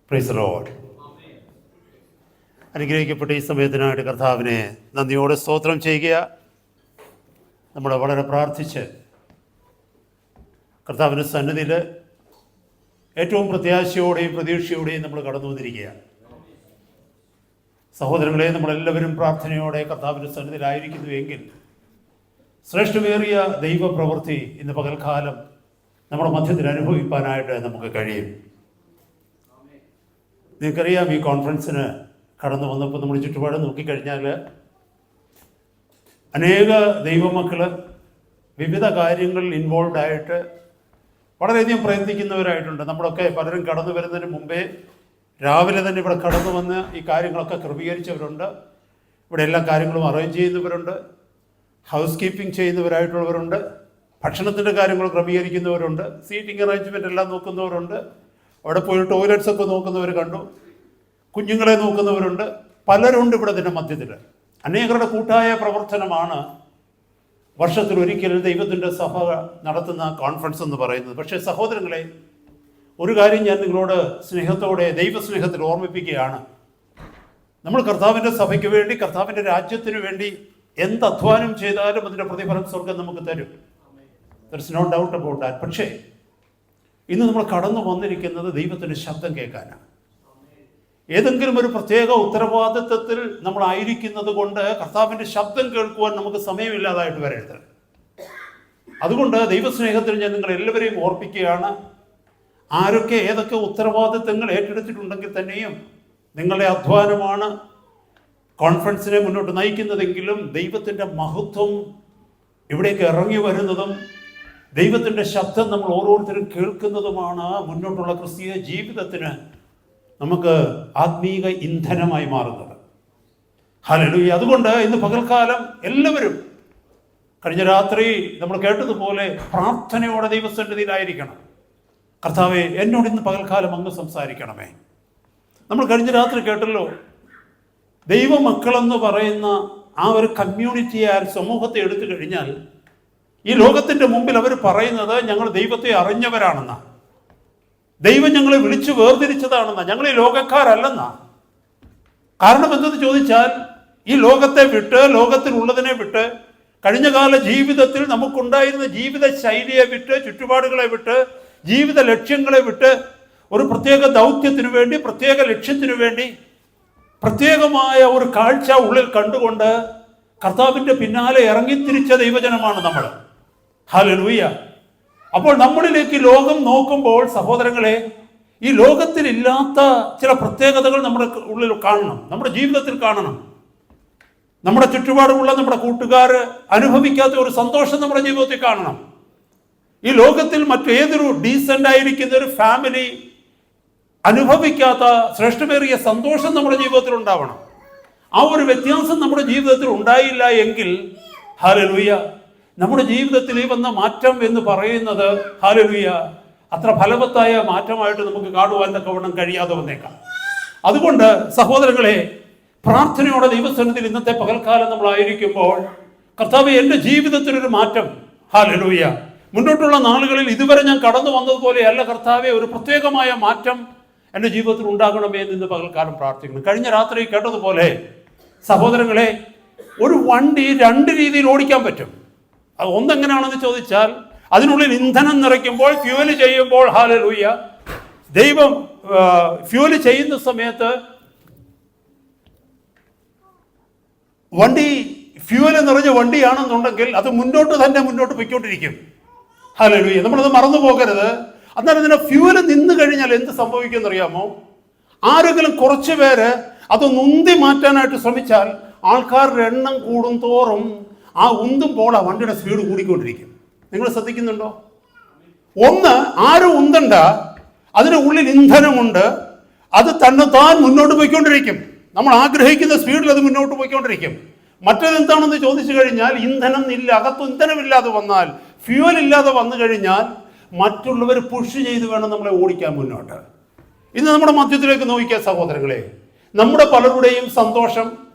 Price the Lord. അനുഗ്രഹിക്കപ്പെട്ട ഈ സമയത്തിനായിട്ട് കർത്താവിനെ നന്ദിയോടെ സ്തോത്രം ചെയ്യുക. നമ്മൾ വളരെ പ്രാർത്ഥിച്ച് കർത്താവിൻ്റെ സന്നിധിയിൽ ഏറ്റവും പ്രത്യാശയോടെയും പ്രതീക്ഷയോടെയും നമ്മൾ കടന്നു വന്നിരിക്കുകയാണ്. സഹോദരങ്ങളെ, നമ്മളെല്ലാവരും പ്രാർത്ഥനയോടെ കർത്താവിൻ്റെ സന്നിധിയിലായിരിക്കുന്നുവെങ്കിൽ ശ്രേഷ്ഠമേറിയ ദൈവപ്രവൃത്തി ഇന്ന് പകൽക്കാലം നമ്മുടെ മധ്യത്തിൽ അനുഭവിക്കാനായിട്ട് നമുക്ക് കഴിയും. നിങ്ങൾക്കറിയാം, ഈ കോൺഫറൻസിന് കടന്നു വന്നപ്പോൾ നമ്മൾ ചുറ്റുപാട് നോക്കിക്കഴിഞ്ഞാൽ അനേക ദൈവമക്കൾ വിവിധ കാര്യങ്ങളിൽ ഇൻവോൾവ് ആയിട്ട് വളരെയധികം പ്രയത്നിക്കുന്നവരായിട്ടുണ്ട്. നമ്മളൊക്കെ പലരും കടന്നു വരുന്നതിന് മുമ്പേ രാവിലെ തന്നെ ഇവിടെ കടന്നു വന്ന് ഈ കാര്യങ്ങളൊക്കെ ക്രമീകരിച്ചവരുണ്ട്. ഇവിടെ എല്ലാ കാര്യങ്ങളും അറേഞ്ച് ചെയ്യുന്നവരുണ്ട്, ഹൗസ് കീപ്പിംഗ് ചെയ്യുന്നവരായിട്ടുള്ളവരുണ്ട്, ഭക്ഷണത്തിൻ്റെ കാര്യങ്ങൾ ക്രമീകരിക്കുന്നവരുണ്ട്, സീറ്റിംഗ് അറേഞ്ച്മെൻ്റ് എല്ലാം നോക്കുന്നവരുണ്ട്, അവിടെ പോയി ടോയ്ലറ്റ്സ് ഒക്കെ നോക്കുന്നവർ കണ്ടു, കുഞ്ഞുങ്ങളെ നോക്കുന്നവരുണ്ട്, പലരുണ്ട് ഇവിടെ ഇതിൻ്റെ മധ്യത്തിൽ. അനേകരുടെ കൂട്ടായ പ്രവർത്തനമാണ് വർഷത്തിലൊരിക്കൽ ദൈവത്തിൻ്റെ സഭ നടത്തുന്ന കോൺഫറൻസ് എന്ന് പറയുന്നത്. പക്ഷേ സഹോദരങ്ങളെ, ഒരു കാര്യം ഞാൻ നിങ്ങളോട് സ്നേഹത്തോടെ ദൈവസ്നേഹത്തിൽ ഓർമ്മിപ്പിക്കുകയാണ്. നമ്മൾ കർത്താവിൻ്റെ സഭയ്ക്ക് വേണ്ടി, കർത്താവിൻ്റെ രാജ്യത്തിന് വേണ്ടി എന്ത് അധ്വാനം ചെയ്താലും അതിൻ്റെ പ്രതിഫലം സ്വർഗം നമുക്ക് തരും. There is no doubt about that. പക്ഷേ ഇന്ന് നമ്മൾ കടന്നു വന്നിരിക്കുന്നത് ദൈവത്തിൻ്റെ ശബ്ദം കേൾക്കാനാണ്. ഏതെങ്കിലും ഒരു പ്രത്യേക ഉത്തരവാദിത്വത്തിൽ നമ്മളായിരിക്കുന്നത് കൊണ്ട് കർത്താവിൻ്റെ ശബ്ദം കേൾക്കുവാൻ നമുക്ക് സമയമില്ലാതായിട്ട് വരരുത്. അതുകൊണ്ട് ദൈവസ്നേഹത്തിൽ ഞാൻ നിങ്ങളെല്ലാവരെയും ഓർപ്പിക്കുകയാണ്. ആരൊക്കെ ഏതൊക്കെ ഉത്തരവാദിത്വങ്ങൾ ഏറ്റെടുത്തിട്ടുണ്ടെങ്കിൽ തന്നെയും നിങ്ങളുടെ അധ്വാനമാണ് കോൺഫറൻസിനെ മുന്നോട്ട് നയിക്കുന്നതെങ്കിലും ദൈവത്തിൻ്റെ മഹത്വം ഇവിടേക്ക് ഇറങ്ങി വരുന്നതും ദൈവത്തിൻ്റെ ശബ്ദം നമ്മൾ ഓരോരുത്തരും കേൾക്കുന്നതുമാണ് മുന്നോട്ടുള്ള ക്രിസ്തീയ ജീവിതത്തിന് നമുക്ക് ആത്മീക ഇന്ധനമായി മാറുന്നത്. ഹല്ലേലൂയ. അതുകൊണ്ട് ഇന്ന് പകൽക്കാലം എല്ലാവരും കഴിഞ്ഞ രാത്രി നമ്മൾ കേട്ടതുപോലെ പ്രാർത്ഥനയോടെ ദൈവസന്നിധിയിലായിരിക്കണം. കർത്താവേ, എന്നോട് ഇന്ന് പകൽക്കാലം അങ്ങ് സംസാരിക്കണമേ. നമ്മൾ കഴിഞ്ഞ രാത്രി കേട്ടല്ലോ, ദൈവമക്കളെന്ന് പറയുന്ന ആ ഒരു കമ്മ്യൂണിറ്റിയെ, ആ സമൂഹത്തെ എടുത്തു കഴിഞ്ഞാൽ ഈ ലോകത്തിൻ്റെ മുമ്പിൽ അവർ പറയുന്നത് ഞങ്ങൾ ദൈവത്തെ അറിഞ്ഞവരാണെന്നാ, ദൈവം ഞങ്ങളെ വിളിച്ചു വേർതിരിച്ചതാണെന്നാ, ഞങ്ങൾ ഈ ലോകക്കാരല്ലെന്നാ. കാരണം എന്തെന്ന് ചോദിച്ചാൽ, ഈ ലോകത്തെ വിട്ട്, ലോകത്തിലുള്ളതിനെ വിട്ട്, കഴിഞ്ഞകാല ജീവിതത്തിൽ നമുക്കുണ്ടായിരുന്ന ജീവിത ശൈലിയെ വിട്ട്, ചുറ്റുപാടുകളെ വിട്ട്, ജീവിത ലക്ഷ്യങ്ങളെ വിട്ട്, ഒരു പ്രത്യേക ദൗത്യത്തിനു വേണ്ടി, പ്രത്യേക ലക്ഷ്യത്തിനു വേണ്ടി പ്രത്യേകമായ ഒരു കാഴ്ച ഉള്ളിൽ കണ്ടുകൊണ്ട് കർത്താവിൻ്റെ പിന്നാലെ ഇറങ്ങിത്തിരിച്ച ദൈവജനമാണ് നമ്മൾ. ഹല്ലേലൂയ. അപ്പോൾ നമ്മളിലേക്ക് ലോകം നോക്കുമ്പോൾ സഹോദരങ്ങളെ, ഈ ലോകത്തിലില്ലാത്ത ചില പ്രത്യേകതകൾ നമ്മുടെ ഉള്ളിൽ കാണണം, നമ്മുടെ ജീവിതത്തിൽ കാണണം. നമ്മുടെ ചുറ്റുപാടുമുള്ള നമ്മുടെ കൂട്ടുകാർ അനുഭവിക്കാത്ത ഒരു സന്തോഷം നമ്മുടെ ജീവിതത്തിൽ കാണണം. ഈ ലോകത്തിൽ മറ്റേതൊരു ഡീസൻ്റ് ആയിരിക്കുന്ന ഒരു ഫാമിലി അനുഭവിക്കാത്ത ശ്രേഷ്ഠമേറിയ സന്തോഷം നമ്മുടെ ജീവിതത്തിൽ ഉണ്ടാവണം. ആ ഒരു വ്യത്യാസം നമ്മുടെ ജീവിതത്തിൽ ഉണ്ടായില്ല എങ്കിൽ ഹല്ലേലൂയ, നമ്മുടെ ജീവിതത്തിൽ ഈ വന്ന മാറ്റം എന്ന് പറയുന്നത് ഹല്ലേലൂയ അത്ര ഫലവത്തായ മാറ്റമായിട്ട് നമുക്ക് കാണുവാൻ തക്കവണ്ണം കഴിയാതെ വന്നേക്കാം. അതുകൊണ്ട് സഹോദരങ്ങളെ, പ്രാർത്ഥനയോടെ ദൈവസന്നിധിയിൽ ഇന്നത്തെ പകൽക്കാലം നമ്മളായിരിക്കുമ്പോൾ, കർത്താവേ, എൻ്റെ ജീവിതത്തിലൊരു മാറ്റം, ഹല്ലേലൂയ, മുന്നോട്ടുള്ള നാളുകളിൽ ഇതുവരെ ഞാൻ കടന്നു വന്നതുപോലെയല്ല കർത്താവേ, ഒരു പ്രത്യേകമായ മാറ്റം എൻ്റെ ജീവിതത്തിൽ ഉണ്ടാകണമേ എന്ന് ഇന്ന് പകൽക്കാലം പ്രാർത്ഥിക്കുന്നു. കഴിഞ്ഞ രാത്രി കേട്ടതുപോലെ സഹോദരങ്ങളെ, ഒരു വണ്ടി രണ്ട് രീതിയിൽ ഓടിക്കാൻ പറ്റും. അത് ഒന്നെങ്ങനെയാണെന്ന് ചോദിച്ചാൽ, അതിനുള്ളിൽ ഇന്ധനം നിറയ്ക്കുമ്പോൾ, ഫ്യൂവല് ചെയ്യുമ്പോൾ, ഹല്ലേലൂയ, ദൈവം ഫ്യൂവല് ചെയ്യുന്ന സമയത്ത് വണ്ടി ഫ്യൂവല് നിറഞ്ഞ വണ്ടിയാണെന്നുണ്ടെങ്കിൽ അത് മുന്നോട്ട് പോയിക്കൊണ്ടിരിക്കും. ഹല്ലേലൂയ. നമ്മളത് മറന്നു പോകരുത്. അന്നേരം ഇതിനെ ഫ്യൂവല് നിന്ന് കഴിഞ്ഞാൽ എന്ത് സംഭവിക്കുമെന്ന് അറിയാമോ? ആരെങ്കിലും കുറച്ച് പേര് അത് ഉന്തി മാറ്റാനായിട്ട് ശ്രമിച്ചാൽ ആൾക്കാരുടെ എണ്ണം കൂടും തോറും ആ ഉന്തുമ്പോൾ ആ വണ്ടിയുടെ സ്പീഡ് കൂടിക്കൊണ്ടിരിക്കും. നിങ്ങൾ ശ്രദ്ധിക്കുന്നുണ്ടോ? ഒന്ന്, ആരും ഉന്തണ്ട, അതിന് ഉള്ളിൽ ഇന്ധനമുണ്ട്, അത് തന്നെത്താൻ മുന്നോട്ട് പോയിക്കൊണ്ടിരിക്കും. നമ്മൾ ആഗ്രഹിക്കുന്ന സ്പീഡിൽ അത് മുന്നോട്ട് പോയിക്കൊണ്ടിരിക്കും. മറ്റേതെന്താണെന്ന് ചോദിച്ചു കഴിഞ്ഞാൽ, ഇന്ധനം ഇല്ല, അകത്ത് ഇന്ധനമില്ലാതെ വന്നാൽ, ഫ്യൂവൽ ഇല്ലാതെ വന്നു കഴിഞ്ഞാൽ മറ്റുള്ളവർ പുഷ് ചെയ്ത് വേണം നമ്മളെ ഓടിക്കാൻ മുന്നോട്ട്. ഇന്ന് നമ്മുടെ മധ്യത്തിലേക്ക് നോക്കിയ സഹോദരങ്ങളെ, നമ്മുടെ പലരുടെയും സന്തോഷം,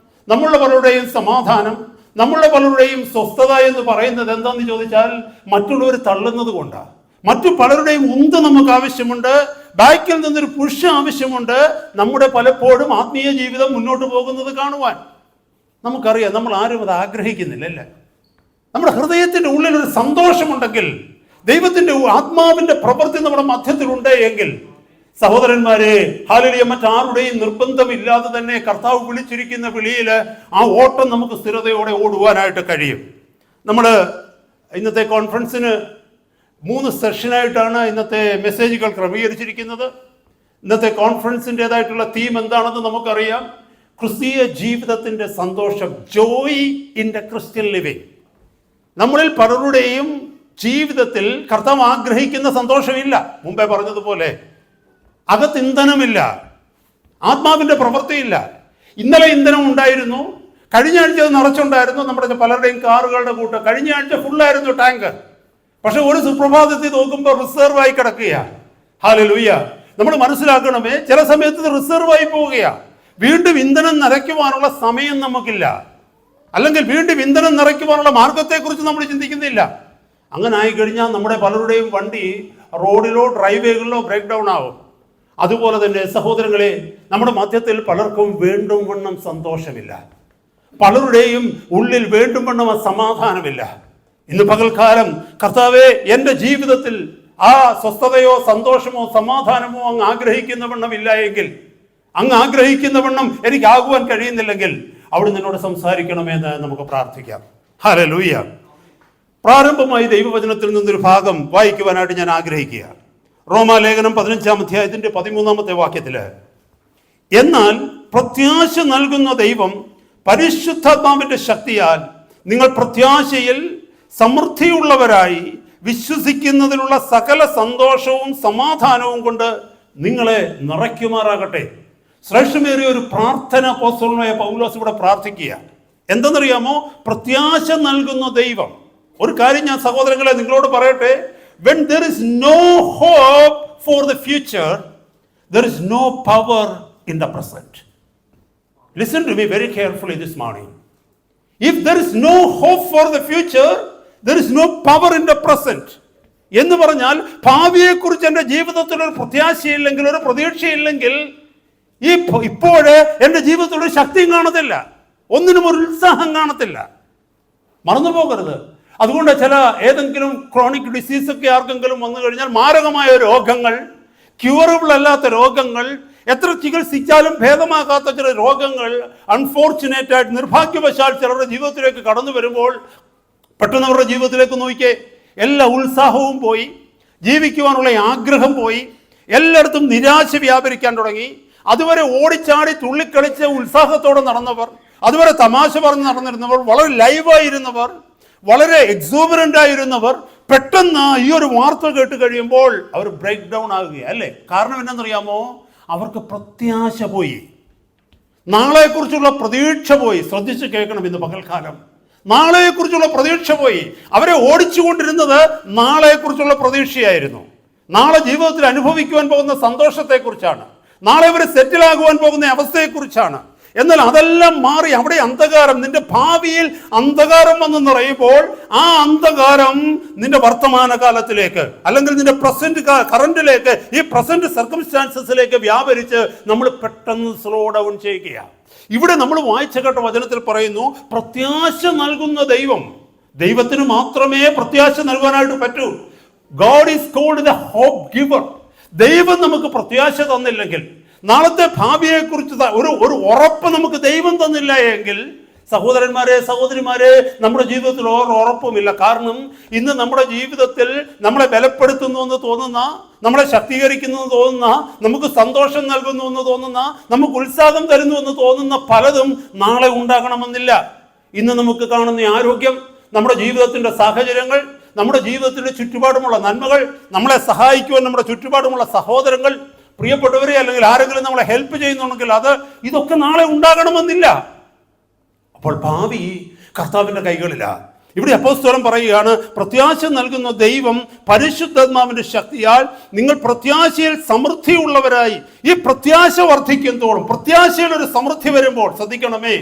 നമ്മളുടെ പലരുടെയും സമാധാനം, നമ്മളുടെ പലരുടെയും സ്വസ്ഥത എന്ന് പറയുന്നത് എന്താണെന്ന് ചോദിച്ചാൽ മറ്റുള്ളവർ തള്ളുന്നത് കൊണ്ടാണ്. മറ്റു പലരുടെയും ഉന്ത് നമുക്ക് ആവശ്യമുണ്ട്, ബാക്കിൽ നിന്നൊരു പുഷ് ആവശ്യമുണ്ട് നമ്മുടെ പലപ്പോഴും ആത്മീയ ജീവിതം മുന്നോട്ട് പോകുന്നത് കാണുവാൻ. നമുക്കറിയാം, നമ്മൾ ആരും അത് ആഗ്രഹിക്കുന്നില്ല അല്ലേ? നമ്മുടെ ഹൃദയത്തിൻ്റെ ഉള്ളിൽ ഒരു സന്തോഷമുണ്ടെങ്കിൽ, ദൈവത്തിൻ്റെ ആത്മാവിൻ്റെ പ്രവൃത്തി നമ്മുടെ മധ്യത്തിലുണ്ട് എങ്കിൽ, സഹോദരന്മാരെ, ഹല്ലേലൂയ, മറ്റാരുടെയും നിർബന്ധമില്ലാതെ തന്നെ കർത്താവ് വിളിച്ചിരിക്കുന്ന വിളിയിൽ ആ ഓട്ടം നമുക്ക് സ്ഥിരതയോടെ ഓടുവാനായിട്ട് കഴിയും. നമ്മൾ ഇന്നത്തെ കോൺഫറൻസിന് 3 സെഷനായിട്ടാണ് ഇന്നത്തെ മെസ്സേജുകൾ ക്രമീകരിച്ചിരിക്കുന്നത്. ഇന്നത്തെ കോൺഫറൻസിൻ്റെതായിട്ടുള്ള തീം എന്താണെന്ന് നമുക്കറിയാം. ക്രിസ്തീയ ജീവിതത്തിൻ്റെ സന്തോഷം, Joy in the Christian living. നമ്മളിൽ പലരുടെയും ജീവിതത്തിൽ കർത്താവ് ആഗ്രഹിക്കുന്ന സന്തോഷമില്ല. മുമ്പേ പറഞ്ഞതുപോലെ അകത്ത് ഇന്ധനമില്ല, ആത്മാവിൻ്റെ പ്രവൃത്തിയില്ല. ഇന്നലെ ഇന്ധനം ഉണ്ടായിരുന്നു, കഴിഞ്ഞ ആഴ്ച അത് നിറച്ചുണ്ടായിരുന്നു. നമ്മുടെ പലരുടെയും കാറുകളുടെ കൂട്ട് കഴിഞ്ഞ ആഴ്ച ഫുള്ളായിരുന്നു ടാങ്ക്. പക്ഷെ ഒരു സുപ്രഭാതത്തിൽ നോക്കുമ്പോൾ റിസർവായി കിടക്കുകയാണ്. ഹല്ലേലൂയ. നമ്മൾ മനസ്സിലാക്കണമേ, ചില സമയത്ത് ഇത് റിസർവായി പോവുകയാണ്. വീണ്ടും ഇന്ധനം നിറയ്ക്കുവാനുള്ള സമയം നമുക്കില്ല, അല്ലെങ്കിൽ വീണ്ടും ഇന്ധനം നിറയ്ക്കുവാനുള്ള മാർഗത്തെക്കുറിച്ച് നമ്മൾ ചിന്തിക്കുന്നില്ല. അങ്ങനെ ആയിക്കഴിഞ്ഞാൽ നമ്മുടെ പലരുടെയും വണ്ടി റോഡിലോ ഡ്രൈവേകളിലോ ബ്രേക്ക് ഡൗൺ ആവും. അതുപോലെ തന്നെ സഹോദരങ്ങളെ, നമ്മുടെ മധ്യത്തിൽ പലർക്കും വേണ്ടും വണ്ണം സന്തോഷമില്ല, പലരുടെയും ഉള്ളിൽ വേണ്ടും വണ്ണം സമാധാനമില്ല. ഇന്ന് പകൽക്കാലം, കർത്താവേ, എൻ്റെ ജീവിതത്തിൽ ആ സ്വസ്ഥതയോ സന്തോഷമോ സമാധാനമോ അങ്ങ് ആഗ്രഹിക്കുന്ന വണ്ണം ഇല്ല എങ്കിൽ, അങ്ങ് ആഗ്രഹിക്കുന്ന വണ്ണം എനിക്കാകുവാൻ കഴിയുന്നില്ലെങ്കിൽ, അവിടെ നിന്നോട് സംസാരിക്കണമെന്ന് നമുക്ക് പ്രാർത്ഥിക്കാം. ഹല്ലേലൂയ. പ്രാരംഭമായി ദൈവവചനത്തിൽ നിന്നൊരു ഭാഗം വായിക്കുവാനായിട്ട് ഞാൻ ആഗ്രഹിക്കുക. റോമാലേഖനം 15-ാം അധ്യായത്തിന്റെ 13-ാമത്തെ വാക്യത്തില്, എന്നാൽ പ്രത്യാശ നൽകുന്ന ദൈവം പരിശുദ്ധാത്മാവിന്റെ ശക്തിയാൽ നിങ്ങൾ പ്രത്യാശയിൽ സമൃദ്ധിയുള്ളവരായി വിശ്വസിക്കുന്നതിലുള്ള സകല സന്തോഷവും സമാധാനവും കൊണ്ട് നിങ്ങളെ നിറയ്ക്കുമാറാകട്ടെ. ശ്രേഷ്ഠമേറിയ ഒരു പ്രാർത്ഥന അപ്പോസ്തലനായ പൗലോസ് ഇവിടെ പ്രാർത്ഥിക്കുക. എന്തെന്നറിയാമോ? പ്രത്യാശ നൽകുന്ന ദൈവം. ഒരു കാര്യം ഞാൻ സഹോദരങ്ങളെ നിങ്ങളോട് പറയട്ടെ. When there is no hope for the future, there is no power in the present. Listen to me very carefully this morning. If there is no hope for the future, there is no power in the present. എന്ന് പറഞ്ഞാൽ, ഭാവിയെക്കുറിച്ച് എൻ്റെ ജീവിതത്തിൽ ഒരു പ്രത്യാശയില്ലെങ്കിൽ, ഒരു പ്രതീക്ഷയില്ലെങ്കിൽ, ഇപ്പോഴേ എൻ്റെ ജീവിതത്തിൽ ഒരു ശക്തിയും കാണത്തില്ല, ഒന്നിനും ഒരു ഉത്സാഹം കാണത്തില്ല. മറന്നു പോകരുത്. അതുകൊണ്ട് ഏതെങ്കിലും ക്രോണിക് ഡിസീസൊക്കെ ആർക്കെങ്കിലും വന്നു കഴിഞ്ഞാൽ, മാരകമായ രോഗങ്ങൾ, ക്യൂറബിൾ അല്ലാത്ത രോഗങ്ങൾ, എത്ര ചികിത്സിച്ചാലും ഭേദമാകാത്ത ചില രോഗങ്ങൾ അൺഫോർച്ചുനേറ്റ് ആയിട്ട് നിർഭാഗ്യവശാൽ ചിലരുടെ ജീവിതത്തിലേക്ക് കടന്നു വരുമ്പോൾ, പെട്ടെന്ന് അവരുടെ ജീവിതത്തിലേക്ക് നോക്കിയേ, എല്ലാ ഉത്സാഹവും പോയി, ജീവിക്കുവാനുള്ള ആഗ്രഹം പോയി, എല്ലായിടത്തും നിരാശ വ്യാപരിക്കാൻ തുടങ്ങി. അതുവരെ ഓടിച്ചാടി തുള്ളിക്കളിച്ച് ഉത്സാഹത്തോടെ നടന്നവർ, അതുവരെ തമാശ പറഞ്ഞ് നടന്നിരുന്നവർ, വളരെ ലൈവായിരുന്നവർ, വളരെ എക്സൂബറൻ്റ് ആയിരുന്നവർ, പെട്ടെന്ന് ഈ ഒരു വാർത്ത കേട്ട് കഴിയുമ്പോൾ അവർ ബ്രേക്ക് ഡൗൺ ആകുക അല്ലേ? കാരണം എന്താണെന്നറിയാമോ? അവർക്ക് പ്രത്യാശ പോയി, നാളെക്കുറിച്ചുള്ള പ്രതീക്ഷ പോയി. ശ്രദ്ധിച്ച് കേൾക്കണം ഇന്ന് പകൽക്കാലം. നാളെക്കുറിച്ചുള്ള പ്രതീക്ഷ പോയി. അവരെ ഓടിച്ചുകൊണ്ടിരുന്നത് നാളെക്കുറിച്ചുള്ള പ്രതീക്ഷയായിരുന്നു. നാളെ ജീവിതത്തിൽ അനുഭവിക്കുവാൻ പോകുന്ന സന്തോഷത്തെക്കുറിച്ചാണ്, നാളെ അവർ സെറ്റിലാകുവാൻ പോകുന്ന അവസ്ഥയെക്കുറിച്ചാണ്. എന്നാൽ അതെല്ലാം മാറി അവിടെ അന്ധകാരം, നിന്റെ ഭാവിയിൽ അന്ധകാരം വന്ന് നിറയുമ്പോൾ, ആ അന്ധകാരം നിന്റെ വർത്തമാനകാലത്തിലേക്ക്, അല്ലെങ്കിൽ നിന്റെ പ്രസന്റ് കറന്റിലേക്ക്, ഈ പ്രസന്റ് സർക്കംസ്റ്റാൻസസിലേക്ക് വ്യാപരിച്ച് നമ്മൾ പെട്ടെന്ന് സ്ലോ ഡൗൺ ചെയ്യുകയാണ്. ഇവിടെ നമ്മൾ വായിച്ച കേട്ട വചനത്തിൽ പറയുന്നു, പ്രത്യാശ നൽകുന്ന ദൈവം. ദൈവത്തിന് മാത്രമേ പ്രത്യാശ നൽകാനായിട്ട് പറ്റൂ. God is called the hope giver. ദൈവം നമുക്ക് പ്രത്യാശ തന്നില്ലെങ്കിൽ, നാളത്തെ ഭാവിയെക്കുറിച്ച് ഒരു ഉറപ്പ് നമുക്ക് ദൈവം തന്നില്ല എങ്കിൽ, സഹോദരന്മാരെ സഹോദരിമാരെ, നമ്മുടെ ജീവിതത്തിൽ ഉറപ്പുമില്ല. കാരണം ഇന്ന് നമ്മുടെ ജീവിതത്തിൽ നമ്മളെ ബലപ്പെടുത്തുന്നു എന്ന് തോന്നുന്ന, നമ്മളെ ശക്തീകരിക്കുന്നു എന്ന് തോന്നുന്ന, നമുക്ക് സന്തോഷം നൽകുന്നു എന്ന് തോന്നുന്ന, നമുക്ക് ഉത്സാഹം തരുന്നു എന്ന് തോന്നുന്ന പലതും നാളെ ഉണ്ടാകണമെന്നില്ല. ഇന്ന് നമുക്ക് കാണുന്ന ആരോഗ്യം, നമ്മുടെ ജീവിതത്തിൻ്റെ സാഹചര്യങ്ങൾ, നമ്മുടെ ജീവിതത്തിൻ്റെ ചുറ്റുപാടുമുള്ള നന്മകൾ, നമ്മളെ സഹായിക്കുവാൻ നമ്മുടെ ചുറ്റുപാടുമുള്ള സഹോദരങ്ങൾ, പ്രിയപ്പെട്ടവരെ, അല്ലെങ്കിൽ ആരെങ്കിലും നമ്മളെ ഹെൽപ്പ് ചെയ്യുന്നുണ്ടെങ്കിൽ ഇതൊക്കെ നാളെ ഉണ്ടാകണമെന്നില്ല. അപ്പോൾ ഭാവി കർത്താവിൻ്റെ കൈകളിലാണ്. ഇവിടെ അപ്പോസ്തലൻ പറയുകയാണ്, പ്രത്യാശ നൽകുന്ന ദൈവം പരിശുദ്ധാത്മാവിന്റെ ശക്തിയാൽ നിങ്ങൾ പ്രത്യാശയിൽ സമൃദ്ധിയുള്ളവരായി. ഈ പ്രത്യാശ വർദ്ധിക്കുന്തോറും, പ്രത്യാശയിൽ ഒരു സമൃദ്ധി വരുമ്പോൾ, ശ്രദ്ധിക്കണമേ,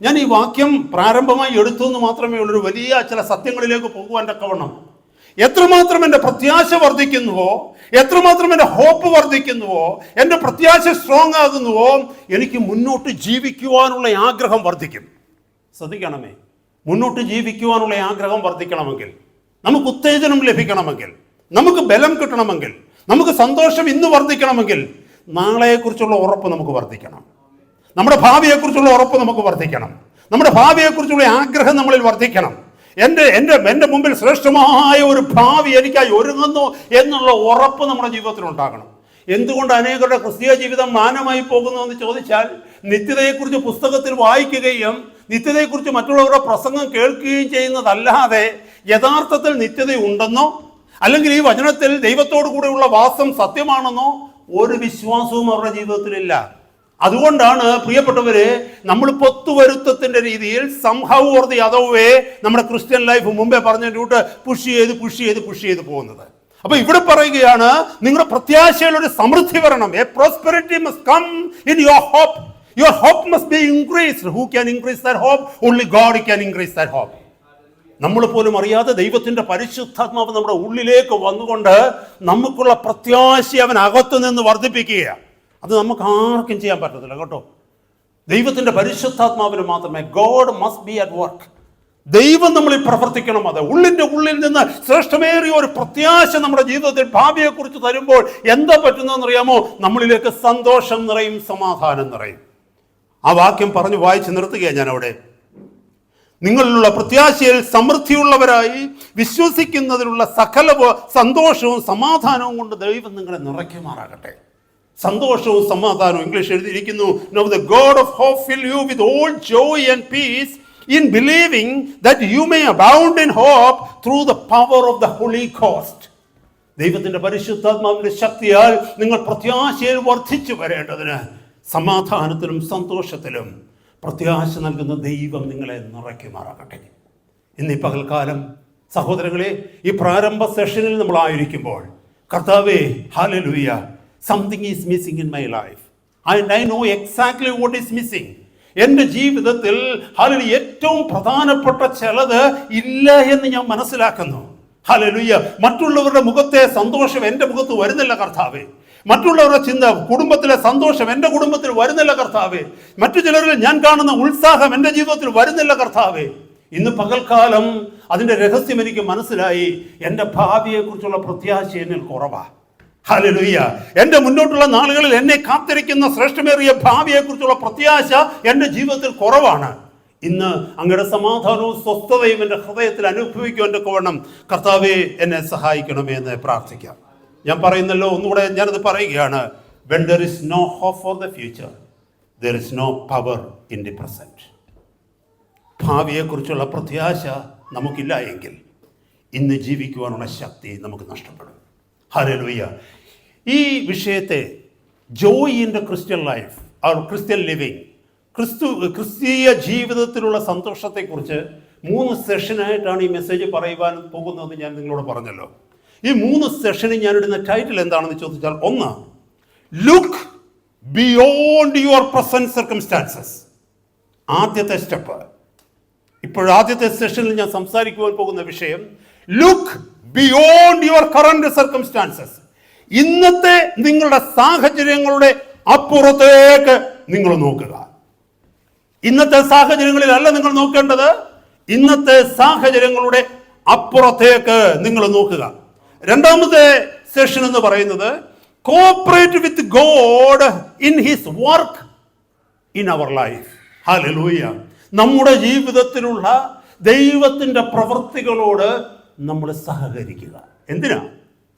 ഞാൻ ഈ വാക്യം പ്രാരംഭമായി എടുത്തു എന്ന് മാത്രമേ ഉള്ളൂ, വലിയ ചില സത്യങ്ങളിലേക്ക് പോകുവാൻ തക്കവണ്ണം. എത്രമാത്രം എൻ്റെ പ്രത്യാശ വർദ്ധിക്കുന്നുവോ, എത്രമാത്രം എൻ്റെ ഹോപ്പ് വർദ്ധിക്കുന്നുവോ, എൻ്റെ പ്രത്യാശ സ്ട്രോങ് ആകുന്നുവോ, എനിക്ക് മുന്നോട്ട് ജീവിക്കുവാനുള്ള ആഗ്രഹം വർദ്ധിക്കും. ശ്രദ്ധിക്കണമേ, മുന്നോട്ട് ജീവിക്കുവാനുള്ള ആഗ്രഹം വർദ്ധിക്കണമെങ്കിൽ, നമുക്ക് ഉത്തേജനം ലഭിക്കണമെങ്കിൽ, നമുക്ക് ബലം കിട്ടണമെങ്കിൽ, നമുക്ക് സന്തോഷം ഇന്ന് വർദ്ധിക്കണമെങ്കിൽ, നാളെയെക്കുറിച്ചുള്ള ഉറപ്പ് നമുക്ക് വർദ്ധിക്കണം. നമ്മുടെ ഭാവിയെക്കുറിച്ചുള്ള ഉറപ്പ് നമുക്ക് വർദ്ധിക്കണം. നമ്മുടെ ഭാവിയെക്കുറിച്ചുള്ള ആഗ്രഹം നമ്മളിൽ വർദ്ധിക്കണം. എൻ്റെ മുമ്പിൽ ശ്രേഷ്ഠമായ ഒരു ഭാവി എനിക്കായി ഒരുങ്ങുന്നു എന്നുള്ള ഉറപ്പ് നമ്മുടെ ജീവിതത്തിൽ ഉണ്ടാകണം. എന്തുകൊണ്ട് അനേകരുടെ ക്രിസ്തീയ ജീവിതം മാനമായി പോകുന്നു എന്ന് ചോദിച്ചാൽ, നിത്യതയെക്കുറിച്ച് പുസ്തകത്തിൽ വായിക്കുകയും നിത്യതയെക്കുറിച്ച് മറ്റുള്ളവരുടെ പ്രസംഗം കേൾക്കുകയും ചെയ്യുന്നതല്ലാതെ യഥാർത്ഥത്തിൽ നിത്യതയുണ്ടെന്നോ അല്ലെങ്കിൽ ഈ വചനത്തിൽ ദൈവത്തോടു കൂടെയുള്ള വാസം സത്യമാണെന്നോ ഒരു വിശ്വാസവും അവരുടെ ജീവിതത്തിലില്ല. അതുകൊണ്ടാണ് പ്രിയപ്പെട്ടവരെ, നമ്മൾ പൊത്തുവരുത്തത്തിന്റെ രീതിയിൽ somehow or the other way നമ്മുടെ ക്രിസ്ത്യൻ ലൈഫ് മുമ്പേ പറഞ്ഞ റൂട്ട് പുഷ് ചെയ്ത് പോകുന്നത്. അപ്പൊ ഇവിടെ പറയുകയാണ്, നിങ്ങളുടെ പ്രത്യാശയിൽ ഒരു സമൃദ്ധി വരണം. A prosperity must come in your hope. Your hope must be increased. Who can increase that hope? Only God can increase that hope. നമ്മൾ പോലും അറിയാതെ ദൈവത്തിന്റെ പരിശുദ്ധാത്മാവ് നമ്മുടെ ഉള്ളിലേക്ക് വന്നുകൊണ്ട് നമുക്കുള്ള പ്രത്യാശ അവൻ അകത്തു നിന്ന് വർദ്ധിപ്പിക്കുകയാണ്. അത് നമുക്ക് ആർക്കും ചെയ്യാൻ പറ്റത്തില്ല കേട്ടോ. ദൈവത്തിന്റെ പരിശുദ്ധാത്മാവിന് മാത്രമേ. God must be at work. ദൈവം നമ്മളിൽ പ്രവർത്തിക്കണം. അത് ഉള്ളിന്റെ ഉള്ളിൽ നിന്ന് ശ്രേഷ്ഠമേറിയ ഒരു പ്രത്യാശ നമ്മുടെ ജീവിതത്തിൽ ഭാവിയെക്കുറിച്ച് തരുമ്പോൾ എന്താ പറ്റുന്നതെന്നറിയാമോ? നമ്മളിലേക്ക് സന്തോഷം നിറയും, സമാധാനം നിറയും. ആ വാക്യം പറഞ്ഞു വായിച്ച് നിർത്തുകയാണ് ഞാൻ അവിടെ. നിങ്ങളിലുള്ള പ്രത്യാശയിൽ സമൃദ്ധിയുള്ളവരായി വിശ്വസിക്കുന്നതിലുള്ള സകല സന്തോഷവും സമാധാനവും കൊണ്ട് ദൈവം നിങ്ങളെ നിറയ്ക്കുമാറാകട്ടെ. സന്തോഷവും സമാധാനവും ഇംഗ്ലീഷ് എഴുതിയിരിക്കുന്നു, Now the God of hope fill you with all joy and peace in believing that you may abound in hope through the power of the Holy Ghost. ദൈവത്തിന്റെ പരിശുദ്ധാത്മാവിന്റെ ശക്തിയാൽ നിങ്ങൾ പ്രത്യാശയിൽ വർദ്ധിച്ചു വരേണ്ടതിന് സമാധാനത്തിലും സന്തോഷത്തിലും പ്രത്യാശ നൽകുന്ന ദൈവം നിങ്ങളെ നിറയ്ക്കുമാറാകട്ടെ. ഇന്ന് ഈ പകൽക്കാലം സഹോദരങ്ങളെ, ഈ പ്രാരംഭ സെഷനിൽ നമ്മളായിരിക്കുമ്പോൾ, കർത്താവേ hallelujah, something is missing in my life and I know exactly what is missing. എൻ്റെ ജീവിതത്തിൽ ഹല്ലേലൂയ ഏറ്റവും പ്രധാനപ്പെട്ട ചിലത് ഇല്ല എന്ന് ഞാൻ മനസ്സിലാക്കുന്നു. ഹല്ലേലൂയ, മറ്റുള്ളവരുടെ മുഖത്തെ സന്തോഷം എൻ്റെ മുഖത്ത് വരുന്നില്ല കർത്താവേ. മറ്റുള്ളവരുടെ ചിന്ത, കുടുംബത്തിലെ സന്തോഷം എൻ്റെ കുടുംബത്തിൽ വരുന്നില്ല കർത്താവേ. മറ്റു ചിലരിൽ ഞാൻ കാണുന്ന ഉത്സാഹം എൻ്റെ ജീവിതത്തിൽ വരുന്നില്ല കർത്താവേ. ഇന്ന് പകൽക്കാലം അതിൻ്റെ രഹസ്യം എനിക്ക് മനസ്സിലായി. എൻ്റെ ഭാവിയെക്കുറിച്ചുള്ള പ്രത്യാശ എന്നിൽ കുറവാണ്. ഹല്ലേലൂയ, എൻ്റെ മുന്നോട്ടുള്ള നാളുകളിൽ എന്നെ കാത്തിരിക്കുന്ന ശ്രേഷ്ഠമേറിയ ഭാവിയെക്കുറിച്ചുള്ള പ്രത്യാശ എൻ്റെ ജീവിതത്തിൽ കുറവാണ്. ഇന്ന് അങ്ങയുടെ സമാധാനവും സ്വസ്ഥതയും എൻ്റെ ഹൃദയത്തിൽ അനുഭവിക്കുവാൻ വേണം കർത്താവേ എന്നെ സഹായിക്കണമേ എന്ന് പ്രാർത്ഥിക്കാം. ഞാൻ പറയുന്നല്ലോ, ഒന്നുകൂടെ ഞാനത് പറയുകയാണ്. When there is no hope for the future, there is no power in the present. ഭാവിയെക്കുറിച്ചുള്ള പ്രത്യാശ നമുക്കില്ല എങ്കിൽ ഇന്ന് ജീവിക്കുവാനുള്ള ശക്തി നമുക്ക് നഷ്ടപ്പെടും. ഹല്ലേലൂയ. ഈ വിഷയത്തെ Joy in the Christian life or Christian living, ക്രിസ്തീയ ജീവിതത്തിലുള്ള സന്തോഷത്തെക്കുറിച്ച് 3 സെഷനായിട്ടാണ് ഈ മെസ്സേജ് പറയുവാൻ പോകുന്നത്. ഞാൻ നിങ്ങളോട് പറഞ്ഞല്ലോ. ഈ 3 സെഷനിൽ ഞാനിടുന്ന ടൈറ്റിൽ എന്താണെന്ന് ചോദിച്ചാൽ, 1, look beyond your present circumstances. ആദ്യത്തെ സ്റ്റെപ്പ്. ആദ്യത്തെ സെഷനിൽ ഞാൻ സംസാരിക്കുവാൻ പോകുന്ന വിഷയം, look beyond your current circumstances. ഇന്നത്തെ നിങ്ങളുടെ സാഹചര്യങ്ങളുടെ അപ്പുറത്തേക്ക് നിങ്ങൾ നോക്കുക. ഇന്നത്തെ സാഹചര്യങ്ങളിലല്ല നിങ്ങൾ നോക്കേണ്ടത്, ഇന്നത്തെ സാഹചര്യങ്ങളുടെ അപ്പുറത്തേക്ക് നിങ്ങൾ നോക്കുക. രണ്ടാമത്തെ സെഷൻ എന്ന് പറയുന്നത്, cooperate with God in his work in our life. Hallelujah. നമ്മുടെ ജീവിതത്തിലുള്ള ദൈവത്തിൻ്റെ പ്രവൃത്തികളോട് നമ്മൾ സഹകരിക്കുക. എന്തിനാ?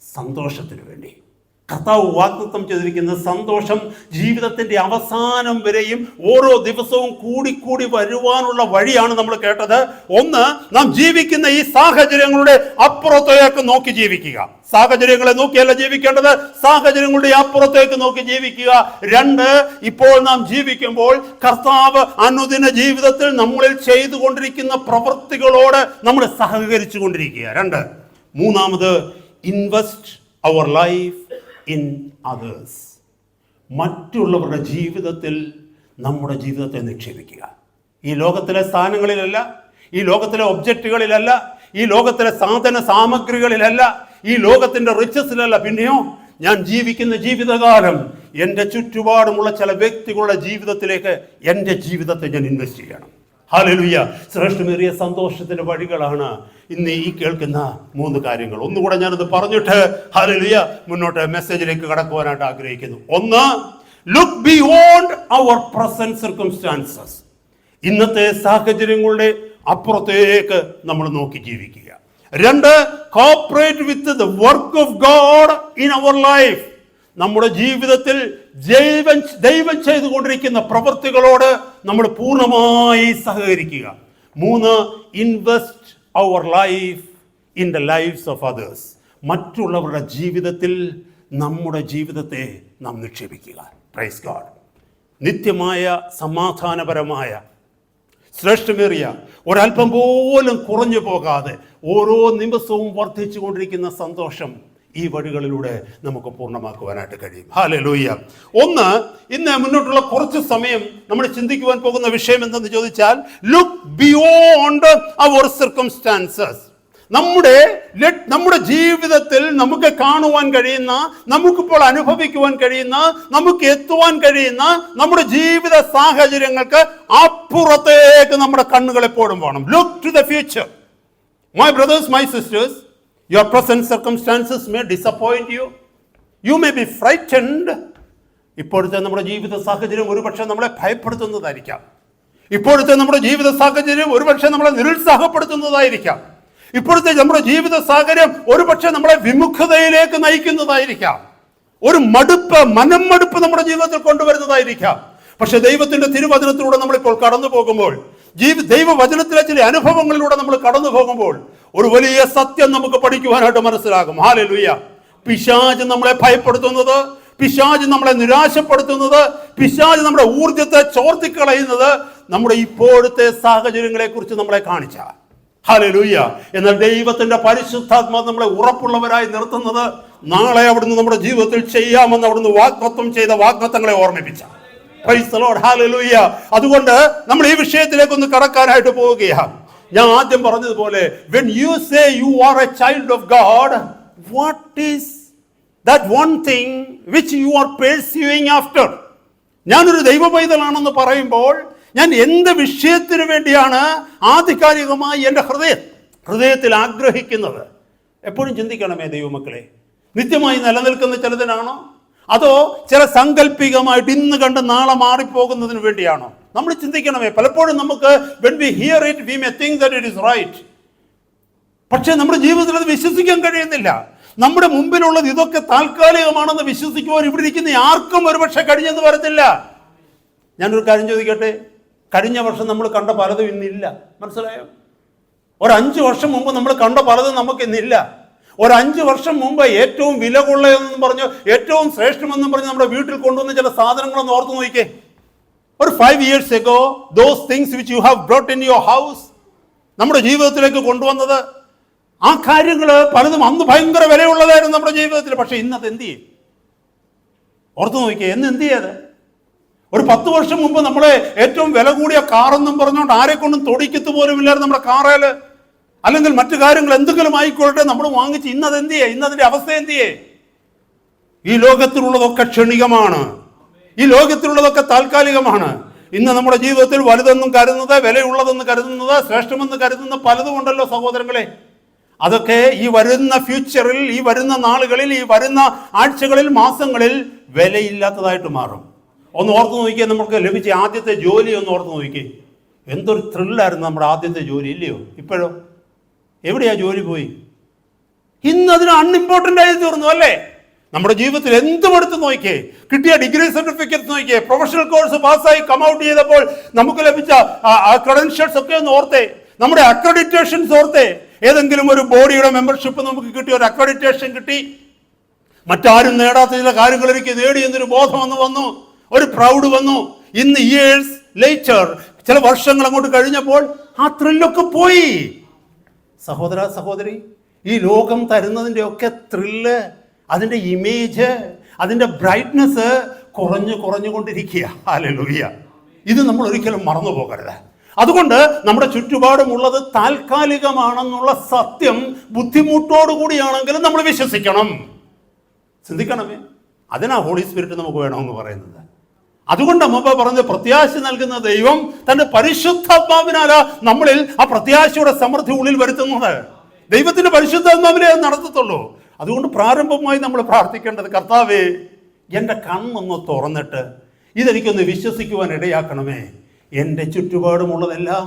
സന്തോഷത്തിന് വേണ്ടി. കർത്താവ് വാഗ്ദത്തം ചെയ്തിരിക്കുന്ന സന്തോഷം ജീവിതത്തിൻ്റെ അവസാനം വരെയും ഓരോ ദിവസവും കൂടി വരുവാനുള്ള വഴിയാണ് നമ്മൾ കേട്ടത്. 1, നാം ജീവിക്കുന്ന ഈ സാഹചര്യങ്ങളുടെ അപ്പുറത്തേക്ക് നോക്കി ജീവിക്കുക. സാഹചര്യങ്ങളെ നോക്കിയല്ല ജീവിക്കേണ്ടത്, സാഹചര്യങ്ങളുടെ അപ്പുറത്തേക്ക് നോക്കി ജീവിക്കുക. 2, ഇപ്പോൾ നാം ജീവിക്കുമ്പോൾ കർത്താവ് അനുദിന ജീവിതത്തിൽ നമ്മളിൽ ചെയ്തുകൊണ്ടിരിക്കുന്ന പ്രവൃത്തികളോട് നമ്മൾ സഹകരിച്ചു കൊണ്ടിരിക്കുക. 2. മൂന്നാമത്, invest our life in others. മറ്റുള്ളവരുടെ ജീവിതത്തിൽ നമ്മുടെ ജീവിതത്തെ നിക്ഷേപിക്കുക. ഈ ലോകത്തിലെ സ്ഥാനങ്ങളിലല്ല, ഈ ലോകത്തിലെ ഒബ്ജക്റ്റുകളിലല്ല, ഈ ലോകത്തിലെ സാധന സാമഗ്രികളിലല്ല, ഈ ലോകത്തിന്റെ റിച്ചസിലല്ല. പിന്നെയോ ഞാൻ ജീവിക്കുന്ന ജീവിതകാലം എൻ്റെ ചുറ്റുപാടുമുള്ള ചില വ്യക്തികളുടെ ജീവിതത്തിലേക്ക് എൻ്റെ ജീവിതത്തെ ഞാൻ ഇൻവെസ്റ്റ് ചെയ്യണം. ഹല്ലേലൂയ. ശ്രേഷ്ഠമേറിയ സന്തോഷത്തിന്റെ വഴികളാണ് ഇന്ന് ഈ കേൾക്കുന്ന 3 കാര്യങ്ങൾ. ഒന്നുകൂടെ ഞാനത് പറഞ്ഞിട്ട് ഹല്ലേലൂയ മുന്നോട്ട് മെസ്സേജിലേക്ക് കടക്കുവാനായിട്ട് ആഗ്രഹിക്കുന്നു. ഒന്ന്, look beyond our present circumstances. ഇന്നത്തെ സാഹചര്യങ്ങളുടെ അപ്പുറത്തേക്ക് നമ്മൾ നോക്കി ജീവിക്കുക. 2, cooperate with the work of God in our life. നമ്മുടെ ജീവിതത്തിൽ ദൈവം ചെയ്തുകൊണ്ടിരിക്കുന്ന പ്രവൃത്തികളോട് നമ്മൾ പൂർണ്ണമായി സഹകരിക്കുക. 3, invest our life in the lives of others. മറ്റുള്ളവരുടെ ജീവിതത്തിൽ നമ്മുടെ ജീവിതത്തെ നാം നിക്ഷേപിക്കുക. Praise God. നിത്യമായ സമാധാനപരമായ ശ്രേഷ്ഠമേറിയ ഒരല്പം പോലും കുറഞ്ഞു പോകാതെ ഓരോ നിമിഷവും വർദ്ധിച്ചു കൊണ്ടിരിക്കുന്ന സന്തോഷം ഈ വഴികളിലൂടെ നമുക്ക് പൂർണ്ണമാക്കുവാനായിട്ട് കഴിയും. ഹല്ലേലൂയ. ഒന്ന്, ഇന്ന് മുന്നോട്ടുള്ള കുറച്ച് സമയം നമ്മൾ ചിന്തിക്കുവാൻ പോകുന്ന വിഷയം എന്തെന്ന് ചോദിച്ചാൽ, ലുക്ക് ബിയോണ്ട് അവർ സർക്കംസ്റ്റാൻസസ്. നമ്മുടെ ജീവിതത്തിൽ നമുക്ക് കാണുവാൻ കഴിയുന്ന, നമുക്കിപ്പോൾ അനുഭവിക്കുവാൻ കഴിയുന്ന, നമുക്ക് എത്തുവാൻ കഴിയുന്ന നമ്മുടെ ജീവിത സാഹചര്യങ്ങൾക്ക് അപ്പുറത്തേക്ക് നമ്മുടെ കണ്ണുകൾ എപ്പോഴും വേണം. Look to the future. My brothers, my sisters, your present circumstances may disappoint you. You may be frightened. ഇപ്പോഴത്തെ നമ്മുടെ ജീവിത സാഹചര്യം ഒരുപക്ഷെ നമ്മളെ ഭയപ്പെടുത്തുന്നതായിരിക്കാം. ഇപ്പോഴത്തെ നമ്മുടെ ജീവിത സാഹചര്യം ഒരുപക്ഷെ നമ്മളെ നിരുത്സാഹപ്പെടുത്തുന്നതായിരിക്കാം. ഇപ്പോഴത്തെ നമ്മുടെ ജീവിത സാഹചര്യം ഒരുപക്ഷെ നമ്മളെ വിമുഖതയിലേക്ക് നയിക്കുന്നതായിരിക്കാം. ഒരു മനം മടുപ്പ് നമ്മുടെ ജീവിതത്തിൽ കൊണ്ടുവരുന്നതായിരിക്കാം. പക്ഷെ ദൈവത്തിന്റെ തിരുവചനത്തിലൂടെ നമ്മളിപ്പോൾ കടന്നു പോകുമ്പോൾ, ദൈവവചനത്തിലെ ചില അനുഭവങ്ങളിലൂടെ നമ്മൾ കടന്നു പോകുമ്പോൾ ഒരു വലിയ സത്യം നമുക്ക് പഠിക്കുവാനായിട്ട് മനസ്സിലാകും. ഹല്ലേലൂയ. പിശാച് നമ്മളെ ഭയപ്പെടുത്തുന്നത്, പിശാച് നമ്മളെ നിരാശപ്പെടുത്തുന്നത്, പിശാച് നമ്മുടെ ഊർജത്തെ ചോർത്തിക്കളയുന്നത് നമ്മുടെ ഇപ്പോഴത്തെ സാഹചര്യങ്ങളെ കുറിച്ച് നമ്മളെ കാണിച്ച. ഹല്ലേലൂയ. എന്നാൽ ദൈവത്തിന്റെ പരിശുദ്ധാത്മാവ് നമ്മളെ ഉറപ്പുള്ളവരായി നിർത്തുന്നത് നാളെ അവിടുന്ന് നമ്മുടെ ജീവിതത്തിൽ ചെയ്യാമെന്ന് അവിടുന്ന് വാഗ്ദത്തം ചെയ്ത വാഗ്ദത്തങ്ങളെ ഓർമ്മിപ്പിച്ച. Praise the Lord. ഹല്ലേലൂയ. അതുകൊണ്ട് നമ്മൾ ഈ വിഷയത്തിലേക്ക് ഒന്ന് കടക്കാനായിട്ട് പോവുകയാണ്. ഞാൻ ആദ്യം പറഞ്ഞതുപോലെ, when you say you are a child of God, what is that one thing which you are pursuing after? ഞാനൊരു ദൈവപൈതലാണെന്ന് പറയുമ്പോൾ ഞാൻ എന്ത് വിഷയത്തിന് വേണ്ടിയാണ് ആധികാരികമായി എൻ്റെ ഹൃദയത്തിൽ ആഗ്രഹിക്കുന്നത്? എപ്പോഴും ചിന്തിക്കണമേ ദൈവമക്കളെ. നിത്യമായി നിലനിൽക്കുന്ന ചിലതിനാണോ, അതോ ചില സാങ്കല്പികമായിട്ട് ഇന്ന് കണ്ട് നാളെ മാറിപ്പോകുന്നതിന് വേണ്ടിയാണോ? നമ്മൾ ചിന്തിക്കണമേ. പലപ്പോഴും നമുക്ക് when we hear it we may think that it is right, പക്ഷെ നമ്മുടെ ജീവിതത്തിൽ അത് വിശ്വസിക്കാൻ കഴിയുന്നില്ല. നമ്മുടെ മുമ്പിലുള്ളത് ഇതൊക്കെ താൽക്കാലികമാണെന്ന് വിശ്വസിക്കുവാൻ ഇവിടെ ഇരിക്കുന്ന ആർക്കും ഒരുപക്ഷെ കഴിഞ്ഞെന്ന് വരത്തില്ല. ഞാനൊരു കാര്യം ചോദിക്കട്ടെ, കഴിഞ്ഞ വർഷം നമ്മൾ കണ്ട പലതും ഇന്നില്ല. മനസ്സിലായോ? ഒരു 5 വർഷം മുമ്പ് നമ്മൾ കണ്ട പലതും നമുക്ക് ഇന്നില്ല. ഒരു 5 വർഷം മുമ്പ് ഏറ്റവും വില കൊള്ളയെന്നും പറഞ്ഞു, ഏറ്റവും ശ്രേഷ്ഠമെന്നും പറഞ്ഞ് നമ്മുടെ വീട്ടിൽ കൊണ്ടുവന്ന ചില സാധനങ്ങളൊന്ന് ഓർത്ത് നോക്കിക്കേ. ഒരു 5 years ago, those things which you have brought in your house, നമ്മുടെ ജീവിതത്തിലേക്ക് കൊണ്ടുവന്നത്, ആ കാര്യങ്ങൾ പലതും അന്ന് ഭയങ്കര വിലയുള്ളതായിരുന്നു നമ്മുടെ ജീവിതത്തിൽ. പക്ഷെ ഇന്നത് എന്ത് ചെയ്യും? ഓർത്ത് നോക്കിയേ, എന്ത് ചെയ്യാതെ? ഒരു 10 വർഷം മുമ്പ് നമ്മളെ ഏറ്റവും വില കൂടിയ കാറെന്നും പറഞ്ഞുകൊണ്ട് ആരെക്കൊണ്ടും തൊടിക്കത്ത് പോലും ഇല്ലായിരുന്നു നമ്മുടെ കാറേല്, അല്ലെങ്കിൽ മറ്റു കാര്യങ്ങൾ എന്തെങ്കിലും ആയിക്കൊള്ളട്ടെ നമ്മൾ വാങ്ങിച്ച്. ഇന്നത് എന്ത് ചെയ്യേ? ഇന്നതിന്റെ അവസ്ഥ എന്ത് ചെയ്യേ? ഈ ലോകത്തിലുള്ളതൊക്കെ ക്ഷണികമാണ്, ഈ ലോകത്തിലുള്ളതൊക്കെ താൽക്കാലികമാണ്. ഇന്ന് നമ്മുടെ ജീവിതത്തിൽ വലുതെന്നും കരുതുന്നത്, വിലയുള്ളതെന്ന് കരുതുന്നത്, ശ്രേഷ്ഠമെന്ന് കരുതുന്ന പലതും ഉണ്ടല്ലോ സഹോദരങ്ങളെ. അതൊക്കെ ഈ വരുന്ന ഫ്യൂച്ചറിൽ, ഈ വരുന്ന നാളുകളിൽ, ഈ വരുന്ന ആഴ്ചകളിൽ, മാസങ്ങളിൽ വിലയില്ലാത്തതായിട്ട് മാറും. ഒന്ന് ഓർത്ത് നോക്കിയേ, നമുക്ക് ലഭിച്ച ആദ്യത്തെ ജോലി ഒന്ന് ഓർത്ത് നോക്കിയേ. എന്തൊരു ത്രില്ലായിരുന്നു നമ്മുടെ ആദ്യത്തെ ജോലി, ഇല്ലയോ? ഇപ്പോഴോ എവിടെയാ ജോലി പോയി? ഇന്ന് അതിന് അൺഇമ്പോർട്ടൻ്റ് ആയി തീർന്നു അല്ലേ? നമ്മുടെ ജീവിതത്തിൽ എന്തും എടുത്ത് നോക്കിയേ, കിട്ടിയ ഡിഗ്രി സർട്ടിഫിക്കറ്റ് നോക്കിയേ, പ്രൊഫഷണൽ കോഴ്സ് പാസ്സായി കമൗട്ട് ചെയ്തപ്പോൾ നമുക്ക് ലഭിച്ച ക്രെഡൻഷ്യൽസ് ഒക്കെ ഒന്ന് ഓർത്തേ, നമ്മുടെ അക്രഡിറ്റേഷൻസ് ഓർത്തേ. ഏതെങ്കിലും ഒരു ബോഡിയുടെ മെമ്പർഷിപ്പ് നമുക്ക് കിട്ടി, ഒരു അക്രഡിറ്റേഷൻ കിട്ടി, മറ്റാരും നേടാത്ത ചില കാര്യങ്ങൾ എനിക്ക് നേടി എന്നൊരു ബോധം വന്നു, ഒരു പ്രൗഡ് വന്നു. ഇന്ന് ഇയേഴ്സ് ലേറ്റർ, ചില വർഷങ്ങൾ അങ്ങോട്ട് കഴിഞ്ഞപ്പോൾ ആ ത്രില്ലൊക്കെ പോയി. സഹോദര സഹോദരി, ഈ ലോകം തരുന്നതിൻ്റെ ഒക്കെ ത്രില്ല്, അതിൻ്റെ ഇമേജ്, അതിൻ്റെ ബ്രൈറ്റ്നെസ് കുറഞ്ഞുകൊണ്ടിരിക്കുക. ഹല്ലേലൂയ. ഇത് നമ്മൾ ഒരിക്കലും മറന്നു പോകരുത്. അതുകൊണ്ട് നമ്മുടെ ചുറ്റുപാടുമുള്ളത് താൽക്കാലികമാണെന്നുള്ള സത്യം ബുദ്ധിമുട്ടോടുകൂടിയാണെങ്കിലും നമ്മൾ വിശ്വസിക്കണം. ചിന്തിക്കണമേ, അതിനാ ഹോളി സ്പിരിറ്റ് നമുക്ക് വേണമെന്ന് പറയുന്നത്. അതുകൊണ്ട് അമ്മ പറഞ്ഞ് പ്രത്യാശ നൽകുന്ന ദൈവം തന്റെ പരിശുദ്ധാത്മാവിനാലാ നമ്മളിൽ ആ പ്രത്യാശയുടെ സമൃദ്ധി ഉള്ളിൽ വരുത്തുന്നത്. ദൈവത്തിന്റെ പരിശുദ്ധാത്മാവിനെ അത് നടത്തത്തുള്ളൂ. അതുകൊണ്ട് പ്രാരംഭമായി നമ്മൾ പ്രാർത്ഥിക്കേണ്ടത്, കർത്താവേ, എൻ്റെ കണ്ണൊന്ന് തുറന്നിട്ട് ഇതെനിക്കൊന്ന് വിശ്വസിക്കുവാൻ ഇടയാക്കണമേ. എൻ്റെ ചുറ്റുപാടുമുള്ളതെല്ലാം,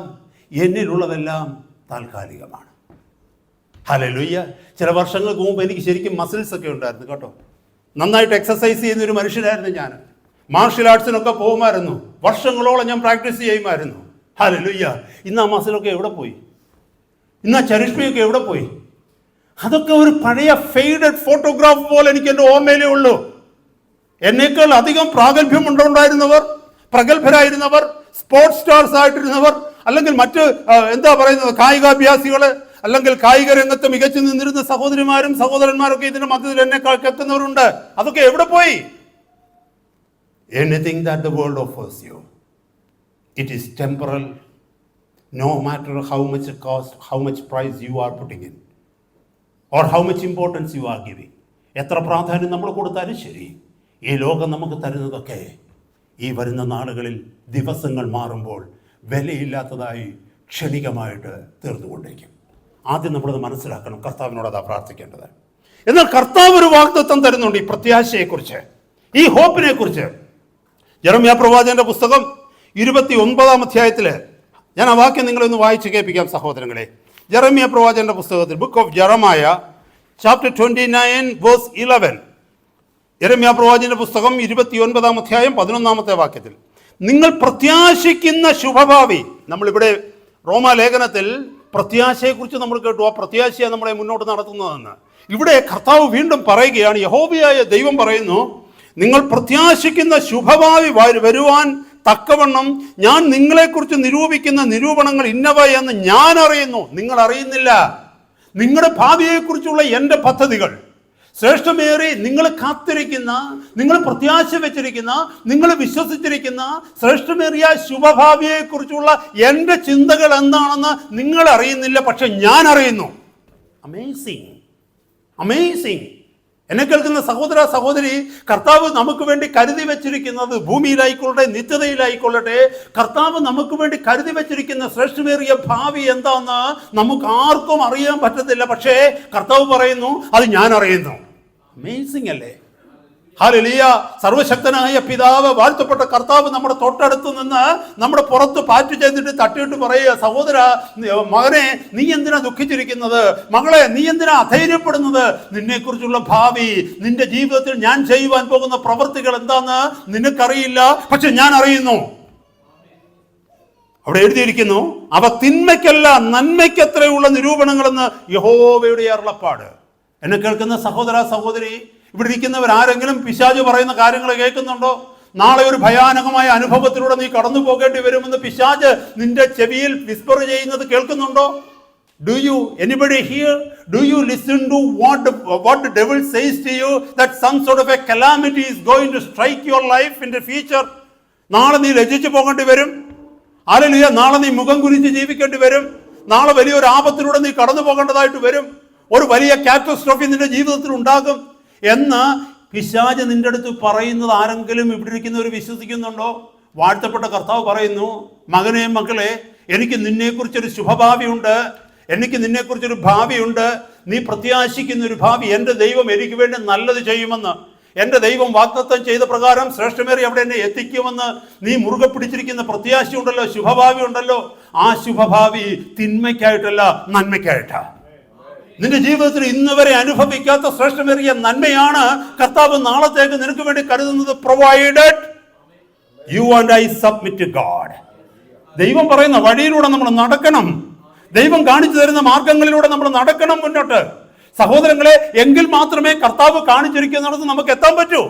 എന്നിലുള്ളതെല്ലാം താൽക്കാലികമാണ്. ഹല്ലേലൂയ. ചില വർഷങ്ങൾക്ക് മുമ്പ് എനിക്ക് ശരിക്കും മസിൽസ് ഒക്കെ ഉണ്ടായിരുന്നു കേട്ടോ. നന്നായിട്ട് എക്സസൈസ് ചെയ്യുന്ന ഒരു മനുഷ്യനായിരുന്നു ഞാൻ. മാർഷ്യൽ ആർട്സിനൊക്കെ പോകുമായിരുന്നു. വർഷങ്ങളോളം ഞാൻ പ്രാക്ടീസ് ചെയ്യുമായിരുന്നു. ഹല്ലേലൂയ. ഇന്ന് ആ മസിലൊക്കെ എവിടെ പോയി? ഇന്ന് ആ ചരിഷ്മയൊക്കെ എവിടെ പോയി? അതൊക്കെ ഒരു പഴയ ഫെയ്ഡഡ് ഫോട്ടോഗ്രാഫ് പോലെ എനിക്ക് എൻ്റെ ഓർമ്മയിലേ ഉള്ളൂ. എന്നേക്കാൾ അധികം പ്രാഗൽഭ്യം ഉണ്ടായിരുന്നവർ, പ്രഗത്ഭരായിരുന്നവർ, സ്പോർട്സ് സ്റ്റാർസ് ആയിട്ടിരുന്നവർ, അല്ലെങ്കിൽ മറ്റ് കായികാഭ്യാസികൾ, അല്ലെങ്കിൽ കായിക രംഗത്ത് മികച്ചു നിന്നിരുന്ന സഹോദരിമാരും സഹോദരന്മാരൊക്കെ ഇതിന്റെ മധ്യത്തിൽ എന്നെക്കാൾ എത്തുന്നവരുണ്ട്. അതൊക്കെ എവിടെ പോയി? Anything that the world offers you, it is temporal, no matter how much it costs, how much price you are putting in, or how much importance you are giving. എത്ര പ്രാധാന്യം നമ്മൾ കൊടുത്താലും ശരി, ഈ ലോകം നമുക്ക് തരുന്നതൊക്കെ ഈ വരുന്ന നാളുകളിൽ ദിവസങ്ങൾ മാറുമ്പോൾ വിലയില്ലാത്തതായി ക്ഷണികമായിട്ട് തീർന്നുകൊണ്ടിരിക്കും. ആദ്യം നമ്മളത് മനസ്സിലാക്കണം. കർത്താവിനോട് അതാ പ്രാർത്ഥിക്കേണ്ടത്. എന്നാൽ കർത്താവ് ഒരു വാഗ്ദത്തം തരുന്നുണ്ട് ഈ പ്രത്യാശയെക്കുറിച്ച്, ഈ ഹോപ്പിനെ കുറിച്ച്. ജെറമ്യാ പ്രവാചകന്റെ പുസ്തകം 29 അധ്യായത്തില് ഞാൻ ആ വാക്യം നിങ്ങളെ ഒന്ന് വായിച്ച് കേൾപ്പിക്കാം സഹോദരങ്ങളെ. ജെറമ്യാ പ്രവാചകന്റെ പുസ്തകത്തിൽ, book of Jeremiah, chapter 29 verse 11. യെരമ്യാ പ്രവാചകന്റെ പുസ്തകം 29 അധ്യായം 11 വാക്യത്തിൽ, നിങ്ങൾ പ്രത്യാശിക്കുന്ന ശുഭഭാവി. നമ്മളിവിടെ റോമാലേഖനത്തിൽ പ്രത്യാശയെക്കുറിച്ച് നമ്മൾ കേട്ടു. ആ പ്രത്യാശയാണ് നമ്മളെ മുന്നോട്ട് നടത്തുന്നതെന്ന്. ഇവിടെ കർത്താവ് വീണ്ടും പറയുകയാണ്, യഹോവയായ ദൈവം പറയുന്നു, നിങ്ങൾ പ്രത്യാശിക്കുന്ന ശുഭഭാവി വരുവാൻ തക്കവണ്ണം ഞാൻ നിങ്ങളെക്കുറിച്ച് നിരൂപിക്കുന്ന നിരൂപണങ്ങൾ ഇന്നവ എന്ന് ഞാൻ അറിയുന്നു. നിങ്ങൾ അറിയുന്നില്ല. നിങ്ങളുടെ ഭാവിയെക്കുറിച്ചുള്ള എൻ്റെ പദ്ധതികൾ ശ്രേഷ്ഠമേറി നിങ്ങൾ കാത്തിരിക്കുന്ന, നിങ്ങൾ പ്രത്യാശ വെച്ചിരിക്കുന്ന, നിങ്ങൾ വിശ്വസിച്ചിരിക്കുന്ന ശ്രേഷ്ഠമേറിയ ശുഭഭാവിയെക്കുറിച്ചുള്ള എൻ്റെ ചിന്തകൾ എന്താണെന്ന് നിങ്ങൾ അറിയുന്നില്ല, പക്ഷെ ഞാൻ അറിയുന്നു. Amazing, amazing. എന്നെ കേൾക്കുന്ന സഹോദര സഹോദരി, കർത്താവ് നമുക്ക് വേണ്ടി കരുതി വെച്ചിരിക്കുന്നത്, ഭൂമിയിലായിക്കൊള്ളട്ടെ നിത്യതയിലായിക്കൊള്ളട്ടെ, കർത്താവ് നമുക്ക് വേണ്ടി കരുതി വെച്ചിരിക്കുന്ന ശ്രേഷ്ഠമേറിയ ഭാവി എന്താന്ന് നമുക്ക് ആർക്കും അറിയാൻ പറ്റത്തില്ല. പക്ഷേ കർത്താവ് പറയുന്നു, അത് ഞാൻ അറിയുന്നു. അമേസിംഗ് അല്ലേ? ഹല്ലേലൂയ. സർവശക്തനായ പിതാവ്, വാഴ്ത്തപ്പെട്ട കർത്താവ് നമ്മുടെ തൊട്ടടുത്ത് നിന്ന് നമ്മുടെ പുറത്ത് പാറ്റ് ചെയ്തിട്ട് തട്ടിയിട്ട് പറയുക, സഹോദര, മകനെ, നീ എന്തിനാ ദുഃഖിച്ചിരിക്കുന്നത്? മകളെ, നീ എന്തിനാ അധൈര്യപ്പെടുന്നത്? നിന്നെക്കുറിച്ചുള്ള ഭാവി, നിന്റെ ജീവിതത്തിൽ ഞാൻ ചെയ്യുവാൻ പോകുന്ന പ്രവൃത്തികൾ എന്താന്ന് നിനക്കറിയില്ല, പക്ഷെ ഞാൻ അറിയുന്നു. അവിടെ എഴുതിയിരിക്കുന്നു, അവ തിന്മയ്ക്കല്ല നന്മയ്ക്കത്രയുള്ള നിരൂപണങ്ങളെന്ന് യഹോവയുടെ അരുളപ്പാട്. എന്നെ കേൾക്കുന്ന സഹോദര സഹോദരി, ഇവിടെ ഇരിക്കുന്നവർ ആരെങ്കിലും പിശാച് പറയുന്ന കാര്യങ്ങൾ കേൾക്കുന്നുണ്ടോ? നാളെ ഒരു ഭയാനകമായ അനുഭവത്തിലൂടെ നീ കടന്നു പോകേണ്ടി വരുമെന്ന് പിശാച് നിന്റെ ചെവിയിൽ വിസ്പർ ചെയ്യുന്നത് കേൾക്കുന്നുണ്ടോ? Do you, anybody here, do you listen to what the devil says to you, that some sort of a calamity is going to strike your life in the future? നാളെ നീ ലജ്ജിച്ചു പോകേണ്ടി വരും. ഹല്ലേലൂയ. നാളെ നീ മുഖം കുനിച്ച് ജീവിക്കേണ്ടി വരും. നാളെ വലിയൊരു ആപത്തിലൂടെ നീ കടന്നു പോകേണ്ടതായിട്ട് വരും. ഒരു വലിയ കാറ്റസ്ട്രോഫി നിന്റെ ജീവിതത്തിൽ ഉണ്ടാകും എന്ന് പിശാച് നിന്റെ അടുത്ത് പറയുന്നത് ആരെങ്കിലും ഇവിടെ ഇരിക്കുന്നവർ വിശ്വസിക്കുന്നുണ്ടോ? വാഴ്ത്തപ്പെട്ട കർത്താവ് പറയുന്നു, മകനെ, മകളെ, എനിക്ക് നിന്നെക്കുറിച്ചൊരു ശുഭഭാവിയുണ്ട്, എനിക്ക് നിന്നെക്കുറിച്ചൊരു ഭാവിയുണ്ട്. നീ പ്രത്യാശിക്കുന്ന ഒരു ഭാവി, എൻ്റെ ദൈവം എനിക്ക് വേണ്ടി നല്ലത് ചെയ്യുമെന്ന്, എൻ്റെ ദൈവം വാഗ്ദത്തം ചെയ്ത പ്രകാരം ശ്രേഷ്ഠമേറി അവിടെ എന്നെ എത്തിക്കുമെന്ന് നീ മുറുകെ പിടിച്ചിരിക്കുന്ന പ്രത്യാശയുണ്ടല്ലോ, ശുഭഭാവി ഉണ്ടല്ലോ. ആ ശുഭഭാവി തിന്മയ്ക്കായിട്ടല്ല, നന്മയ്ക്കായിട്ടാ. നിന്റെ ജീവിതത്തിൽ ഇന്ന് വരെ അനുഭവിക്കാത്ത ശ്രേഷ്ഠമേറിയ നന്മയാണ് കർത്താവ് നാളത്തേക്ക് നിനക്ക് വേണ്ടി കരുതുന്നത്. Provided you and I submit to God. ദൈവം പറയുന്ന വഴിയിലൂടെ നമ്മൾ നടക്കണം. ദൈവം കാണിച്ചു തരുന്ന മാർഗങ്ങളിലൂടെ നമ്മൾ നടക്കണം മുന്നോട്ട്. സഹോദരങ്ങളെ, എങ്കിൽ മാത്രമേ കർത്താവ് കാണിച്ചിരിക്കുന്നിടത്ത് നമുക്ക് എത്താൻ പറ്റൂ.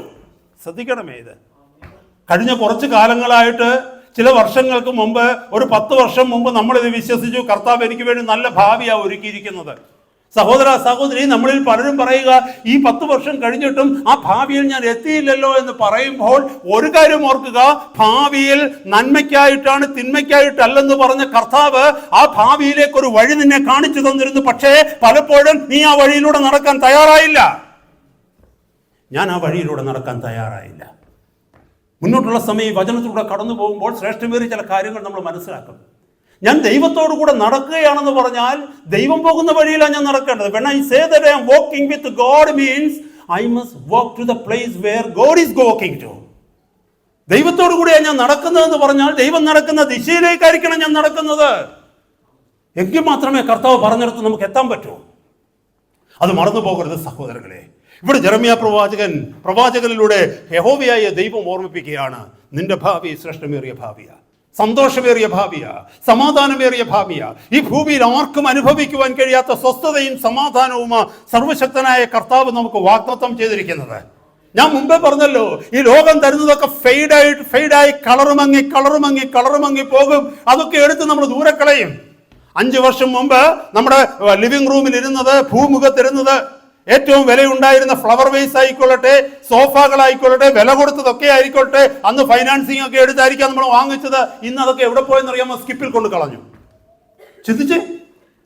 ശ്രദ്ധിക്കണമേ ഇത്. കഴിഞ്ഞ കുറച്ച് കാലങ്ങളായിട്ട്, ചില വർഷങ്ങൾക്ക് മുമ്പ്, ഒരു 10 വർഷം മുമ്പ് നമ്മളിത് വിശ്വസിച്ചു, കർത്താവ് എനിക്ക് വേണ്ടി നല്ല ഭാവിയാണ് ഒരുക്കിയിരിക്കുന്നത്. സഹോദര സഹോദരി, നമ്മളിൽ പലരും പറയുക, ഈ 10 വർഷം കഴിഞ്ഞിട്ടും ആ ഭാവിയിൽ ഞാൻ എത്തിയില്ലല്ലോ എന്ന് പറയുമ്പോൾ ഒരു കാര്യം ഓർക്കുക, ഭാവിയിൽ നന്മയ്ക്കായിട്ടാണ് തിന്മയ്ക്കായിട്ടല്ലെന്ന് പറഞ്ഞ കർത്താവ് ആ ഭാവിയിലേക്ക് ഒരു വഴി നിന്നെ കാണിച്ചു തന്നിരുന്നു. പക്ഷേ പലപ്പോഴും നീ ആ വഴിയിലൂടെ നടക്കാൻ തയ്യാറായില്ല. ഞാൻ ആ വഴിയിലൂടെ നടക്കാൻ തയ്യാറായില്ല. മുന്നോട്ടുള്ള സമയം ഈ വചനത്തിലൂടെ കടന്നു പോകുമ്പോൾ ശ്രേഷ്ഠമേറിയ ചില കാര്യങ്ങൾ നമ്മൾ മനസ്സിലാക്കും. ഞാൻ ദൈവത്തോടു കൂടെ നടക്കുകയാണെന്ന് പറഞ്ഞാൽ ദൈവം പോകുന്ന വഴിയിലാണ് ഞാൻ നടക്കേണ്ടത്. When I say that I am walking with God means I must walk to the place where God is walking to. ദൈവത്തോടു കൂടിയാണ് ഞാൻ നടക്കുന്നതെന്ന് പറഞ്ഞാൽ ദൈവം നടക്കുന്ന ദിശയിലേക്കായിരിക്കണം ഞാൻ നടക്കുന്നത്. എങ്കിൽ മാത്രമേ കർത്താവ് പറഞ്ഞിടത്ത് നമുക്ക് എത്താൻ പറ്റൂ. അത് മറന്നു പോകരുത് സഹോദരങ്ങളെ. ഇവിടെ ജെറമ്യാ പ്രവാചകനിലൂടെ യഹോവയായ ദൈവം ഓർമ്മിപ്പിക്കുകയാണ്, നിന്റെ ഭാവി ശ്രേഷ്ഠമേറിയ ഭാവിയാ, സന്തോഷമേറിയ ഭാവിയാ, സമാധാനമേറിയ ഭാവിയാ. ഈ ഭൂമിയിൽ ആർക്കും അനുഭവിക്കുവാൻ കഴിയാത്ത സ്വസ്ഥതയും സമാധാനവും സർവശക്തനായ കർത്താവ് നമുക്ക് വാഗ്ദത്തം ചെയ്തിരിക്കുന്നത്. ഞാൻ മുമ്പേ പറഞ്ഞല്ലോ, ഈ ലോകം തരുന്നതൊക്കെ ഫെയ്ഡായി കളറുമങ്ങി പോകും. അതൊക്കെ എടുത്ത് നമ്മൾ ദൂരെ കളയും. 5 വർഷം മുമ്പ് നമ്മുടെ ലിവിംഗ് റൂമിൽ ഇരുന്നത്, ഭൂമുഖത്തിരുന്നത്, ഏറ്റവും വിലയുണ്ടായിരുന്ന ഫ്ലവർ വേസ് ആയിക്കൊള്ളട്ടെ, സോഫകളായിക്കൊള്ളട്ടെ, വില കൊടുത്തതൊക്കെ ആയിക്കോട്ടെ, അന്ന് ഫൈനാൻസിങ് ഒക്കെ എടുത്തായിരിക്കാം നമ്മൾ വാങ്ങിച്ചത്. ഇന്ന് അതൊക്കെ എവിടെ പോയെന്നറിയാമോ? സ്കിപ്പിൽ കൊണ്ട് കളഞ്ഞു. ചിന്തിച്ച്,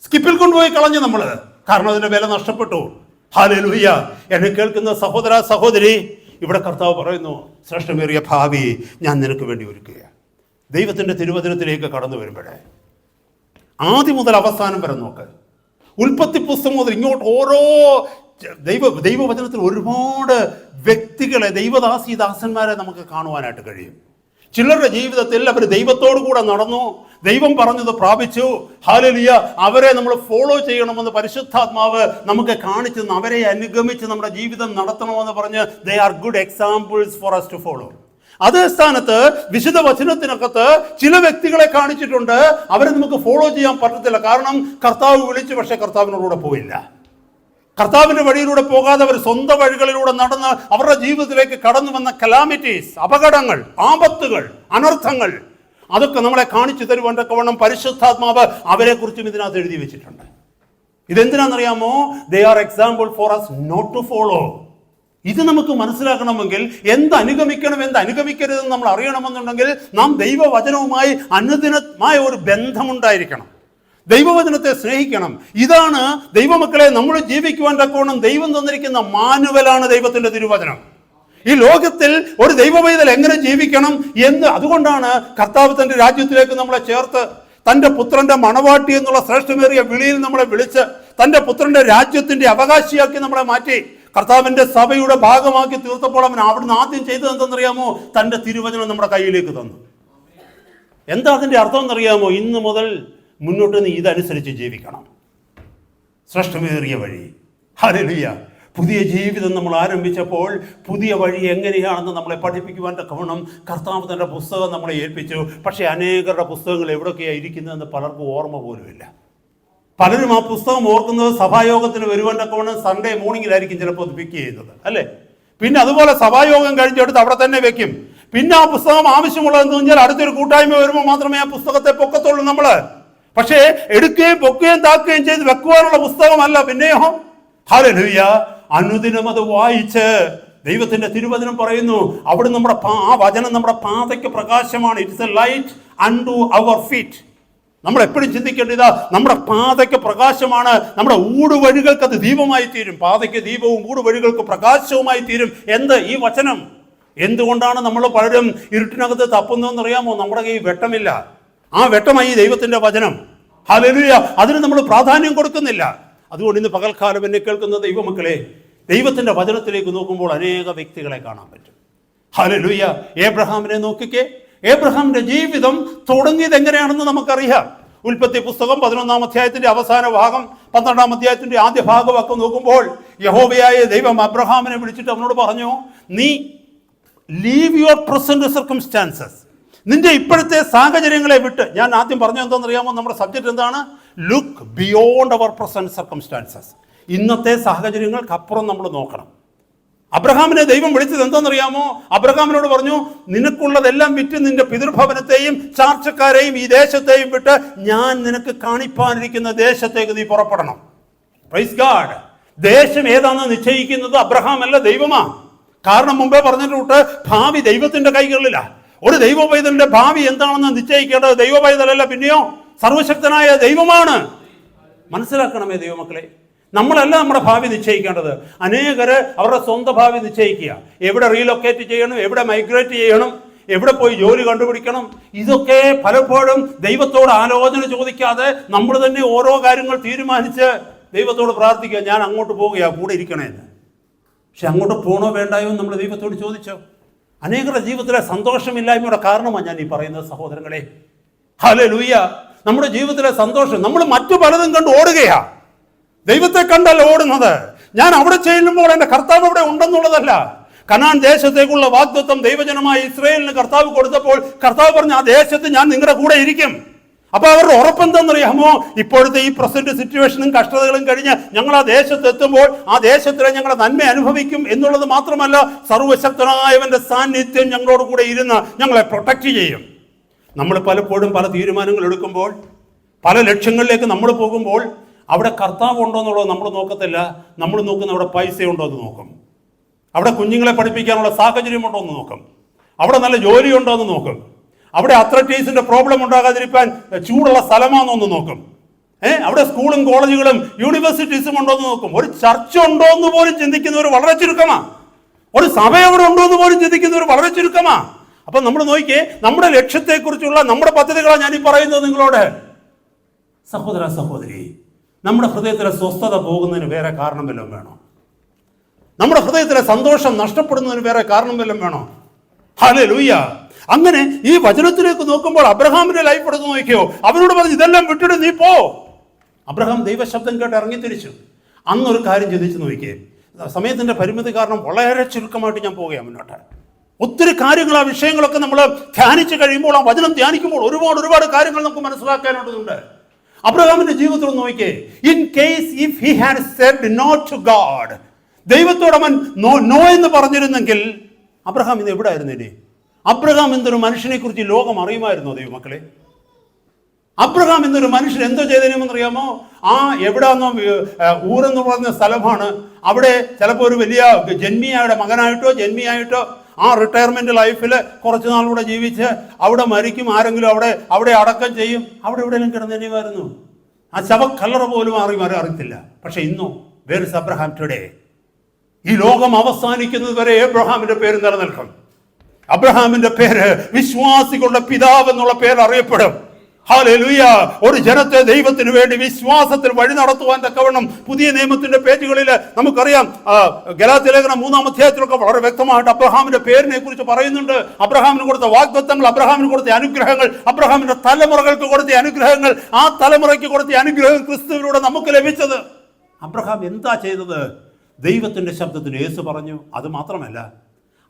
സ്കിപ്പിൽ കൊണ്ടുപോയി കളഞ്ഞു നമ്മൾ. കാരണം അതിന്റെ വില നഷ്ടപ്പെട്ടു. ഹല്ലേലൂയ. എന്നെ കേൾക്കുന്ന സഹോദര സഹോദരി, ഇവിടെ കർത്താവ് പറയുന്നു, ശ്രേഷ്ഠമേറിയ ഭാവി ഞാൻ നിനക്ക് വേണ്ടി ഒരുക്കുക. ദൈവത്തിന്റെ തിരുവചനത്തിലേക്ക് കടന്നു വരുമ്പോഴേ ആദ്യം മുതൽ അവസാനം വരെ നോക്ക്. ഉൽപ്പത്തി പുസ്തകം മുതൽ ഇങ്ങോട്ട് ഓരോ ദൈവവചനത്തിൽ ഒരുപാട് വ്യക്തികളെ, ദൈവദാസന്മാരെ നമുക്ക് കാണുവാനായിട്ട് കഴിയും. ചിലരുടെ ജീവിതത്തിൽ അവർ ദൈവത്തോടു കൂടെ നടന്നു, ദൈവം പറഞ്ഞത് പ്രാപിച്ചു. ഹല്ലേലൂയ. അവരെ നമ്മൾ ഫോളോ ചെയ്യണമെന്ന് പരിശുദ്ധാത്മാവ് നമുക്ക് കാണിച്ചു തന്നു. അവരെ അനുഗമിച്ച് നമ്മുടെ ജീവിതം നടത്തണമെന്ന് പറഞ്ഞ് they are good examples for us to follow. അതേ സ്ഥാനത്ത് വിശുദ്ധ വചനത്തിനകത്ത് ചില വ്യക്തികളെ കാണിച്ചിട്ടുണ്ട്, അവരെ നമുക്ക് ഫോളോ ചെയ്യാൻ പറ്റത്തില്ല. കാരണം കർത്താവ് വിളിച്ചു, പക്ഷെ കർത്താവിനോടുകൂടെ പോയില്ല. കർത്താവിന്റെ വഴിയിലൂടെ പോകാതെ അവർ സ്വന്തം വഴികളിലൂടെ നടന്ന് അവരുടെ ജീവിതത്തിലേക്ക് കടന്നു വന്ന കലാമിറ്റീസ്, അപകടങ്ങൾ, ആപത്തുകൾ, അനർത്ഥങ്ങൾ, അതൊക്കെ നമ്മളെ കാണിച്ചു തരുവാൻ തക്കവണ്ണം പരിശുദ്ധാത്മാവ് അവരെ കുറിച്ചും ഇതിനകത്ത് എഴുതി വെച്ചിട്ടുണ്ട്. ഇതെന്തിനാണെന്നറിയാമോ? They are example for us not to follow. ഇത് നമുക്ക് മനസ്സിലാക്കണമെങ്കിൽ എന്ത് അനുഗമിക്കണം, എന്ത് അനുഗമിക്കരുതെന്ന് നമ്മൾ അറിയണമെന്നുണ്ടെങ്കിൽ നാം ദൈവവചനവുമായി അനുദിനമായ ഒരു ബന്ധമുണ്ടായിരിക്കണം. ദൈവവചനത്തെ സ്നേഹിക്കണം. ഇതാണ് ദൈവമക്കളെ നമ്മൾ ജീവിക്കുവാൻ തക്കവണ്ണം ദൈവം തന്നിരിക്കുന്ന മാനുവലാണ് ദൈവത്തിന്റെ തിരുവചനം. ഈ ലോകത്തിൽ ഒരു ദൈവപൈതൽ എങ്ങനെ ജീവിക്കണം എന്ന്, അതുകൊണ്ടാണ് കർത്താവ് തന്റെ രാജ്യത്തിലേക്ക് നമ്മളെ ചേർത്ത് തന്റെ പുത്രന്റെ മണവാട്ടി എന്നുള്ള ശ്രേഷ്ഠമേറിയ വിളിയിൽ നമ്മളെ വിളിച്ച് തന്റെ പുത്രന്റെ രാജ്യത്തിന്റെ അവകാശിയാക്കി നമ്മളെ മാറ്റി കർത്താവിന്റെ സഭയുടെ ഭാഗമാക്കി തീർത്തപ്പോൾ അവൻ അവിടുന്ന് ആദ്യം ചെയ്തത് എന്തെന്നറിയാമോ? തന്റെ തിരുവചനം നമ്മുടെ കയ്യിലേക്ക് തന്നു. എന്താ അതിന്റെ അർത്ഥം എന്നറിയാമോ? ഇന്ന് മുതൽ മുന്നോട്ട് നീ ഇതനുസരിച്ച് ജീവിക്കണം. ശ്രേഷ്ഠമേറിയ വഴി. ഹല്ലേലൂയ. പുതിയ ജീവിതം നമ്മൾ ആരംഭിച്ചപ്പോൾ പുതിയ വഴി എങ്ങനെയാണെന്ന് നമ്മളെ പഠിപ്പിക്കുവാൻ തക്കവണ്ണം കർത്താവ് തന്റെ പുസ്തകം നമ്മളെ ഏൽപ്പിച്ചു. പക്ഷേ അനേകരുടെ പുസ്തകങ്ങൾ എവിടെയൊക്കെയാണ് ഇരിക്കുന്നതെന്ന് പലർക്കും ഓർമ്മ പോലുമില്ല. പലരും ആ പുസ്തകം ഓർക്കുന്നത് സഭായോഗത്തിന് വരുവാൻ തക്കവണ്ണം സൺഡേ മോർണിംഗിലായിരിക്കും ചിലപ്പോൾ അത് പിക്ക് ചെയ്യുന്നത്, അല്ലേ? പിന്നെ അതുപോലെ സഭായോഗം കഴിഞ്ഞെടുത്ത് അവിടെ തന്നെ വെക്കും. പിന്നെ ആ പുസ്തകം ആവശ്യമുള്ളതെന്ന് പറഞ്ഞാൽ അടുത്തൊരു കൂട്ടായ്മ വരുമ്പോൾ മാത്രമേ ആ പുസ്തകത്തെ പൊക്കത്തുള്ളൂ നമ്മൾ. പക്ഷേ എടുക്കുകയും പൊക്കുകയും താക്കുകയും ചെയ്ത് വെക്കുവാനുള്ള പുസ്തകമല്ല. പിന്നെയോ ഹല്ലേലൂയ, അനുദിനം അത് വായിച്ച് ദൈവത്തിന്റെ തിരുവചനം പറയുന്നു, അവിടെ നമ്മുടെ ആ വചനം നമ്മുടെ പാതയ്ക്ക് പ്രകാശമാണ്. It's a light unto our feet. നമ്മൾ എപ്പോഴും ചിന്തിക്കേണ്ടത് നമ്മുടെ പാതയ്ക്ക് പ്രകാശമാണ്, നമ്മുടെ ഊടുവഴികൾക്ക് അത് ദീപമായി തീരും. പാതയ്ക്ക് ദീപവും ഊടുവഴികൾക്ക് പ്രകാശവുമായി തീരും. എന്ത്? ഈ വചനം. എന്തുകൊണ്ടാണ് നമ്മൾ പലരും ഇരുട്ടിനകത്ത് തപ്പുന്നതെന്നറിയാമോ? നമ്മുടെ കയ്യിൽ വെട്ടമില്ല. ആ വെട്ടമായി ദൈവത്തിന്റെ വചനം. ഹല്ലേലൂയ. അതിന് നമ്മൾ പ്രാധാന്യം കൊടുക്കുന്നില്ല. അതുകൊണ്ട് ഇന്ന് പകൽക്കാലം എന്നെ കേൾക്കുന്ന ദൈവമക്കളെ, ദൈവത്തിന്റെ വചനത്തിലേക്ക് നോക്കുമ്പോൾ അനേക വ്യക്തികളെ കാണാൻ പറ്റും. ഹല്ലേലൂയ. ഏബ്രഹാമിനെ നോക്കിക്കേ. ഏബ്രഹാമിന്റെ ജീവിതം തുടങ്ങിയത് എങ്ങനെയാണെന്ന് നമുക്കറിയാം. ഉൽപ്പത്തി പുസ്തകം 11-ാം അധ്യായത്തിന്റെ അവസാന ഭാഗം, 12-ാം അധ്യായത്തിന്റെ ആദ്യ ഭാഗമൊക്കെ നോക്കുമ്പോൾ യഹോവയായ ദൈവം അബ്രഹാമിനെ വിളിച്ചിട്ട് അവനോട് പറഞ്ഞു, നീ ലീവ് യുവർ പ്രസന്റ് സർക്കംസ്റ്റാൻസസ്, നിന്റെ ഇപ്പോഴത്തെ സാഹചര്യങ്ങളെ വിട്ട്. ഞാൻ ആദ്യം പറഞ്ഞു എന്താണെന്നറിയാമോ? നമ്മുടെ സബ്ജക്റ്റ് എന്താണ്? Look beyond our present circumstances. ഇന്നത്തെ സാഹചര്യങ്ങൾക്കപ്പുറം നമ്മൾ നോക്കണം. അബ്രഹാമിനെ ദൈവം വിളിച്ചത് എന്താണെന്നറിയാമോ? അബ്രഹാമിനോട് പറഞ്ഞു, നിനക്കുള്ളതെല്ലാം വിറ്റ് നിന്റെ പിതൃഭവനത്തെയും ചാർച്ചക്കാരെയും ഈ ദേശത്തെയും വിട്ട് ഞാൻ നിനക്ക് കാണിപ്പാനിരിക്കുന്ന ദേശത്തേക്ക് നീ പുറപ്പെടണം. Praise God. ദേശം ഏതാണെന്ന് നിശ്ചയിക്കുന്നത് അബ്രഹാം അല്ല, ദൈവമാ. കാരണം മുമ്പേ പറഞ്ഞിട്ട് ഭാവി ദൈവത്തിന്റെ കൈകളിലാ. ഒരു ദൈവ പൈതലിന്റെ ഭാവി എന്താണെന്ന് നിശ്ചയിക്കേണ്ടത് ദൈവ പൈതലല്ല, പിന്നെയോ സർവശക്തനായ ദൈവമാണ്. മനസ്സിലാക്കണമേ ദൈവമക്കളെ, നമ്മളല്ല നമ്മുടെ ഭാവി നിശ്ചയിക്കേണ്ടത്. അനേകര് അവരുടെ സ്വന്തം ഭാവി നിശ്ചയിക്കുക. എവിടെ റീലൊക്കേറ്റ് ചെയ്യണം, എവിടെ മൈഗ്രേറ്റ് ചെയ്യണം, എവിടെ പോയി ജോലി കണ്ടുപിടിക്കണം, ഇതൊക്കെ പലപ്പോഴും ദൈവത്തോട് ആലോചന ചോദിക്കാതെ നമ്മൾ തന്നെ ഓരോ കാര്യങ്ങൾ തീരുമാനിച്ച് ദൈവത്തോട് പ്രാർത്ഥിക്കുക, ഞാൻ അങ്ങോട്ട് പോവുകയാ, കൂടെ ഇരിക്കണേന്ന്. പക്ഷെ അങ്ങോട്ട് പോകണോ വേണ്ടായോ എന്ന് നമ്മൾ ദൈവത്തോട് ചോദിച്ചോ? അനേകരുടെ ജീവിതത്തിലെ സന്തോഷമില്ലായ്മയുടെ കാരണമാണ് ഞാൻ ഈ പറയുന്നത് സഹോദരങ്ങളെ. ഹല്ലേലൂയ. നമ്മുടെ ജീവിതത്തിലെ സന്തോഷം നമ്മൾ മറ്റു പലതും കണ്ട് ഓടുകയാ, ദൈവത്തെ കണ്ടല്ല ഓടുന്നത്. ഞാൻ അവിടെ ചെല്ലുമ്പോൾ എൻ്റെ കർത്താവ് അവിടെ ഉണ്ടെന്നുള്ളതല്ല. കനാൻ ദേശത്തേക്കുള്ള വാഗ്ദത്തം ദൈവജനമായ ഇസ്രായേലിന് കർത്താവ് കൊടുത്തപ്പോൾ കർത്താവ് പറഞ്ഞു, ആ ദേശത്ത് ഞാൻ നിങ്ങളുടെ കൂടെ ഇരിക്കും. അപ്പൊ അവരുടെ ഉറപ്പെന്തെന്നറിയാമോ? ഇപ്പോഴത്തെ ഈ പ്രസന്റ് സിറ്റുവേഷനും കഷ്ടതകളും കഴിഞ്ഞ് ഞങ്ങൾ ആ ദേശത്ത് എത്തുമ്പോൾ ആ ദേശത്തിലെ ഞങ്ങളുടെ നന്മ അനുഭവിക്കും എന്നുള്ളത് മാത്രമല്ല, സർവശക്തനായവന്റെ സാന്നിധ്യം ഞങ്ങളോട് കൂടെ ഇരുന്ന് ഞങ്ങളെ പ്രൊട്ടക്റ്റ് ചെയ്യും. നമ്മൾ പലപ്പോഴും പല തീരുമാനങ്ങൾ എടുക്കുമ്പോൾ, പല ലക്ഷ്യങ്ങളിലേക്ക് നമ്മൾ പോകുമ്പോൾ അവിടെ കർത്താവ് ഉണ്ടോ എന്നുള്ളത് നമ്മൾ നോക്കത്തില്ല. നമ്മൾ നോക്കുന്ന അവിടെ പൈസ ഉണ്ടോ എന്ന് നോക്കും, അവിടെ കുഞ്ഞുങ്ങളെ പഠിപ്പിക്കാനുള്ള സാഹചര്യം ഉണ്ടോ എന്ന് നോക്കും, അവിടെ നല്ല ജോലി ഉണ്ടോ എന്ന് നോക്കും, അവിടെ അത്ലറ്റീസിന്റെ പ്രോബ്ലം ഉണ്ടാകാതിരിക്കാൻ ചൂടുള്ള സ്ഥലമാണെന്നൊന്ന് നോക്കും, അവിടെ സ്കൂളും കോളേജുകളും യൂണിവേഴ്സിറ്റീസും ഉണ്ടോ എന്ന് നോക്കും. ഒരു ചർച്ച ഉണ്ടോ എന്ന് പോലും ചിന്തിക്കുന്നവർ വളരെ ചുരുക്കമാ. ഒരു സഭ എവിടെ ഉണ്ടോ എന്ന് പോലും ചിന്തിക്കുന്നവർ വളരെ ചുരുക്കമാ. അപ്പൊ നമ്മൾ നോക്കിയേ, നമ്മുടെ ലക്ഷ്യത്തെക്കുറിച്ചുള്ള നമ്മുടെ പദ്ധതികളാണ് ഞാനീ പറയുന്നത് നിങ്ങളോട്. സഹോദര സഹോദരി, നമ്മുടെ ഹൃദയത്തിലെ സ്വസ്ഥത പോകുന്നതിന് വേറെ കാരണം വല്ലതും വേണോ? നമ്മുടെ ഹൃദയത്തിലെ സന്തോഷം നഷ്ടപ്പെടുന്നതിന് വേറെ കാരണം വല്ലതും വേണോ? ഹല്ലേലൂയ. അങ്ങനെ ഈ വചനത്തിലേക്ക് നോക്കുമ്പോൾ അബ്രഹാമിന്റെ ലൈഫ് എടുത്ത് നോക്കിയോ, അവനോട് പറഞ്ഞു ഇതെല്ലാം വിട്ടിട്ട് നീ പോ. അബ്രഹാം ദൈവശബ്ദം കേട്ട് ഇറങ്ങിത്തിരിച്ചു. അന്നൊരു കാര്യം ചിന്തിച്ച് നോക്കിയേ, സമയത്തിന്റെ പരിമിതി കാരണം വളരെ ചുരുക്കമായിട്ട് ഞാൻ പോവുകയാണ് മുന്നോട്ട്. ഒത്തിരി കാര്യങ്ങൾ, ആ വിഷയങ്ങളൊക്കെ നമ്മൾ ധ്യാനിച്ച് കഴിയുമ്പോൾ, ആ വചനം ധ്യാനിക്കുമ്പോൾ ഒരുപാട് കാര്യങ്ങൾ നമുക്ക് മനസ്സിലാക്കാനുണ്ട്. അബ്രഹാമിന്റെ ജീവിതത്തിൽ നോക്കിയേ, in case if he had said no to God, ദൈവത്തോട് അവൻ നോ എന്ന് പറഞ്ഞിരുന്നെങ്കിൽ അബ്രഹാം ഇന്ന് എവിടെ ആയിരുന്നേ? അബ്രഹാം എന്നൊരു മനുഷ്യനെ കുറിച്ച് ലോകം അറിയുമായിരുന്നോ ദൈവമക്കളെ? അബ്രഹാം എന്നൊരു മനുഷ്യൻ എന്തോ ചെയ്തതിനെന്നറിയാമോ? എവിടാന്നോ ഊരെന്ന് പറഞ്ഞ സ്ഥലമാണ്. അവിടെ ചിലപ്പോൾ ഒരു വലിയ ജന്മിയായുടെ മകനായിട്ടോ ജന്മിയായിട്ടോ ആ റിട്ടയർമെന്റ് ലൈഫിൽ കുറച്ച് നാളുകൂടെ ജീവിച്ച് അവിടെ മരിക്കും, ആരെങ്കിലും അവിടെ അടക്കം ചെയ്യും. അവിടെ എവിടെയെങ്കിലും കിടന്നേനുമായിരുന്നു. ആ ശവക്കല്ലറ പോലും അറിയത്തില്ല. പക്ഷെ ഇന്നോ വേർ ഇസ് അബ്രഹാം ടുഡേ? ഈ ലോകം അവസാനിക്കുന്നത് വരെ അബ്രഹാമിന്റെ പേര് നിലനിൽക്കും. അബ്രഹാമിന്റെ പേര് വിശ്വാസികളുടെ പിതാവ് എന്നുള്ള പേര് അറിയപ്പെടും. ഹല്ലേലൂയ. ഒരു ജനത്തെ ദൈവത്തിന് വേണ്ടി വിശ്വാസത്തിൽ വഴി നടത്തുവാൻ തക്കവണ്ണം പുതിയ നിയമത്തിന്റെ പേജുകളിൽ നമുക്കറിയാം, ഗലാത്യ ലേഖനം 3-ാം അധ്യായത്തിലൊക്കെ വളരെ വ്യക്തമായിട്ട് അബ്രഹാമിന്റെ പേരിനെ കുറിച്ച് പറയുന്നുണ്ട്. അബ്രഹാമിന് കൊടുത്ത വാഗ്ദത്തങ്ങൾ, അബ്രഹാമിന് കൊടുത്ത അനുഗ്രഹങ്ങൾ, അബ്രഹാമിന്റെ തലമുറകൾക്ക് കൊടുത്ത അനുഗ്രഹങ്ങൾ, ആ തലമുറയ്ക്ക് കൊടുത്ത അനുഗ്രഹം ക്രിസ്തുവിലൂടെ നമുക്ക് ലഭിച്ചത്. അബ്രഹാം എന്താ ചെയ്തത്? ദൈവത്തിന്റെ ശബ്ദത്തിന് യേശു പറഞ്ഞു. അത് മാത്രമല്ല,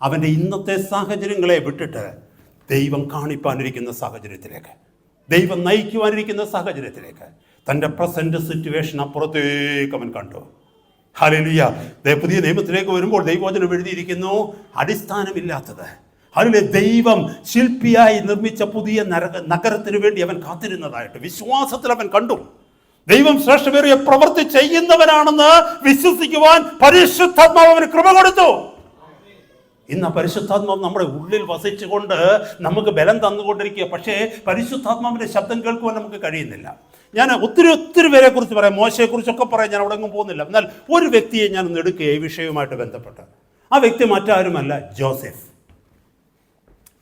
അവന്റെ ഇന്നത്തെ സാഹചര്യങ്ങളെ വിട്ടിട്ട് ദൈവം കാണിപ്പാനിരിക്കുന്ന സാഹചര്യത്തിലേക്ക്, ദൈവം നയിക്കുവാനിരിക്കുന്ന സാഹചര്യത്തിലേക്ക്, തൻ്റെ പ്രസന്റ് സിറ്റുവേഷൻ അപ്പുറത്തേക്ക് അവൻ കണ്ടു. ഹല്ലേലൂയ. പുതിയ നിയമത്തിലേക്ക് വരുമ്പോൾ ദൈവവചനം എഴുതിയിരിക്കുന്നു, അടിസ്ഥാനമില്ലാത്തത്, അതിലെ ദൈവം ശില്പിയായി നിർമ്മിച്ച പുതിയ നഗരത്തിന് വേണ്ടി അവൻ കാത്തിരുന്നതായിട്ട് വിശ്വാസത്തിൽ അവൻ കണ്ടു. ദൈവം ശ്രേഷ്ഠമേറിയ പ്രവൃത്തി ചെയ്യുന്നവനാണെന്ന് വിശ്വസിക്കുവാൻ പരിശുദ്ധാത്മാവ് അവന് കൃപ കൊടുത്തു. ഇന്ന് പരിശുദ്ധാത്മാവ് നമ്മുടെ ഉള്ളിൽ വസിച്ചുകൊണ്ട് നമുക്ക് ബലം തന്നുകൊണ്ടിരിക്കുക. പക്ഷേ പരിശുദ്ധാത്മാവിന്റെ ശബ്ദം കേൾക്കുവാൻ നമുക്ക് കഴിയുന്നില്ല. ഞാൻ ഒത്തിരി പേരെ കുറിച്ച് പറയാം, മോശയെ കുറിച്ചൊക്കെ പറയാം, ഞാൻ അവിടെ എങ്ങും പോകുന്നില്ല. എന്നാൽ ഒരു വ്യക്തിയെ ഞാൻ ഒന്ന് എടുക്കുക ഈ വിഷയവുമായിട്ട് ബന്ധപ്പെട്ട്. ആ വ്യക്തി മറ്റാരുമല്ല,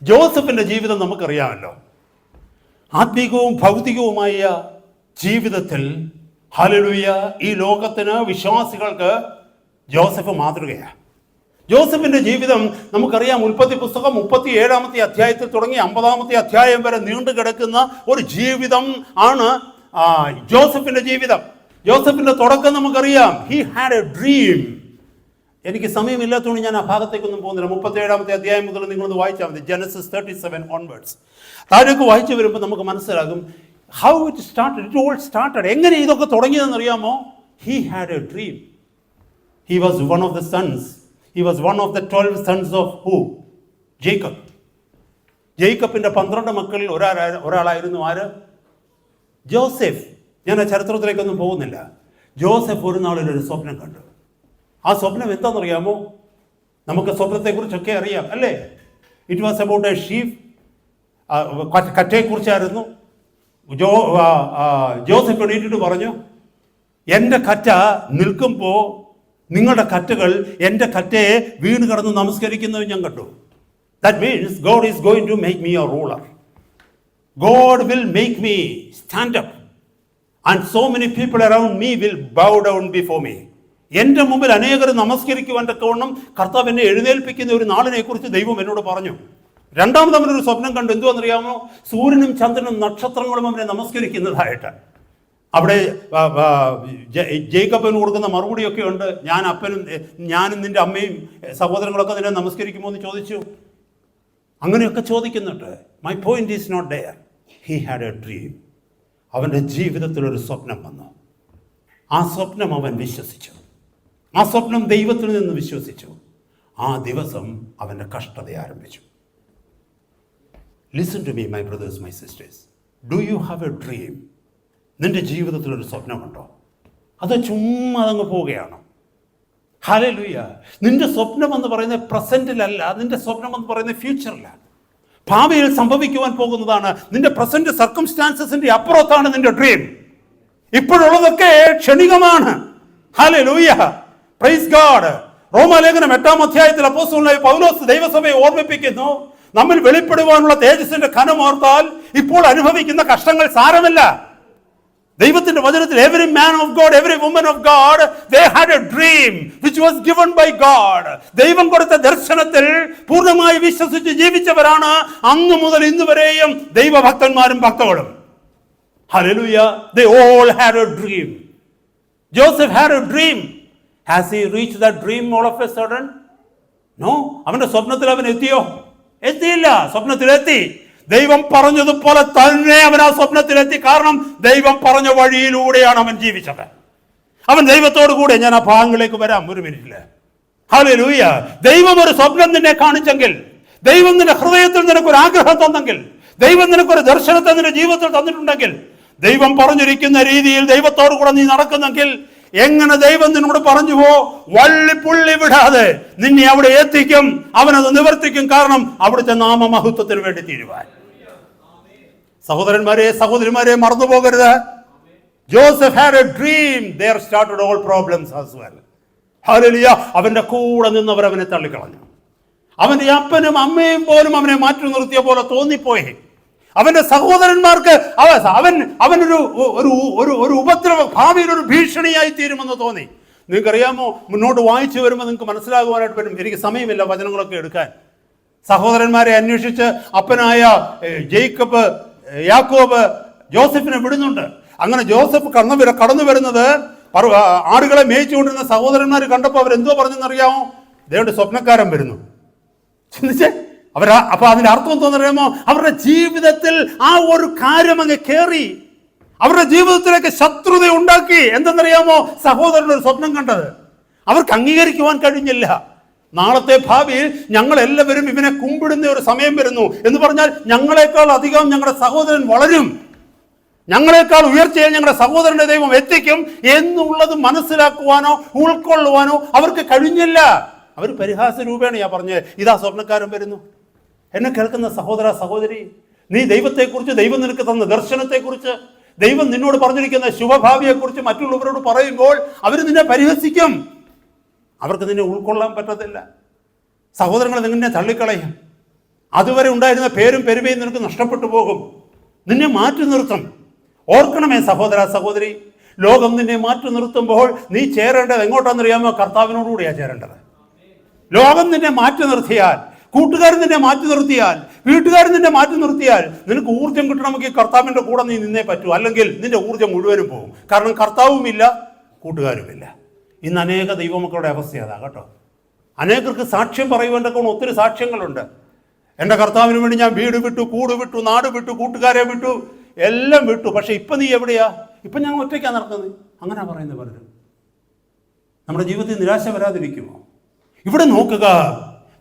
ജോസഫിന്റെ ജീവിതം നമുക്കറിയാമല്ലോ. ആത്മീകവും ഭൗതികവുമായ ജീവിതത്തിൽ ഹല്ലേലൂയ ഈ ലോകത്തിന്, വിശ്വാസികൾക്ക് ജോസഫ് മാതൃകയാണ്. ജോസഫിന്റെ ജീവിതം നമുക്കറിയാം. ഉൽപ്പത്തി പുസ്തകം 37-ാമത്തെ അധ്യായത്തിൽ തുടങ്ങി 50-ാമത്തെ അധ്യായം വരെ നീണ്ടു കിടക്കുന്ന ഒരു ജീവിതം ആണ് ജോസഫിന്റെ ജീവിതം. ജോസഫിന്റെ തുടക്കം നമുക്കറിയാം. He had a dream. എനിക്ക് സമയമില്ലാത്തതുകൊണ്ട് ഞാൻ ആ ഭാഗത്തേക്കൊന്നും പോകുന്നില്ല. 37-ാമത്തെ അധ്യായം മുതൽ നിങ്ങളൊന്ന് വായിച്ചാൽ മതി. Genesis 37 onwards. താഴേക്ക് വായിച്ചു വരുമ്പോൾ നമുക്ക് മനസ്സിലാകും how it started. It all started. എങ്ങനെ ഇതൊക്കെ തുടങ്ങിയതെന്നറിയാമോ? He had a dream. He was one of the sons. He was one of the 12 sons of who? Jacob. ജേക്കബിന്റെ 12 മക്കളിൽ ഒരാളായിരുന്നു ആര്? ജോസഫ്. ഞാൻ ആ ചരിത്രത്തിലേക്കൊന്നും പോകുന്നില്ല. ജോസഫ് ഒരു നാളിലൊരു സ്വപ്നം കണ്ടു. ആ സ്വപ്നം എന്താണെന്നറിയാമോ? നമുക്ക് സ്വപ്നത്തെക്കുറിച്ചൊക്കെ അറിയാം അല്ലേ? It was about a sheep. കറ്റയെക്കുറിച്ചായിരുന്നു. ജോസഫ് എണീറ്റിട്ട് പറഞ്ഞു, എൻ്റെ കറ്റ നിൽക്കുമ്പോൾ നിങ്ങളുടെ കറ്റകൾ എൻ്റെ കറ്റയെ വീണ് കിടന്ന് നമസ്കരിക്കുന്നത് ഞാൻ കണ്ടു. That means God is going to make me a ruler. God will make me stand up and so many people around me will bow down before me. എൻ്റെ മുമ്പിൽ അനേകർ നമസ്കരിക്കുവാൻ തക്കവണ്ണം കർത്താവ് എന്നെ എഴുന്നേൽപ്പിക്കുന്ന ഒരു നാളിനെ കുറിച്ച് ദൈവം എന്നോട് പറഞ്ഞു. രണ്ടാമത് അവനൊരു സ്വപ്നം കണ്ടു. എന്തുവെന്നറിയാമോ? സൂര്യനും ചന്ദ്രനും നക്ഷത്രങ്ങളും അവനെ നമസ്കരിക്കുന്നതായിട്ട്. അവിടെ ജേക്കബിന് കൊടുക്കുന്ന മറുപടിയൊക്കെ ഉണ്ട്. ഞാനും നിന്റെ അമ്മയും സഹോദരങ്ങളൊക്കെ നിന്നെ നമസ്കരിക്കുമോ എന്ന് ചോദിച്ചു. അങ്ങനെയൊക്കെ ചോദിക്കുന്നുണ്ട്. My point is not there. He had a dream. അവൻ്റെ ജീവിതത്തിലൊരു സ്വപ്നം വന്നു. ആ സ്വപ്നം അവൻ വിശ്വസിച്ചു. ആ സ്വപ്നം ദൈവത്തിൽ നിന്ന് വിശ്വസിച്ചു. ആ ദിവസം അവൻ്റെ കഷ്ടത ആരംഭിച്ചു. Listen to me my brothers, my sisters. Do you have a dream? നിൻ്റെ ജീവിതത്തിലൊരു സ്വപ്നമുണ്ടോ? അത് ചുമ്മാ അതങ്ങ് പോവുകയാണോ? ഹല്ലേലൂയ. നിൻ്റെ സ്വപ്നം എന്ന് പറയുന്നത് പ്രസൻറ്റിലല്ല. നിൻ്റെ സ്വപ്നം എന്ന് പറയുന്നത് ഫ്യൂച്ചറിലാണ്, ഭാവിയിൽ സംഭവിക്കുവാൻ പോകുന്നതാണ്. നിന്റെ പ്രസന്റ് സർക്കംസ്റ്റാൻസസിന്റെ അപ്പുറത്താണ് നിന്റെ ഡ്രീം. ഇപ്പോഴുള്ളതൊക്കെ ക്ഷണികമാണ്. Hallelujah, praise God. റോമാലേഖനം 8-ാം അധ്യായത്തിൽ അപ്പോസ്തലനായ പൗലോസ് ദൈവസഭയെ ഓർമ്മിപ്പിക്കുന്നു, നമ്മിൽ വെളിപ്പെടുവാനുള്ള തേജസ്സിന്റെ ഘനം ഓർത്താൽ ഇപ്പോൾ അനുഭവിക്കുന്ന കഷ്ടങ്ങൾ സാരമല്ല. ദൈവത്തിന്റെ വചനത്തിൽ every man of God, every woman of God, they had a dream which was given by God. ദൈവം കൊടുത്ത ദർശനത്തിൽ പൂർണ്ണമായി വിശ്വസിച്ച് ജീവിച്ചവരാണ് അന്നു മുതൽ ഇന്ന് വരെയും ദൈവഭക്തന്മാരും ഭക്തകളും. Hallelujah. They all had a dream. Joseph had a dream. Has he reached that dream all of a sudden? No. അവന്റെ സ്വപ്നത്തിൽ അവൻ എത്തിയോ? എത്തിയില്ല. സ്വപ്നത്തിലെത്തി. ദൈവം പറഞ്ഞതുപോലെ തന്നെ അവൻ ആ സ്വപ്നത്തിലെത്തി. കാരണം ദൈവം പറഞ്ഞ വഴിയിലൂടെയാണ് അവൻ ജീവിച്ചത്. അവൻ ദൈവത്തോടു കൂടെ, ഞാൻ ആ ഭാഗങ്ങളിലേക്ക് വരാം ഒരു മിനിറ്റില്. ഹല്ലേലൂയ. ദൈവം ഒരു സ്വപ്നം നിന്നെ കാണിച്ചെങ്കിൽ, ദൈവം നിന്റെ ഹൃദയത്തിൽ നിനക്കൊരു ആഗ്രഹം തന്നെങ്കിൽ, ദൈവം നിനക്കൊരു ദർശനത്തെ നിന്റെ ജീവിതത്തിൽ തന്നിട്ടുണ്ടെങ്കിൽ, ദൈവം പറഞ്ഞിരിക്കുന്ന രീതിയിൽ ദൈവത്തോടു കൂടെ നീ നടക്കുന്നെങ്കിൽ, എങ്ങനെ ദൈവം നിന്നോട് പറഞ്ഞുവോ വള്ളിപ്പുള്ളി വിടാതെ നിന്നെ അവിടെ എത്തിക്കും. അവനത് നിവർത്തിക്കും. കാരണം അവിടുത്തെ നാമമഹത്വത്തിന് വേണ്ടി തീരുവാൻ. സഹോദരന്മാരെ, സഹോദരിമാരെ, മറന്നു പോകരുത്. Joseph had a dream. There started all problems as well. Hallelujah. അവന്റെ കൂടെ നിന്നവർ അവനെ തള്ളിക്കളഞ്ഞു. അവന്റെ അപ്പനും അമ്മയും പോലും അവനെ മാറ്റി നിർത്തിയ പോലെ തോന്നിപ്പോയി. അവന്റെ സഹോദരന്മാർക്ക് അവനൊരു ഒരു ഉപദ്രവ, ഭാവിയിൽ ഒരു ഭീഷണിയായി തീരുമെന്ന് തോന്നി. നിങ്ങൾക്കറിയാമോ, മുന്നോട്ട് വായിച്ചു വരുമ്പോൾ നിങ്ങൾക്ക് മനസ്സിലാകുവാനായിട്ട് പറ്റും. എനിക്ക് സമയമില്ല വചനങ്ങളൊക്കെ എടുക്കാൻ. സഹോദരന്മാരെ അന്വേഷിച്ച് അപ്പനായ യാക്കോബ് ജോസഫിനെ വിടുന്നുണ്ട്. അങ്ങനെ ജോസഫ് കടന്നു വരുന്നത് ആടുകളെ മേയിച്ചുകൊണ്ടിരുന്ന സഹോദരന്മാർ കണ്ടപ്പോൾ അവരെന്തോ പറഞ്ഞെന്നറിയാമോ? ദേവന്റെ സ്വപ്നക്കാരൻ വരുന്നു. ചിന്തിച്ചേ. അപ്പൊ അതിന്റെ അർത്ഥം എന്തോന്നറിയാമോ? അവരുടെ ജീവിതത്തിൽ ആ ഒരു കാര്യം അങ്ങ് കയറി, അവരുടെ ജീവിതത്തിലേക്ക് ശത്രുത ഉണ്ടാക്കി. എന്തെന്നറിയാമോ? സഹോദരൻ ഒരു സ്വപ്നം കണ്ടത് അവർക്ക് അംഗീകരിക്കുവാൻ കഴിഞ്ഞില്ല. നാളത്തെ ഭാവിയിൽ ഞങ്ങൾ എല്ലാവരും ഇവനെ കുമ്പിടുന്ന ഒരു സമയം വരുന്നു എന്ന് പറഞ്ഞാൽ ഞങ്ങളെക്കാൾ അധികം ഞങ്ങളുടെ സഹോദരൻ വളരും, ഞങ്ങളെക്കാൾ ഉയർച്ചയിൽ ഞങ്ങളുടെ സഹോദരന്റെ ദൈവം എത്തിക്കും എന്നുള്ളത് മനസ്സിലാക്കുവാനോ ഉൾക്കൊള്ളുവാനോ അവർക്ക് കഴിഞ്ഞില്ല. അവർ പരിഹാസ രൂപേണ പറഞ്ഞ്, ഇതാ സ്വപ്നക്കാരൻ വരുന്നു. എന്നെ കേൾക്കുന്ന സഹോദര സഹോദരി, നീ ദൈവത്തെക്കുറിച്ച്, ദൈവം നിനക്ക് തന്ന ദർശനത്തെക്കുറിച്ച്, ദൈവം നിന്നോട് പറഞ്ഞിരിക്കുന്ന ശുഭഭാവിയെക്കുറിച്ച് മറ്റുള്ളവരോട് പറയുമ്പോൾ അവർ നിന്നെ പരിഹസിക്കും. അവർക്ക് നിന്നെ ഉൾക്കൊള്ളാൻ പറ്റത്തില്ല. സഹോദരങ്ങൾ നിന്നെ തള്ളിക്കളയും. അതുവരെ ഉണ്ടായിരുന്ന പേരും പെരുമയും നിനക്ക് നഷ്ടപ്പെട്ടു പോകും. നിന്നെ മാറ്റി നിർത്തും. ഓർക്കണമേ സഹോദര സഹോദരി, ലോകം നിന്നെ മാറ്റി നിർത്തുമ്പോൾ നീ ചേരേണ്ടത് എങ്ങോട്ടാണെന്നറിയാമോ? കർത്താവിനോടുകൂടിയാണ് ചേരേണ്ടത്. ലോകം നിന്നെ മാറ്റി നിർത്തിയാൽ, കൂട്ടുകാരൻ നിന്നെ മാറ്റി നിർത്തിയാൽ, വീട്ടുകാരൻ നിന്നെ മാറ്റി നിർത്തിയാൽ, നിനക്ക് ഊർജ്ജം കിട്ടണമെങ്കിൽ കർത്താവിൻ്റെ കൂടെ നീ നിന്നേ പറ്റൂ. അല്ലെങ്കിൽ നിന്റെ ഊർജ്ജം മുഴുവനും പോകും. കാരണം കർത്താവുമില്ല, കൂട്ടുകാരുമില്ല. ഇന്ന് അനേക ദൈവമക്കളുടെ അവസ്ഥ അതാ കേട്ടോ. അനേകർക്ക് സാക്ഷ്യം പറയുവാൻ്റെ ഒത്തിരി സാക്ഷ്യങ്ങളുണ്ട്. എൻ്റെ കർത്താവിന് വേണ്ടി ഞാൻ വീട് വിട്ടു, കൂട് വിട്ടു, നാട് വിട്ടു, കൂട്ടുകാരെ വിട്ടു, എല്ലാം വിട്ടു. പക്ഷെ ഇപ്പം നീ എവിടെയാ? ഇപ്പം ഞാൻ ഒറ്റയ്ക്കാണ് നടക്കുന്നത്. അങ്ങനെ പറയുന്നത് പലരും. നമ്മുടെ ജീവിതത്തിൽ നിരാശ വരാതിരിക്കുമോ? ഇവിടെ നോക്കുക,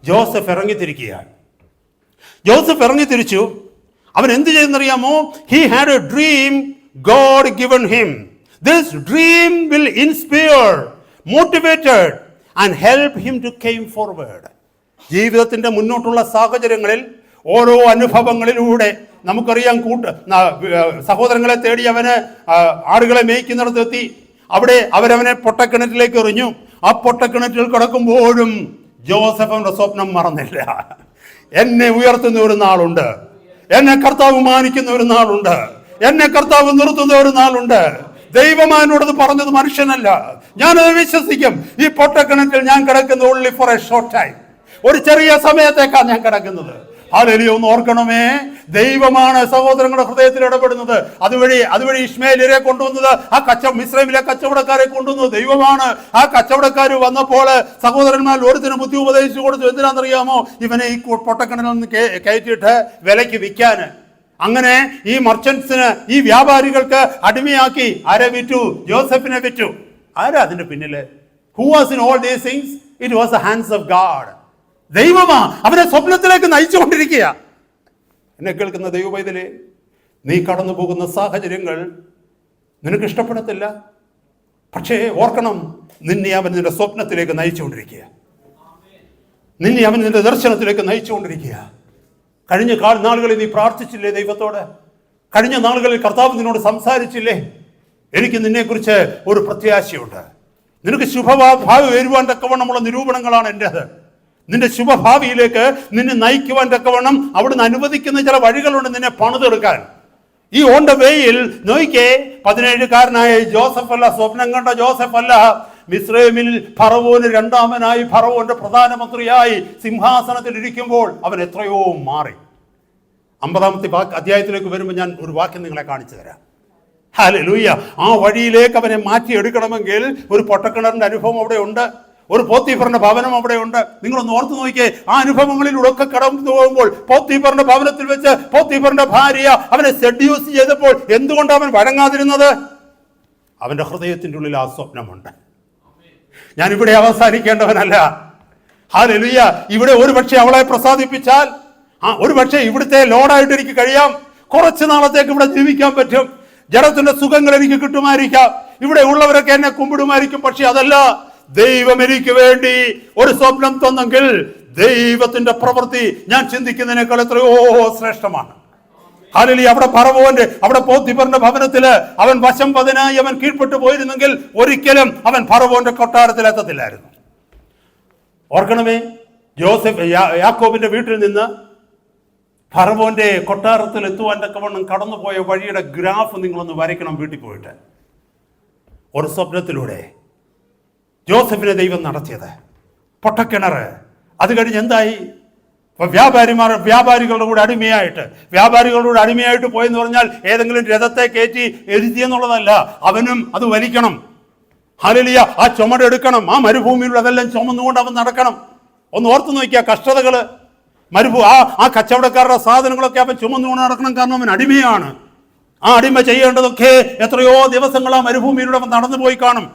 ജോസഫ് ഇറങ്ങിത്തിരിക്കുകയാണ്. ജോസഫ് ഇറങ്ങിത്തിരിച്ചു. അവൻ എന്ത് ചെയ്തെന്നറിയാമോ? He had a dream God given him. This dream will inspire, motivated and help him to came forward. ജീവിതത്തിന്റെ മുന്നോട്ടുള്ള സാഹചര്യങ്ങളിൽ ഓരോ അനുഭവങ്ങളിലൂടെ നമുക്കറിയാം, സഹോദരങ്ങളെ തേടി അവന് ആടുകളെ മേയ്ക്കുന്നിടത്തെത്തി. അവിടെ അവരവനെ പൊട്ടക്കിണറ്റിലേക്ക് എറിഞ്ഞു. ആ പൊട്ടക്കിണറ്റിൽ കിടക്കുമ്പോഴും ജോസഫ് അവന്റെ സ്വപ്നം മറന്നില്ല. എന്നെ ഉയർത്തുന്ന ഒരു നാളുണ്ട്, എന്നെ കർത്താവ് മാനിക്കുന്ന ഒരു നാളുണ്ട്, എന്നെ കർത്താവ് നിർത്തുന്ന ഒരു നാളുണ്ട്. ദൈവമാനോടത് പറഞ്ഞത് മനുഷ്യനല്ല. ഞാനത് വിശ്വസിക്കും. ഈ പൊട്ടക്കിണറ്റിൽ ഞാൻ കിടക്കുന്നത് only for a short time, ഒരു ചെറിയ സമയത്തേക്കാണ് ഞാൻ കിടക്കുന്നത്. ഹല്ലേലൂയ. ഒന്ന് ഓർക്കണമേ, ദൈവമാണ് സഹോദരങ്ങളുടെ ഹൃദയത്തിൽ ഇടപെടുന്നത്. അതുവഴി ഇശ്മായേലിനെ കൊണ്ടുവന്നത്, ആ മിസ്രൈമിലെ കച്ചവടക്കാരെ കൊണ്ടുവന്നത് ദൈവമാണ്. ആ കച്ചവടക്കാർ വന്നപ്പോൾ സഹോദരന്മാർ ഒരുത്തിന് ബുദ്ധി ഉപദേശിച്ചു കൊടുത്തു. എന്തിനാണെന്നറിയാമോ? ഇവനെ ഈ പൊട്ടക്കിണറ്റിൽ നിന്ന് കയറ്റിയിട്ട് വിലയ്ക്ക് വിൽക്കാൻ. അങ്ങനെ ഈ മർച്ചന്റ്സിന്, ഈ വ്യാപാരികൾക്ക് അടിമയാക്കി. ആരെ വിറ്റു? ജോസഫിനെ വിറ്റു. ആരാ അതിന്റെ പിന്നില്? Who was in all these things? It was the hands of God. ദൈവമാ അവനെ സ്വപ്നത്തിലേക്ക് നയിച്ചുകൊണ്ടിരിക്കുക. എന്നെ കേൾക്കുന്ന ദൈവപൈതലേ, നീ കടന്നു പോകുന്ന സാഹചര്യങ്ങൾ നിനക്ക് ഇഷ്ടപ്പെടത്തില്ല. പക്ഷേ ഓർക്കണം, നിന്നെ അവൻ നിന്റെ സ്വപ്നത്തിലേക്ക് നയിച്ചുകൊണ്ടിരിക്കുക. നിന്നെ അവൻ നിന്റെ ദർശനത്തിലേക്ക് നയിച്ചുകൊണ്ടിരിക്കുക. കഴിഞ്ഞ നാളുകളിൽ നീ പ്രാർത്ഥിച്ചില്ലേ ദൈവത്തോട്? കഴിഞ്ഞ നാളുകളിൽ കർത്താവ് നിന്നോട് സംസാരിച്ചില്ലേ? എനിക്ക് നിന്നെക്കുറിച്ച് ഒരു പ്രത്യാശയുണ്ട്. നിനക്ക് ശുഭഭാവി വരുവാൻ തക്കവണ്ണമുള്ള നിരൂപണങ്ങളാണ് എൻ്റേത്. നിന്റെ ശുഭഭാവിയിലേക്ക് നിന്നെ നയിക്കുവാൻ തക്കവണ്ണം അവിടുന്ന് അനുവദിക്കുന്ന ചില വഴികളുണ്ട് നിന്നെ പണിതെടുക്കാൻ. ഈ ഓൺ ദ വേയിൽ നോയിക്കേ, 17കാരനായ ജോസഫ് അല്ല, സ്വപ്നം കണ്ട ജോസഫ് അല്ല, മിസ്രൈമിൽ ഫറവോന് രണ്ടാമനായി, ഫറവോന്റെ പ്രധാനമന്ത്രിയായി സിംഹാസനത്തിൽ ഇരിക്കുമ്പോൾ അവൻ എത്രയോ മാറി. 50-ാമത്തെ അധ്യായത്തിലേക്ക് വരുമ്പോൾ ഞാൻ ഒരു വാക്യം നിങ്ങളെ കാണിച്ചു തരാം. ഹല്ലേലൂയ. ആ വഴിയിലേക്ക് അവനെ മാറ്റിയെടുക്കണമെങ്കിൽ ഒരു പൊട്ടക്കിണറിന്റെ അനുഭവം അവിടെ ഉണ്ട്, ഒരു പോത്തീഫറിന്റെ ഭവനം അവിടെ ഉണ്ട്. നിങ്ങളൊന്ന് ഓർത്തു നോക്കിയേ, ആ അനുഭവങ്ങളിലൂടെ ഒക്കെ കടന്നു പോകുമ്പോൾ പോത്തീഫറിന്റെ ഭവനത്തിൽ വെച്ച് പോത്തീഫറിന്റെ ഭാര്യ അവനെ സെഡ്യൂസ് ചെയ്തപ്പോൾ എന്തുകൊണ്ട് അവൻ വഴങ്ങാതിരുന്നത്? അവന്റെ ഹൃദയത്തിന്റെ ഉള്ളിൽ ആ സ്വപ്നമുണ്ട്. ഞാൻ ഇവിടെ അവസാനിക്കേണ്ടവനല്ല. ഹല്ലേലൂയ. ഇവിടെ ഒരുപക്ഷെ അവളെ പ്രസാദിപ്പിച്ചാൽ, ഒരുപക്ഷെ ഇവിടുത്തെ ലോഡായിട്ട് എനിക്ക് കഴിയാം, കുറച്ച് നാളത്തേക്ക് ഇവിടെ ജീവിക്കാൻ പറ്റും, ജഡത്തിന്റെ സുഖങ്ങൾ എനിക്ക് കിട്ടുമായിരിക്കാം, ഇവിടെ ഉള്ളവരൊക്കെ എന്നെ കുമ്പിടുമായിരിക്കും. പക്ഷെ അതല്ല, ദൈവം എനിക്ക് വേണ്ടി ഒരു സ്വപ്നം തന്നെങ്കിൽ ദൈവത്തിന്റെ പ്രവൃത്തി ഞാൻ ചിന്തിക്കുന്നതിനേക്കാൾ എത്രയോ ശ്രേഷ്ഠമാണ്. ഹല്ലേലൂയ. അവിടെ പോത്തിഫറിന്റെ ഭവനത്തില് അവൻ വശം പതിനായി അവൻ കീഴ്പ്പെട്ടു പോയിരുന്നെങ്കിൽ ഒരിക്കലും അവൻ ഫറവോന്റെ കൊട്ടാരത്തിൽ എത്തത്തില്ലായിരുന്നു. ഓർക്കണമേ, യാക്കോബിന്റെ വീട്ടിൽ നിന്ന് ഫറവോന്റെ കൊട്ടാരത്തിൽ എത്തുവാൻ തക്കവണ്ണം കടന്നുപോയ വഴിയുടെ ഗ്രാഫ് നിങ്ങളൊന്ന് വരയ്ക്കണം വീട്ടിൽ പോയിട്ട്. ഒരു സ്വപ്നത്തിലൂടെ ജോസഫിനെ ദൈവം നടത്തിയത് പൊട്ടക്കിണറ്. അത് കഴിഞ്ഞ് എന്തായി? വ്യാപാരികളുടെ കൂടെ അടിമയായിട്ട് പോയെന്ന് പറഞ്ഞാൽ ഏതെങ്കിലും രഥത്തെ കയറ്റി എഴുതിയെന്നുള്ളതല്ല, അവനും അത് വലിക്കണം. ഹല്ലേലൂയ. ആ ചുമടെടുക്കണം. ആ മരുഭൂമിയിലൂടെ അതെല്ലാം ചുമന്നുകൊണ്ട് അവൻ നടക്കണം. ഒന്ന് ഓർത്തു നോക്കിയ കഷ്ടതകള്. ആ കച്ചവടക്കാരുടെ സാധനങ്ങളൊക്കെ അവൻ ചുമന്നുകൊണ്ട് നടക്കണം. കാരണം അവൻ അടിമയാണ്. ആ അടിമ ചെയ്യേണ്ടതൊക്കെ എത്രയോ ദിവസങ്ങൾ ആ മരുഭൂമിയിലൂടെ അവൻ നടന്നു പോയി കാണും.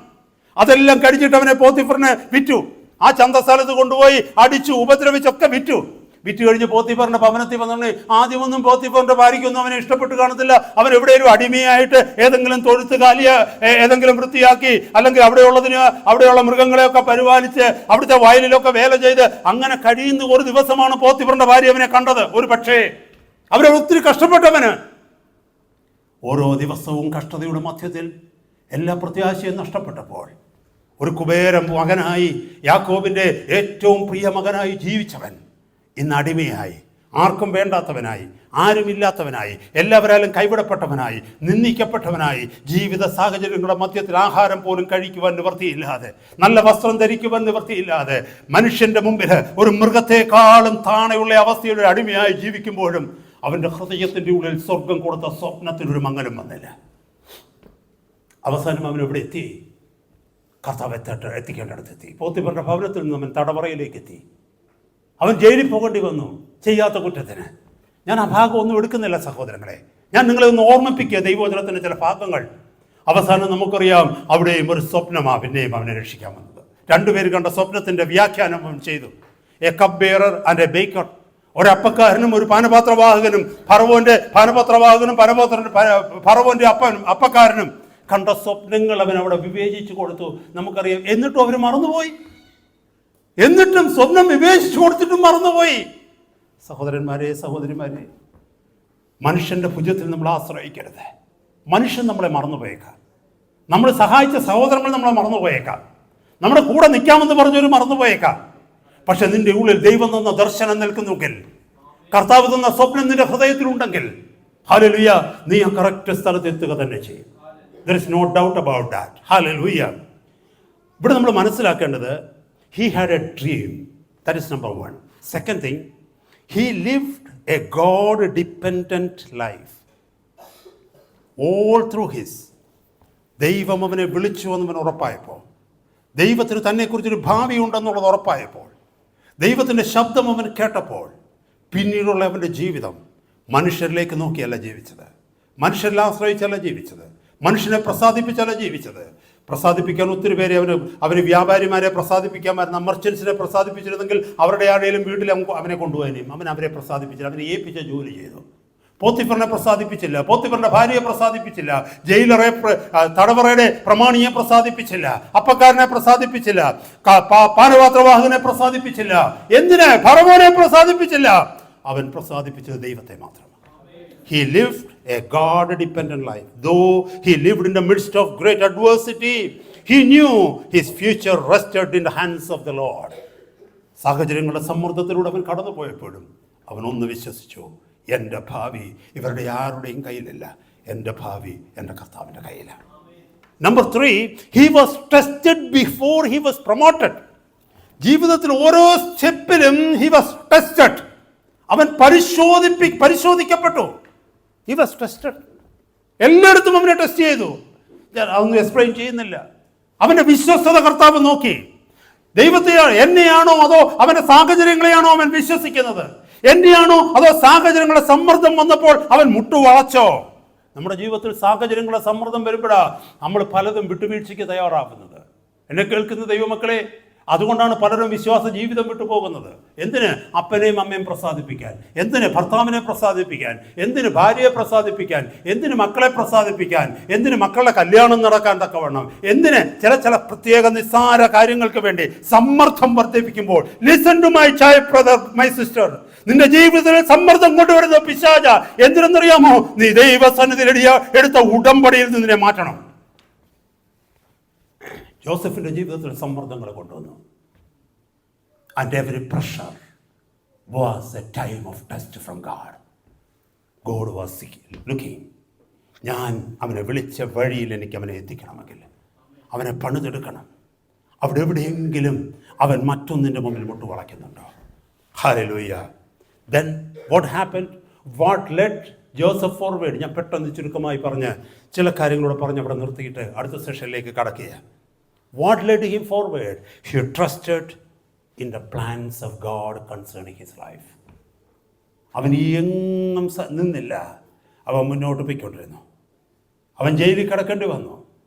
അതെല്ലാം കഴിച്ചിട്ട് അവനെ പോത്തിഫറിനെ വിറ്റു. ആ ചന്തസ്ഥലത്ത് കൊണ്ടുപോയി അടിച്ചു, ഉപദ്രവിച്ചൊക്കെ വിറ്റു കഴിഞ്ഞ് പോത്തിഫറിന്റെ ഭവനത്തിൽ വന്നു. ആദ്യമൊന്നും പോത്തിഫറിന്റെ ഭാര്യയ്ക്കൊന്നും അവനെ ഇഷ്ടപ്പെട്ട് കാണത്തില്ല. അവൻ എവിടെയും അടിമയായിട്ട് ഏതെങ്കിലും തൊഴുത്ത് കാലിയ ഏതെങ്കിലും വൃത്തിയാക്കി, അല്ലെങ്കിൽ അവിടെയുള്ള മൃഗങ്ങളെയൊക്കെ പരിപാലിച്ച് അവിടുത്തെ വയലിലൊക്കെ വേല ചെയ്ത് അങ്ങനെ കഴിയുന്ന ഒരു ദിവസമാണ് പോത്തിഫറിന്റെ ഭാര്യ അവനെ കണ്ടത്. ഒരു പക്ഷേ അവരെ ഒത്തിരി കഷ്ടപ്പെട്ടവന്. ഓരോ ദിവസവും കഷ്ടതയുടെ മധ്യത്തിൽ എല്ലാ പ്രത്യാശയും നഷ്ടപ്പെട്ടപ്പോൾ ഒരു കുബേര മകനായി, യാക്കോബിന്റെ ഏറ്റവും പ്രിയ മകനായി ജീവിച്ചവൻ ഇന്ന് അടിമയായി, ആർക്കും വേണ്ടാത്തവനായി, ആരുമില്ലാത്തവനായി, എല്ലാവരാലും കൈവിടപ്പെട്ടവനായി, നിന്ദിക്കപ്പെട്ടവനായി, ജീവിത സാഹചര്യങ്ങളുടെ മധ്യത്തിൽ ആഹാരം പോലും കഴിക്കുവാൻ നിവൃത്തിയില്ലാതെ, നല്ല വസ്ത്രം ധരിക്കുവാൻ നിവൃത്തിയില്ലാതെ, മനുഷ്യന്റെ മുമ്പിൽ ഒരു മൃഗത്തെക്കാളും താണയുള്ള അവസ്ഥയുടെ അടിമയായി ജീവിക്കുമ്പോഴും അവന്റെ ഹൃദയത്തിന്റെ ഉള്ളിൽ സ്വർഗം കൊടുത്ത സ്വപ്നത്തിനൊരു മങ്ങലും വന്നില്ല. അവസാനം അവൻ എവിടെ എത്തി? കർത്താവ് എത്തിക്കേണ്ടടുത്തെത്തി. പോത്തിഫറിന്റെ ഭവനത്തിൽ നിന്ന് അവൻ തടവറയിലേക്ക് എത്തി. അവൻ ജയിലിൽ പോകേണ്ടി വന്നു ചെയ്യാത്ത കുറ്റത്തിന്. ഞാൻ ആ ഭാഗം ഒന്നും എടുക്കുന്നില്ല സഹോദരങ്ങളെ. ഞാൻ നിങ്ങളെ ഒന്ന് ഓർമ്മിപ്പിക്കുക ദൈവവചനത്തിൻ്റെ ചില ഭാഗങ്ങൾ. അവസാനം നമുക്കറിയാം, അവിടെയും ഒരു സ്വപ്നമാണ് പിന്നെയും അവനെ രക്ഷിക്കാൻ വന്നത്. രണ്ടുപേര് കണ്ട സ്വപ്നത്തിന്റെ വ്യാഖ്യാനം അവൻ ചെയ്തു. A cup bearer and a baker. ഒരപ്പക്കാരനും ഒരു പാനപാത്രവാഹകനും. ഫറവോന്റെ പാനപാത്രവാഹകനും ഫറവോന്റെ അപ്പക്കാരനും കണ്ട സ്വപ്നങ്ങൾ അവൻ അവിടെ വിവേചിച്ചു കൊടുത്തു. നമുക്കറിയാം. എന്നിട്ടും അവർ മറന്നുപോയി. എന്നിട്ടും സ്വപ്നം വിവേചിച്ചു കൊടുത്തിട്ടും മറന്നുപോയി. സഹോദരന്മാരെ, സഹോദരിമാരെ, മനുഷ്യന്റെ ഭുജത്തിൽ നമ്മൾ ആശ്രയിക്കരുത്. മനുഷ്യൻ നമ്മളെ മറന്നുപോയേക്കാം. നമ്മൾ സഹായിച്ച സഹോദരങ്ങൾ നമ്മളെ മറന്നുപോയേക്കാം. നമ്മുടെ കൂടെ നിൽക്കാമെന്ന് പറഞ്ഞവർ മറന്നുപോയേക്കാം. പക്ഷെ നിന്റെ ഉള്ളിൽ ദൈവം തന്ന ദർശനം നിൽക്കുന്നെങ്കിൽ, കർത്താവ് തന്ന സ്വപ്നം നിന്റെ ഹൃദയത്തിലുണ്ടെങ്കിൽ, ഹല്ലേലൂയ, നീ ആ കറക്റ്റ് സ്ഥലത്ത് എത്തുക തന്നെ ചെയ്യും. There is no doubt about that. Hallelujah. ഇവിടെ നമ്മൾ മനസ്സിലാക്കേണ്ടത്, he had a dream. That is number one. Second thing, he lived a God-dependent life. All through his, ദൈവം അവനെ വിളിച്ചു എന്നവൻ ഉറപ്പായപ്പോൾ, ദൈവത്തിന് തന്നെക്കുറിച്ചൊരു ഭാവി ഉണ്ടെന്നുള്ളത് ഉറപ്പായപ്പോൾ, ദൈവത്തിൻ്റെ ശബ്ദം അവൻ കേട്ടപ്പോൾ, പിന്നീടുള്ള അവൻ്റെ ജീവിതം മനുഷ്യരിലേക്ക് നോക്കിയല്ല ജീവിച്ചത്, മനുഷ്യരിൽ ആശ്രയിച്ചല്ല ജീവിച്ചത്, മനുഷ്യനെ പ്രസാദിപ്പിച്ചല്ല ജീവിച്ചത്. പ്രസാദിപ്പിക്കാൻ ഒത്തിരി പേരെ അവന് വ്യാപാരിമാരെ പ്രസാദിപ്പിക്കാമായിരുന്നു, മർച്ചൻസിനെ പ്രസാദിപ്പിച്ചിരുന്നെങ്കിൽ അവരുടെ ആരുടെയും വീട്ടിൽ അവനെ കൊണ്ടുപോകാനും അവരെ പ്രസാദിപ്പിച്ചില്ല. അവനെ ഏൽപ്പിച്ച ജോലി ചെയ്തു. പോത്തിഫറിനെ പ്രസാദിപ്പിച്ചില്ല, പോത്തിഫറിന്റെ ഭാര്യയെ പ്രസാദിപ്പിച്ചില്ല, ജയിലറെ തടവറയുടെ പ്രമാണിയെ പ്രസാദിപ്പിച്ചില്ല, അപ്പക്കാരനെ പ്രസാദിപ്പിച്ചില്ല, പാനപാത്രവാഹകനെ പ്രസാദിപ്പിച്ചില്ല. എന്തിന്? ഫറവോനെ പ്രസാദിപ്പിച്ചില്ല. അവൻ പ്രസാദിപ്പിച്ചത് ദൈവത്തെ മാത്രമാണ്. He lived a God-dependent life. Though he lived in the midst of great adversity, he knew his future rested in the hands of the Lord. സാഹചര്യങ്ങളുടെ സമ്മർദ്ദത്തിലൂടെ അവൻ കടന്നുപോയപ്പോഴും അവൻ ഒന്ന് വിശ്വസിച്ചു, എൻ്റെ ഭാവി ഇവരുടെ ആരുടെയും കയ്യിലല്ല, എൻ്റെ ഭാവി എൻ്റെ കർത്താവിൻ്റെ കയ്യിലാണ്. Number 3, he was tested before he was promoted. ജീവിതത്തിൽ ഓരോ സ്റ്റെപ്പിലും he was tested. അവൻ പരിശോധിക്കപ്പെട്ടു. He was tested. എല്ലായിടത്തും അവനെ ടെസ്റ്റ് ചെയ്തു. അതൊന്നും എക്സ്പ്ലെയിൻ ചെയ്യുന്നില്ല. അവൻ്റെ വിശ്വസ്തത കർത്താവ് നോക്കി. ദൈവത്തെ എന്നെയാണോ അതോ അവൻ്റെ സാഹചര്യങ്ങളെയാണോ അവൻ വിശ്വസിക്കുന്നത്? എന്നെയാണോ അതോ സാഹചര്യങ്ങളുടെ സമ്മർദ്ദം വന്നപ്പോൾ അവൻ മുട്ടുവളച്ചോ? നമ്മുടെ ജീവിതത്തിൽ സാഹചര്യങ്ങളുടെ സമ്മർദ്ദം വരുമ്പോഴാണ് നമ്മൾ പലതും വിട്ടുവീഴ്ചയ്ക്ക് തയ്യാറാകുന്നത്. എന്നെ കേൾക്കുന്ന ദൈവമക്കളെ, അതുകൊണ്ടാണ് പലരും വിശ്വാസ ജീവിതം വിട്ടുപോകുന്നത്. എന്തിന്? അപ്പനെയും അമ്മയും പ്രസാദിപ്പിക്കാൻ, എന്തിന് ഭർത്താവിനെ പ്രസാദിപ്പിക്കാൻ, എന്തിന് ഭാര്യയെ പ്രസാദിപ്പിക്കാൻ, എന്തിന് മക്കളെ പ്രസാദിപ്പിക്കാൻ, എന്തിന് മക്കളുടെ കല്യാണം നടക്കാൻ തക്കവണ്ണം, എന്തിന് ചില പ്രത്യേക നിസ്സാര കാര്യങ്ങൾക്ക് വേണ്ടി സമ്മർദ്ദം വർദ്ധിപ്പിക്കുമ്പോൾ, listen to my child brother, my sister, നിന്റെ ജീവിതത്തിൽ സമ്മർദ്ദം കൊണ്ടുവരുന്ന പിശാച എന്തിനെന്നറിയാമോ? നീ ദൈവസന്നിധിയിൽ എടുത്ത ഉടമ്പടിയിൽ നിന്നെ മാറ്റണം. ജോസഫിൻ്റെ ജീവിതത്തിൽ സമ്മർദ്ദങ്ങൾ കൊണ്ടുവന്നു. And every pressure was A time of test from God. God was looking. ഞാൻ അവനെ വിളിച്ച വഴിയിൽ എനിക്ക് അവനെ എത്തിക്കണമെങ്കിൽ അവനെ പണിതെടുക്കണം. അവിടെ എവിടെയെങ്കിലും അവൻ മറ്റൊന്നിൻ്റെ മുമ്പിൽ മുട്ടുവളയ്ക്കുന്നുണ്ടോ? Hallelujah. Then what happened? What led Joseph forward? ഞാൻ പെട്ടെന്ന് ചുരുക്കമായി പറഞ്ഞ് ചില കാര്യങ്ങളോട് പറഞ്ഞ് അവിടെ നിർത്തിയിട്ട് അടുത്ത സെഷനിലേക്ക് കടക്കുക. What led him forward? He trusted in the plans of God concerning his life. അവൻ എങ്ങും നിന്നില്ല. അവൻ മുന്നോട്ട് പോയിക്കൊണ്ടിരുന്നു. അവൻ ജയിലിൽ കിടക്കേണ്ടി വന്നു.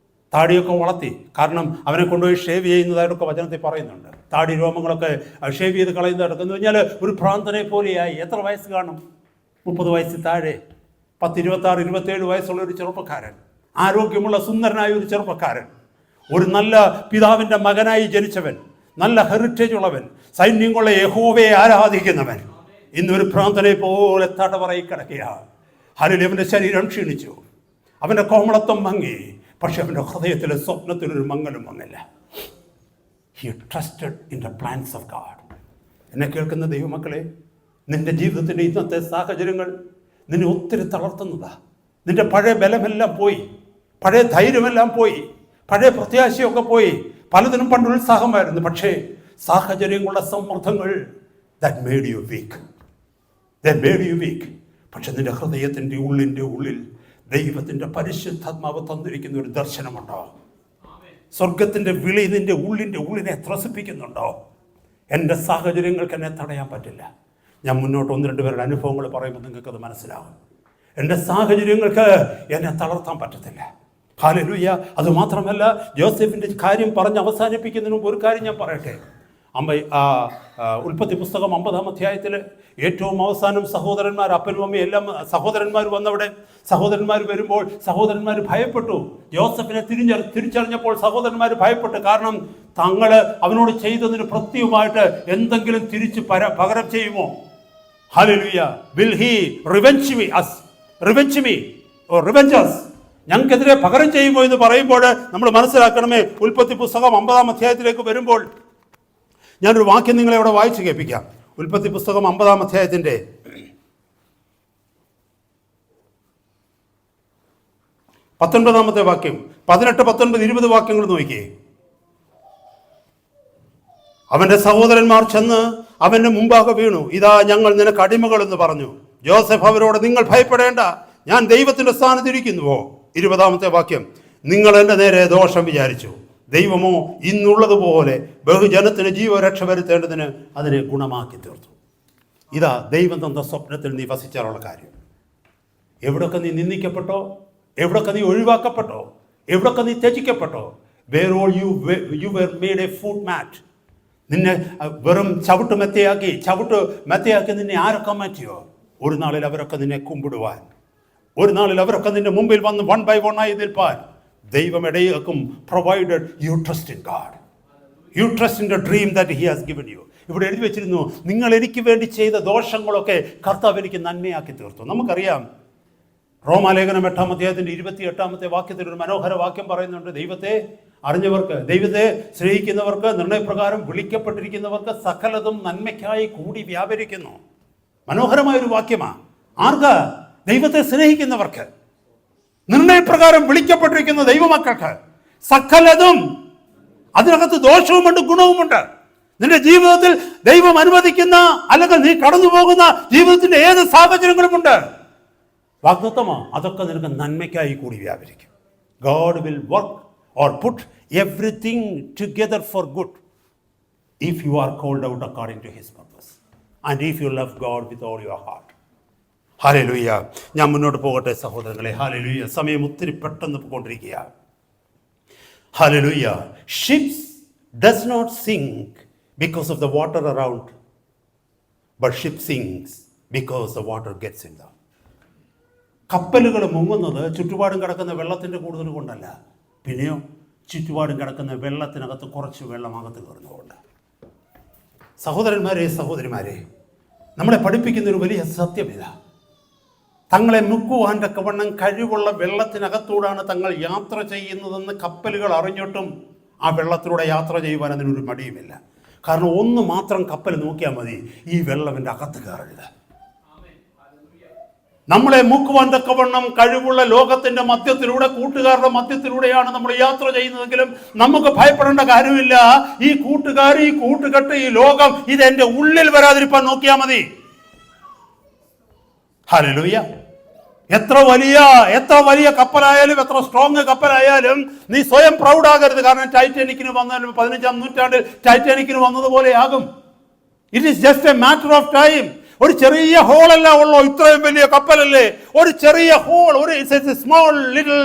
താടിയൊക്കെ വളർത്തി. കാരണം അവനെ കൊണ്ടുപോയി ഷേവ് ചെയ്യുന്നതായിട്ടൊക്കെ വചനത്തിൽ പറയുന്നുണ്ട്. താടി രോമങ്ങളൊക്കെ ഷേവ് ചെയ്ത് കളയുന്നതായിട്ടൊക്കെ എന്ന് പറഞ്ഞാൽ ഒരു ഭ്രാന്തനെ പോലെയായി. എത്ര വയസ്സ് കാണും? 30 വയസ്സിൽ താഴെ. 10, 26, 27 വയസ്സുള്ള ഒരു ചെറുപ്പക്കാരൻ, ആരോഗ്യമുള്ള സുന്ദരനായ ഒരു ചെറുപ്പക്കാരൻ, ഒരു നല്ല പിതാവിൻ്റെ മകനായി ജനിച്ചവൻ, നല്ല ഹെറിറ്റേജ് ഉള്ളവൻ, സൈന്യങ്ങളുടെ യഹോവയെ ആരാധിക്കുന്നവൻ, ഇന്നൊരു ഭ്രാന്തനെ പോലെ തടവറയിൽ കിടക്കുകയാണ്. ഹല്ലേലൂയ. അവൻ്റെ ശരീരം ക്ഷീണിച്ചു, അവൻ്റെ കോമളത്വം മങ്ങി, പക്ഷെ അവൻ്റെ ഹൃദയത്തിലെ സ്വപ്നത്തിലൊരു മങ്ങലും വന്നില്ല. He trusted in the plans of God. എന്നെ കേൾക്കുന്ന ദൈവമക്കളെ, നിന്റെ ജീവിതത്തിൻ്റെ ഇന്നത്തെ സാഹചര്യങ്ങൾ നിന്നെ ഒത്തിരി തളർത്തുന്നതാ. നിന്റെ പഴയ ബലമെല്ലാം പോയി, പഴയ ധൈര്യമെല്ലാം പോയി, പഴയ പ്രത്യാശയൊക്കെ പോയി. പലതിനും പണ്ട് ഉത്സാഹമായിരുന്നു, പക്ഷേ സാഹചര്യങ്ങളുടെ സമ്മർദ്ദങ്ങൾ ദാറ്റ് മേഡ് യു വീക്ക്. പക്ഷെ നിന്റെ ഹൃദയത്തിൻ്റെ ഉള്ളിൽ ദൈവത്തിൻ്റെ പരിശുദ്ധാത്മാവ് തന്നിരിക്കുന്ന ഒരു ദർശനമുണ്ടോ? സ്വർഗത്തിൻ്റെ വിളി നിന്റെ ഉള്ളിനെ ത്രസിപ്പിക്കുന്നുണ്ടോ? എൻ്റെ സാഹചര്യങ്ങൾക്ക് എന്നെ തടയാൻ പറ്റില്ല. ഞാൻ മുന്നോട്ട് 1-2 പേരുടെ അനുഭവങ്ങൾ പറയുമ്പോൾ നിങ്ങൾക്കത് മനസ്സിലാവും. എൻ്റെ സാഹചര്യങ്ങൾക്ക് എന്നെ തളർത്താൻ പറ്റത്തില്ല. ഹല്ലേലൂയ. അതുമാത്രമല്ല, ജോസഫിൻ്റെ കാര്യം പറഞ്ഞ് അവസാനിപ്പിക്കുന്നതിന് മുമ്പ് ഒരു കാര്യം ഞാൻ പറയട്ടെ. ഉൽപ്പത്തി പുസ്തകം 50-ാം അധ്യായത്തിൽ ഏറ്റവും അവസാനം സഹോദരന്മാർ, അപ്പനും അമ്മയും എല്ലാം സഹോദരന്മാർ വന്നവിടെ. സഹോദരന്മാർ വരുമ്പോൾ സഹോദരന്മാർ ഭയപ്പെട്ടു. യോസഫിനെ തിരിച്ചറിഞ്ഞപ്പോൾ സഹോദരന്മാർ ഭയപ്പെട്ടു. കാരണം തങ്ങൾ അവനോട് ചെയ്തതിന് പ്രത്യേകമായിട്ട് എന്തെങ്കിലും തിരിച്ച് പകരം ചെയ്യുമോ? Hallelujah. Will he revenge me or revenge us? ഞങ്ങൾക്കെതിരെ പകരം ചെയ്യുമോ എന്ന് പറയുമ്പോൾ നമ്മൾ മനസ്സിലാക്കണമേ. ഉൽപ്പത്തി പുസ്തകം 50-ാം അധ്യായത്തിലേക്ക് വരുമ്പോൾ ഞാനൊരു വാക്യം നിങ്ങളെ അവിടെ വായിച്ച് കേൾപ്പിക്കാം. ഉൽപ്പത്തി പുസ്തകം 50-ാം അധ്യായത്തിൻ്റെ 19-ാമത്തെ വാക്യം, 18, 19, 20 വാക്യങ്ങൾ നോക്കിയേ. അവൻ്റെ സഹോദരന്മാർ ചെന്ന് അവൻ്റെ മുമ്പാകെ വീണു. ഇതാ ഞങ്ങൾ നിനക്ക് അടിമകൾ എന്ന് പറഞ്ഞു. ജോസഫ് അവരോട്, നിങ്ങൾ ഭയപ്പെടേണ്ട, ഞാൻ ദൈവത്തിൻ്റെ സ്ഥാനത്തിരിക്കുന്നുവോ? 20-ാമത്തെ വാക്യം, നിങ്ങൾ എൻ്റെ നേരെ ദോഷം വിചാരിച്ചു, ദൈവമോ ഇന്നുള്ളതുപോലെ ബഹുജനത്തിന് ജീവരക്ഷ വരുത്തേണ്ടതിന് അതിനെ ഗുണമാക്കി തീർത്തു. ഇതാ ദൈവം തന്ന സ്വപ്നത്തിൽ നീ വസിച്ചാലുള്ള കാര്യം. എവിടൊക്കെ നീ നിന്ദിക്കപ്പെട്ടോ, എവിടൊക്കെ നീ ഒഴിവാക്കപ്പെട്ടോ, എവിടൊക്കെ നീ ത്യജിക്കപ്പെട്ടോ, where all you were made a foot mat. നിന്നെ വെറും ചവിട്ട് മെത്തയാക്കി നിന്നെ ആരൊക്കെ മാറ്റിയോ, ഒരു നാളിൽ അവരൊക്കെ നിന്നെ കുമ്പിടുവാൻ, ഒരു നാളിൽ അവരൊക്കെ നിന്റെ മുമ്പിൽ വന്ന് 1 by 1 ആയി നിൽപ്പാൻ ദൈവം ഇടയാക്കും. Provided you trust in God, you trust in the dream that he has given U. ഇവിടെ എഴുതി വെച്ചിരുന്നു, നിങ്ങൾ എനിക്ക് വേണ്ടി ചെയ്ത ദോഷങ്ങളൊക്കെ കർത്താവ് എനിക്ക് നന്മയാക്കി തീർത്തു. നമുക്കറിയാം, റോമാലേഖനം 8-ാം അധ്യായത്തിൻ്റെ 28-ാമത്തെ വാക്യത്തിൽ ഒരു മനോഹര വാക്യം പറയുന്നുണ്ട്. ദൈവത്തെ അറിഞ്ഞവർക്ക്, ദൈവത്തെ സ്നേഹിക്കുന്നവർക്ക്, നിർണയപ്രകാരം വിളിക്കപ്പെട്ടിരിക്കുന്നവർക്ക് സകലതും നന്മയ്ക്കായി കൂടി വ്യാപരിക്കുന്നു. മനോഹരമായൊരു വാക്യമാണ്. ആർക്ക്? ദൈവത്തെ സ്നേഹിക്കുന്നവർക്ക്, നിർണയപ്രകാരം വിളിക്കപ്പെട്ടിരിക്കുന്ന ദൈവമക്കൾക്ക് സകലതും. അതിനകത്ത് ദോഷവുമുണ്ട്, ഗുണവുമുണ്ട്. നിന്റെ ജീവിതത്തിൽ ദൈവം അനുവദിക്കുന്ന അല്ലെങ്കിൽ നീ കടന്നു പോകുന്ന ജീവിതത്തിന്റെ ഏത് സാഹചര്യങ്ങളുമുണ്ട്. വാഗ്ദത്തമോ അതൊക്കെ നിനക്ക് നന്മയ്ക്കായി കൂടി വ്യാപരിക്കും. God will work or put everything together for good if you are called out according to his purpose and if you love God with all your heart. Hallelujah. ഞാൻ മുന്നോട്ട് പോകട്ടെ സഹോദരങ്ങളെ. ഹല്ലേലൂയ. സമയം ഒത്തിരി പെട്ടെന്ന് പോയിക്കൊണ്ടിരിക്കുക. Hallelujah. Ships does not sink because of the water around, but ship sinks because the water gets in them. കപ്പലുകൾ മുങ്ങുന്നത് ചുറ്റുപാടും കിടക്കുന്ന വെള്ളത്തിൻ്റെ കൂടുതൽ കൊണ്ടല്ല, പിന്നെയോ ചുറ്റുപാടും കിടക്കുന്ന വെള്ളത്തിനകത്ത് കുറച്ച് വെള്ളം അകത്ത് കയറുന്നതുകൊണ്ട്. സഹോദരന്മാരെ, സഹോദരിമാരെ, നമ്മളെ പഠിപ്പിക്കുന്നൊരു വലിയ സത്യമില്ല. തങ്ങളെ മുക്കുവാൻ തക്കവണ്ണം കഴിവുള്ള വെള്ളത്തിനകത്തൂടാണ് തങ്ങൾ യാത്ര ചെയ്യുന്നതെന്ന് കപ്പലുകൾ അറിഞ്ഞിട്ടും ആ വെള്ളത്തിലൂടെ യാത്ര ചെയ്യുവാൻ അതിനൊരു മടിയുമില്ല. കാരണം ഒന്ന് മാത്രം കപ്പൽ നോക്കിയാൽ മതി, ഈ വെള്ളം എൻ്റെ അകത്ത് കയറരുത്. നമ്മളെ മുക്കുവാൻ തക്കവണ്ണം കഴിവുള്ള ലോകത്തിന്റെ മധ്യത്തിലൂടെ, കൂട്ടുകാരുടെ മധ്യത്തിലൂടെയാണ് നമ്മൾ യാത്ര ചെയ്യുന്നതെങ്കിലും നമുക്ക് ഭയപ്പെടേണ്ട കാര്യമില്ല. ഈ കൂട്ടുകാർ, ഈ കൂട്ടുകെട്ട്, ഈ ലോകം ഇത് എൻ്റെ ഉള്ളിൽ വരാതിരിക്കാൻ നോക്കിയാൽ മതി. ഹല്ലേലൂയ. എത്ര വലിയ കപ്പലായാലും, എത്ര സ്ട്രോങ് കപ്പലായാലും നീ സ്വയം പ്രൗഡാകരുത്. കാരണം ടൈറ്റാനിക്കിന് വന്നാലും 15-ാം നൂറ്റാണ്ടിൽ ടൈറ്റാനിക്കിന് വന്നതുപോലെയാകും. It is just a matter of time. ഒരു ചെറിയ ഹോളല്ല ഉള്ളൂ, ഇത്രയും വലിയ കപ്പലല്ലേ. ഒരു ചെറിയ ഹോൾ, ഒരു small little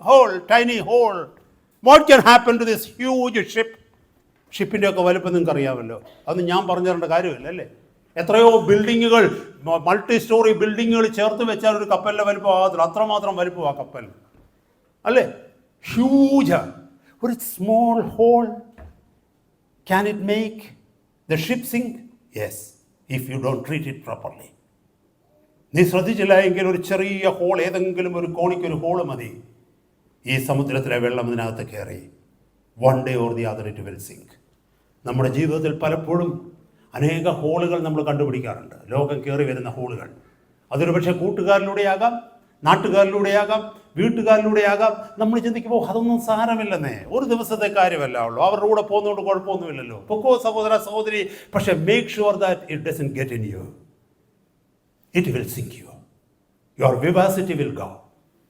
hole, tiny hole. What can happen to this huge ship? ഷിപ്പിൻ്റെ ഒക്കെ വലുപ്പം നിങ്ങൾക്ക് അറിയാമല്ലോ, അതൊന്നും ഞാൻ പറഞ്ഞു തരേണ്ട കാര്യമില്ല അല്ലേ. എത്രയോ ബിൽഡിങ്ങുകൾ, മൾട്ടി സ്റ്റോറി ബിൽഡിങ്ങുകൾ ചേർത്ത് വെച്ചാൽ ഒരു കപ്പലിൻ്റെ വലുപ്പം ആകത്തില്ല. അത്രമാത്രം വലുപ്പം ആ കപ്പൽ അല്ലേ. ഹ്യൂജ്. ഒരു small hole, can it make the ship sink? Yes, if you don't treat it properly. നീ ശ്രദ്ധിച്ചില്ല എങ്കിൽ ഒരു ചെറിയ ഹോൾ, ഏതെങ്കിലും ഒരു കോണിക്കൊരു ഹോള് മതി, ഈ സമുദ്രത്തിലെ വെള്ളം ഇതിനകത്ത് കയറി one day or the other it will sink. നമ്മുടെ ജീവിതത്തിൽ പലപ്പോഴും അനേക ഹോളുകൾ നമ്മൾ കണ്ടുപിടിക്കാറുണ്ട്, ലോകം കയറി വരുന്ന ഹോളുകൾ. അതൊരു പക്ഷേ കൂട്ടുകാരിലൂടെയാകാം, നാട്ടുകാരിലൂടെയാകാം, വീട്ടുകാരിലൂടെയാകാം. നമ്മൾ ചിന്തിക്കുമ്പോൾ അതൊന്നും സാരമില്ലെന്നേ, ഒരു ദിവസത്തെ കാര്യമല്ല ഉള്ളൂ, അവരുടെ കൂടെ പോകുന്നതുകൊണ്ട് കുഴപ്പമൊന്നുമില്ലല്ലോ, പൊക്കോ സഹോദര സഹോദരി. പക്ഷേ make sure that it doesn't get in you. It will sink you. Your vivacity will go,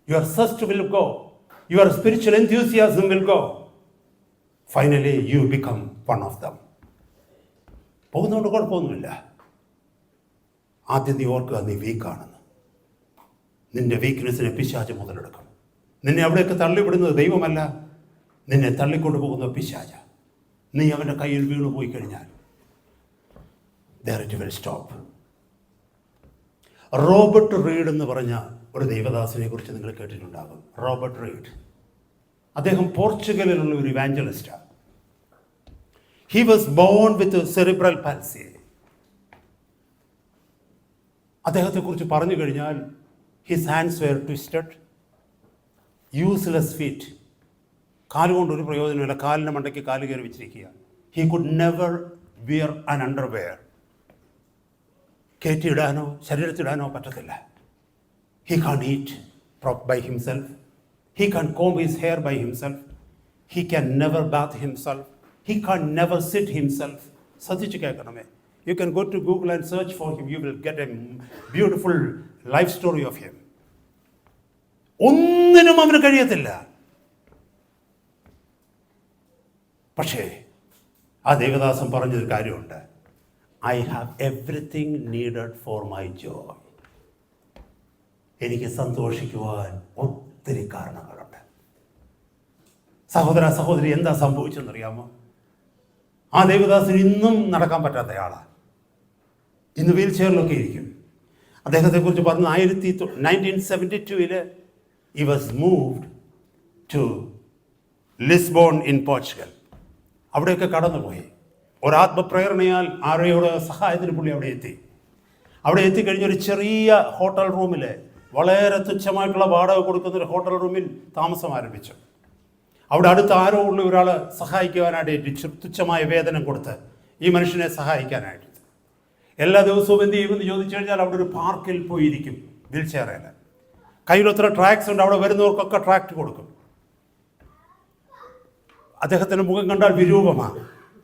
your zest will go, your spiritual enthusiasm will go. Finally you become one of them. പോകുന്നതുകൊണ്ട് കുഴപ്പമൊന്നുമില്ല. ആദ്യം നീ ഓർക്കുക, നീ വീക്കാണെന്ന്. നിന്റെ വീക്ക്നെസ്സിനെ പിശാച് മുതലെടുക്കും. നിന്നെ അവിടെയൊക്കെ തള്ളിവിടുന്നത് ദൈവമല്ല, നിന്നെ തള്ളിക്കൊണ്ടു പോകുന്ന പിശാച. നീ അവൻ്റെ കയ്യിൽ വീണു പോയി കഴിഞ്ഞാൽ there it will stop. Robert read എന്ന് പറഞ്ഞ ഒരു ദൈവദാസനെ കുറിച്ച് നിങ്ങൾ കേട്ടിട്ടുണ്ടാകും. റോബർട്ട് റീഡ്, അദ്ദേഹം പോർച്ചുഗലിലുള്ള ഒരു ഇവാഞ്ചലിസ്റ്റാണ്. He was born with cerebral palsy. അദ്ദേഹത്തെക്കുറിച്ച് പറഞ്ഞു കഴിഞ്ഞാൽ his hands were twisted, useless feet, കാലുകൊണ്ട് ഒരു പ്രയോജനമില്ല, കാലിൻ്റെ മണ്ടയ്ക്ക് കാല് കയറി വെച്ചിരിക്കുക. He could never wear an underwear. കയറ്റിയിടാനോ ശരീരത്തിടാനോ പറ്റത്തില്ല. He can't eat by himself, he can't comb his hair by himself, he can never bath himself, he can't never sit himself. ശ്രദ്ധിച്ച് കേൾക്കണമേ. You can go to Google and search for him. You will get A beautiful life story of him. ഒന്നിനും അവന് കഴിയത്തില്ല. പക്ഷേ ആ ദേവദാസൻ പറഞ്ഞൊരു കാര്യമുണ്ട്, I have everything needed for my Joy. എനിക്ക് സന്തോഷിക്കുവാൻ ഒത്തിരി കാരണങ്ങളുണ്ട്. സഹോദര സഹോദരി, എന്താ സംഭവിച്ചെന്നറിയാമോ? ആ ദേവദാസന് ഇന്നും നടക്കാൻ പറ്റാത്തയാളാണ്. ഇന്ന് വീൽ ചെയറിലൊക്കെ ഇരിക്കും. അദ്ദേഹത്തെക്കുറിച്ച് പറഞ്ഞ 1972 he was moved to Lisbon in Portugal. അവിടെയൊക്കെ കടന്നുപോയി. ഒരാത്മപ്രേരണയാൽ ആരെയോട് സഹായത്തിന് പുള്ളി അവിടെ എത്തി. അവിടെ എത്തിക്കഴിഞ്ഞൊരു ചെറിയ ഹോട്ടൽ റൂമിൽ, വളരെ തുച്ഛമായിട്ടുള്ള വാടക കൊടുക്കുന്നൊരു ഹോട്ടൽ റൂമിൽ താമസം ആരംഭിച്ചു. അവിടെ അടുത്ത് ആരോ ഉള്ള ഒരാൾ സഹായിക്കുവാനായിട്ട് തുച്ഛമായ വേതനം കൊടുത്ത് ഈ മനുഷ്യനെ സഹായിക്കാനായിട്ട് എല്ലാ ദിവസവും എന്ത് ചെയ്യുമെന്ന് ചോദിച്ചു കഴിഞ്ഞാൽ അവിടെ ഒരു പാർക്കിൽ പോയിരിക്കും വീൽ ചെയറിൽ. കയ്യിലൊത്ര ട്രാക്സ് ഉണ്ട്, അവിടെ വരുന്നവർക്കൊക്കെ ട്രാക്ട് കൊടുക്കും. അദ്ദേഹത്തിൻ്റെ മുഖം കണ്ടാൽ വിരൂപമാണ്,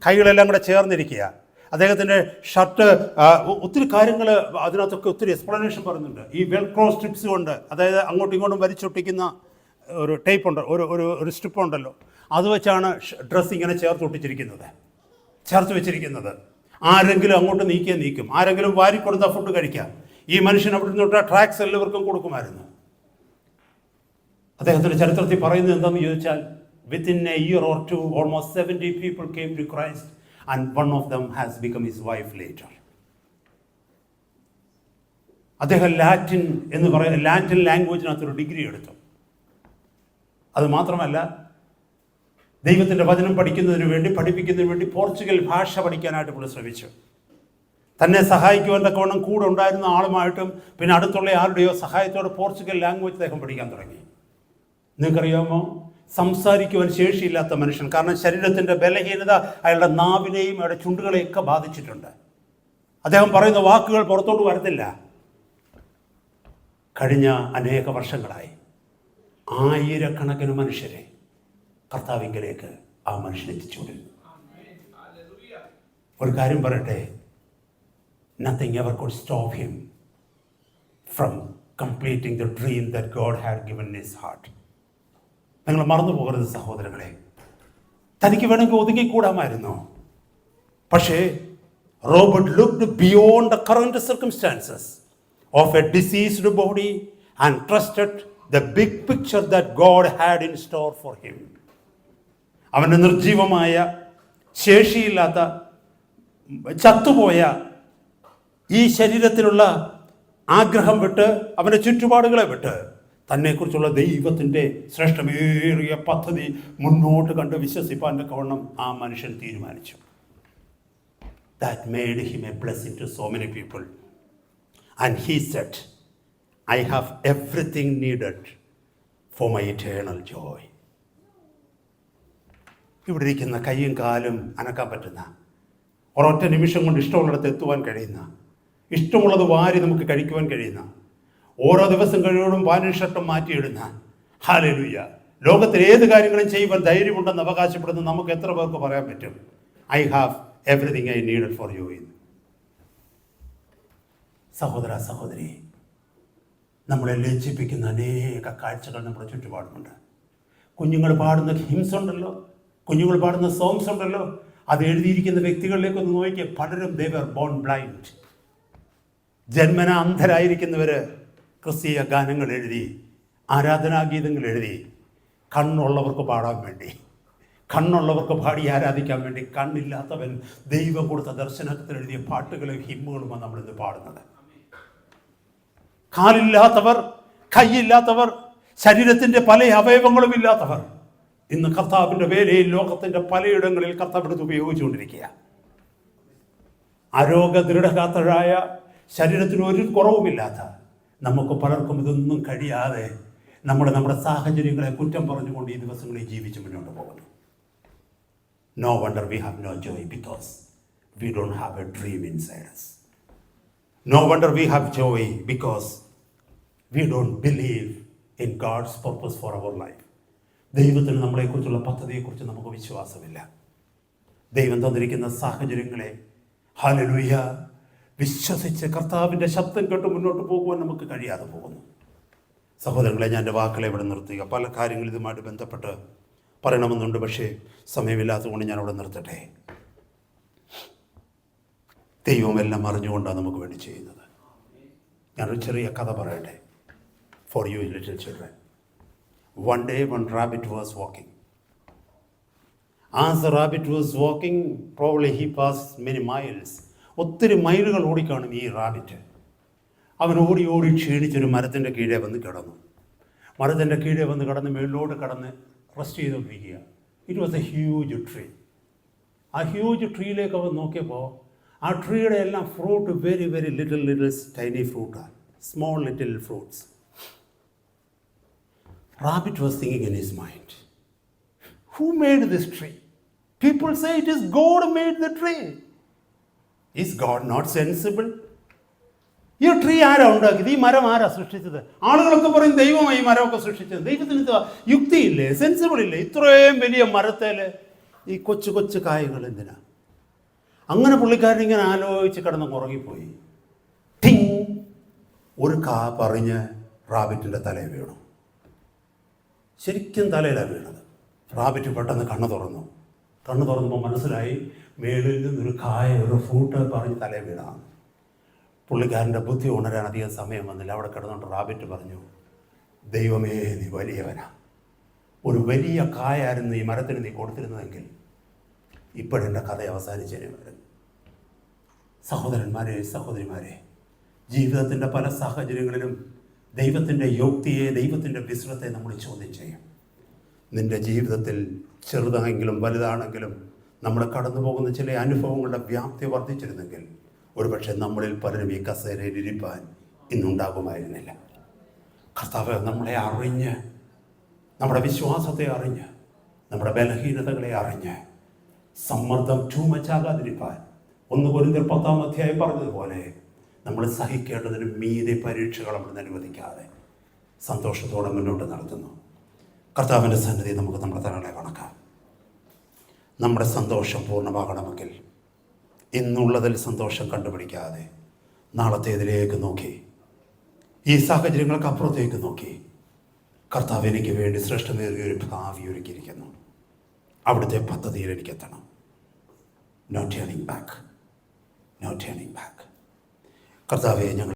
കൈകളെല്ലാം കൂടെ ചേർന്നിരിക്കുക. അദ്ദേഹത്തിൻ്റെ ഷർട്ട്, ഒത്തിരി കാര്യങ്ങൾ അതിനകത്തൊക്കെ ഒത്തിരി എക്സ്പ്ലനേഷൻ പറയുന്നുണ്ട്. ഈ വെൽക്രോ സ്ട്രിപ്സ് കൊണ്ട്, അതായത് അങ്ങോട്ടും ഇങ്ങോട്ടും വലിച്ചൊട്ടിക്കുന്ന ഒരു ടേപ്പ് ഉണ്ട്, ഒരു സ്ട്രിപ്പ് ഉണ്ടല്ലോ, അത് വെച്ചാണ് ഡ്രസ്സ് ഇങ്ങനെ ചേർത്ത് വെച്ചിരിക്കുന്നത്. ആരെങ്കിലും അങ്ങോട്ട് നീക്കും, ആരെങ്കിലും വാരിക്കൊടുത്ത ഫുഡ് കഴിക്കാം. ഈ മനുഷ്യൻ അവിടെ നിന്നോട്ട് ട്രാക്സ് എല്ലാവർക്കും കൊടുക്കുമായിരുന്നു. അദ്ദേഹത്തിൻ്റെ ചരിത്രത്തിൽ പറയുന്നത് എന്താണെന്ന് ചോദിച്ചാൽ, within a year or two, almost 70 people came to Christ, and one of them has become his wife later. അദ്ദേഹം ലാറ്റിൻ ലാംഗ്വേജിനകത്തൊരു ഡിഗ്രി എടുത്തു. അത് മാത്രമല്ല, ദൈവത്തിൻ്റെ വചനം പഠിപ്പിക്കുന്നതിന് വേണ്ടി പോർച്ചുഗൽ ഭാഷ പഠിക്കാനായിട്ട് പുള്ളി ശ്രമിച്ചു. തന്നെ സഹായിക്കുവാൻ തക്കവണ്ണം കൂടെ ഉണ്ടായിരുന്ന ആളുമായിട്ടും പിന്നെ അടുത്തുള്ള ആരുടെയോ സഹായത്തോടെ പോർച്ചുഗൽ ലാംഗ്വേജ് അദ്ദേഹം പഠിക്കാൻ തുടങ്ങി. നിങ്ങൾക്കറിയാമോ, സംസാരിക്കുവാൻ ശേഷിയില്ലാത്ത മനുഷ്യൻ, കാരണം ശരീരത്തിൻ്റെ ബലഹീനത അയാളുടെ നാവിനെയും അയാളുടെ ചുണ്ടുകളെയൊക്കെ ബാധിച്ചിട്ടുണ്ട്. അദ്ദേഹം പറയുന്ന വാക്കുകൾ പുറത്തോട്ട് വരത്തില്ല. കഴിഞ്ഞ അനേക വർഷങ്ങളായി ആയിരക്കണക്കിന് മനുഷ്യരെ കർത്താവിങ്കലേക്ക് ആ മനുഷ്യൻ എത്തിച്ചുകൊണ്ടിരുന്നു. ഒരു കാര്യം പറയട്ടെ, nothing ever could stop him from completing the dream that God had given in his heart. നിങ്ങൾ മറന്നു പോകരുത് സഹോദരങ്ങളെ. തനിക്ക് വേണമെങ്കിൽ ഒതുങ്ങിക്കൂടാമായിരുന്നു. പക്ഷേ Robert looked beyond the current circumstances of a diseased body and trusted the big picture that God had in store for him. അവൻ്റെ നിർജീവമായ, ശേഷിയില്ലാത്ത, ചത്തുപോയ ഈ ശരീരത്തിലുള്ള ആഗ്രഹം വിട്ട്, അവൻ്റെ ചുറ്റുപാടുകളെ വിട്ട്, തന്നെക്കുറിച്ചുള്ള ദൈവത്തിൻ്റെ ശ്രേഷ്ഠമേറിയ പദ്ധതി മുന്നോട്ട് കണ്ട് വിശ്വസിപ്പാൻ തക്കവണ്ണം ആ മനുഷ്യൻ തീരുമാനിച്ചു. That made him a blessing to so many people. And he said, I have everything needed for my eternal joy. ഇവിടെ ഇരിക്കുന്ന കൈയും കാലും അനക്കാൻ പറ്റുന്ന, ഒരൊറ്റ നിമിഷം കൊണ്ട് ഇഷ്ടമുള്ളിടത്ത് എത്തുവാൻ കഴിയുന്ന, ഇഷ്ടമുള്ളത് വാരി നമുക്ക് കഴിക്കുവാൻ കഴിയുന്ന, ഓരോ ദിവസം കഴിയോടും പാന്റും ഷർട്ടും മാറ്റിയിടുന്ന, ഹല്ലേലൂയ, ലോകത്തിൽ ഏത് കാര്യങ്ങളും ചെയ്യുവാൻ ധൈര്യമുണ്ടെന്ന് അവകാശപ്പെടുന്ന നമുക്ക് എത്ര പേർക്ക് പറയാൻ പറ്റും, I have everything I needed for you in. സഹോദര സഹോദരി, നമ്മളെ ലജ്ജിപ്പിക്കുന്ന അനേക കാഴ്ചകൾ നമ്മുടെ ചുറ്റുപാടുമുണ്ട്. കുഞ്ഞുങ്ങൾ പാടുന്ന ഹിംസ് ഉണ്ടല്ലോ, കുഞ്ഞുങ്ങൾ പാടുന്ന സോങ്സ് ഉണ്ടല്ലോ, അത് എഴുതിയിരിക്കുന്ന വ്യക്തികളിലേക്കൊന്ന് നോക്കിയാൽ പലരും they were born blind. ജന്മന അന്ധരായിരിക്കുന്നവർ ക്രിസ്തീയ ഗാനങ്ങൾ എഴുതി, ആരാധനാഗീതങ്ങൾ എഴുതി, കണ്ണുള്ളവർക്ക് പാടാൻ വേണ്ടി, കണ്ണുള്ളവർക്ക് പാടി ആരാധിക്കാൻ വേണ്ടി കണ്ണില്ലാത്തവൻ ദൈവം കൊടുത്ത ദർശനത്തിൽ എഴുതിയ പാട്ടുകളും ഹിമ്മുകളുമാണ് നമ്മളിന്ന് പാടുന്നത്. കാലില്ലാത്തവർ, കൈയില്ലാത്തവർ, ശരീരത്തിൻ്റെ പല അവയവങ്ങളും ഇല്ലാത്തവർ ഇന്ന് കർത്താവിൻ്റെ വേലയിൽ ലോകത്തിൻ്റെ പലയിടങ്ങളിൽ കർത്താവിടുത്ത് ഉപയോഗിച്ചുകൊണ്ടിരിക്കുക. ആരോഗ്യ ദൃഢഗാത്രരായ, ശരീരത്തിന് ഒരു കുറവുമില്ലാത്ത നമുക്ക് പലർക്കും ഇതൊന്നും കഴിയാതെ നമ്മുടെ സാഹചര്യങ്ങളെ കുറ്റം പറഞ്ഞുകൊണ്ട് ഈ ദിവസങ്ങളിൽ ജീവിച്ച് മുന്നോട്ട് പോകുന്നു. No wonder we have no joy because we don't have a dream inside us. No wonder we have joy because we don't believe in God's purpose for our life. ദൈവത്തിന് നമ്മളെക്കുറിച്ചുള്ള പദ്ധതിയെക്കുറിച്ച് നമുക്ക് വിശ്വാസമില്ല. ദൈവം തന്നിരിക്കുന്ന സാഹചര്യങ്ങളെ ഹല്ലേലൂയ വിശ്വസിച്ച് കർത്താവിൻ്റെ ശബ്ദം കേട്ട് മുന്നോട്ട് പോകുവാൻ നമുക്ക് കഴിയാതെ പോകുന്നു. സഹോദരങ്ങളെ, ഞാൻ എൻ്റെ വാക്കുകളെ ഇവിടെ നിർത്തുക. പല കാര്യങ്ങൾ ഇതുമായിട്ട് ബന്ധപ്പെട്ട് പറയണമെന്നുണ്ട്, പക്ഷേ സമയമില്ലാത്തതുകൊണ്ട് ഞാൻ അവിടെ നിർത്തട്ടെ. ദൈവമെല്ലാം അറിഞ്ഞുകൊണ്ടാണ് നമുക്ക് വേണ്ടി ചെയ്യുന്നത്. ഞാനൊരു ചെറിയ കഥ പറയട്ടെ. For you little children. One day one rabbit was walking. As the rabbit was walking, probably he passed many miles. ഒത്തിരി മൈലുകൾ ഓടിക്കാണും ഈ റാബിറ്റ്. അവൻ ഓടി ഓടി ക്ഷീണിച്ചൊരു മരത്തിൻ്റെ കീഴെ വന്ന് കിടന്നു. മരത്തിൻ്റെ കീഴെ വന്ന് കിടന്ന് മേളിലോട്ട് കടന്ന് റെസ്റ്റ് ചെയ്തുകൊണ്ടിരിക്കുക. It was a huge tree. ആ ഹ്യൂജ് ട്രീയിലേക്ക് അവൻ നോക്കിയപ്പോൾ ആ ട്രീയുടെ എല്ലാം fruit very very little tiny ഫ്രൂട്ടാണ്, small little fruits. Rabbit was thinking in his mind, who made this tree? People say it is God made the tree. Is God not sensible? ഈ tree ആരാ ഉണ്ടാക്കിയത്? ഈ മരം ആരാ സൃഷ്ടിച്ചത്? ആളുകളൊക്കെ പറയും ദൈവമായി ഈ മരമൊക്കെ സൃഷ്ടിച്ചത്. ദൈവത്തിന് യുക്തിയില്ലേ, സെൻസിബിൾ ഇല്ലേ? ഇത്രയും വലിയ മരത്തേൽ ഈ കൊച്ചു കൊച്ചു കായകൾ എന്തിനാ? അങ്ങനെ പുള്ളിക്കാരൻ ഇങ്ങനെ ആലോചിച്ച് കിടന്ന് ഉറങ്ങിപ്പോയി. ടിങ്, ഒരു കാ പറഞ്ഞ് റാബിറ്റിൻ്റെ തലയിൽ വീണു. ശരിക്കും തലയിലാണ് വീണത്. റാബിറ്റ് പെട്ടെന്ന് കണ്ണ് തുറന്നപ്പോൾ മനസ്സിലായി മേളിൽ നിന്നൊരു കായ, ഒരു ഫ്രൂട്ട് പറഞ്ഞ് തലയിൽ വീണാണ്. പുള്ളിക്കാരൻ്റെ ബുദ്ധി ഉണരാൻ അധികം സമയം വന്നില്ല. അവിടെ കിടന്നുകൊണ്ട് റാബിറ്റ് പറഞ്ഞു, ദൈവമേ നീ വലിയവനാ. ഒരു വലിയ കായായിരുന്നു ഈ മരത്തിന് നീ കൊടുത്തിരുന്നതെങ്കിൽ ഇപ്പോഴെൻ്റെ കഥ അവസാനിച്ചേനെ. സഹോദരന്മാരെ, സഹോദരിമാരെ, ജീവിതത്തിൻ്റെ പല സാഹചര്യങ്ങളിലും ദൈവത്തിൻ്റെ യുക്തിയെ, ദൈവത്തിൻ്റെ വിശ്വത്തെ നമ്മൾ ചോദ്യം ചെയ്യും. നിൻ്റെ ജീവിതത്തിൽ ചെറുതാണെങ്കിലും വലുതാണെങ്കിലും നമ്മൾ കടന്നു പോകുന്ന ചില അനുഭവങ്ങളുടെ വ്യാപ്തി വർദ്ധിച്ചിരുന്നെങ്കിൽ ഒരുപക്ഷെ നമ്മളിൽ പലരും ഈ കസേരയിൽ ഇരിപ്പാൻ ഇന്നുണ്ടാകുമായിരുന്നില്ല. കർത്താവ് നമ്മളെ അറിഞ്ഞ്, നമ്മുടെ വിശ്വാസത്തെ അറിഞ്ഞ്, നമ്മുടെ ബലഹീനതകളെ അറിഞ്ഞ് സമ്മർദ്ദം ചൂമച്ചാകാതിരിപ്പാൻ 1 കൊരിന്ത്യർ 10-ാം അധ്യായം പറഞ്ഞതുപോലെ നമ്മൾ സഹിക്കേണ്ടതിന് മീതെ പരീക്ഷകൾ നമ്മൾ അനുവദിക്കാതെ സന്തോഷത്തോടെ മുന്നോട്ട് നടത്തുന്നു. കർത്താവിൻ്റെ സന്നിധി നമുക്ക് നമ്മുടെ തലങ്ങളെ കണക്കാം. നമ്മുടെ സന്തോഷം പൂർണ്ണമാകണമെങ്കിൽ ഇന്നുള്ളതിൽ സന്തോഷം കണ്ടുപിടിക്കാതെ നാളത്തേതിലേക്ക് നോക്കി, ഈ സാഹചര്യങ്ങൾക്ക് അപ്പുറത്തേക്ക് നോക്കി, കർത്താവ് എനിക്ക് വേണ്ടി ശ്രേഷ്ഠമേറിയൊരു ഭാവി ഒരുക്കിയിരിക്കുന്നു. അവിടുത്തെ പദ്ധതിയിൽ എനിക്കെത്തണം. No turning back, no turning back. കർത്താവെ, ഞങ്ങൾ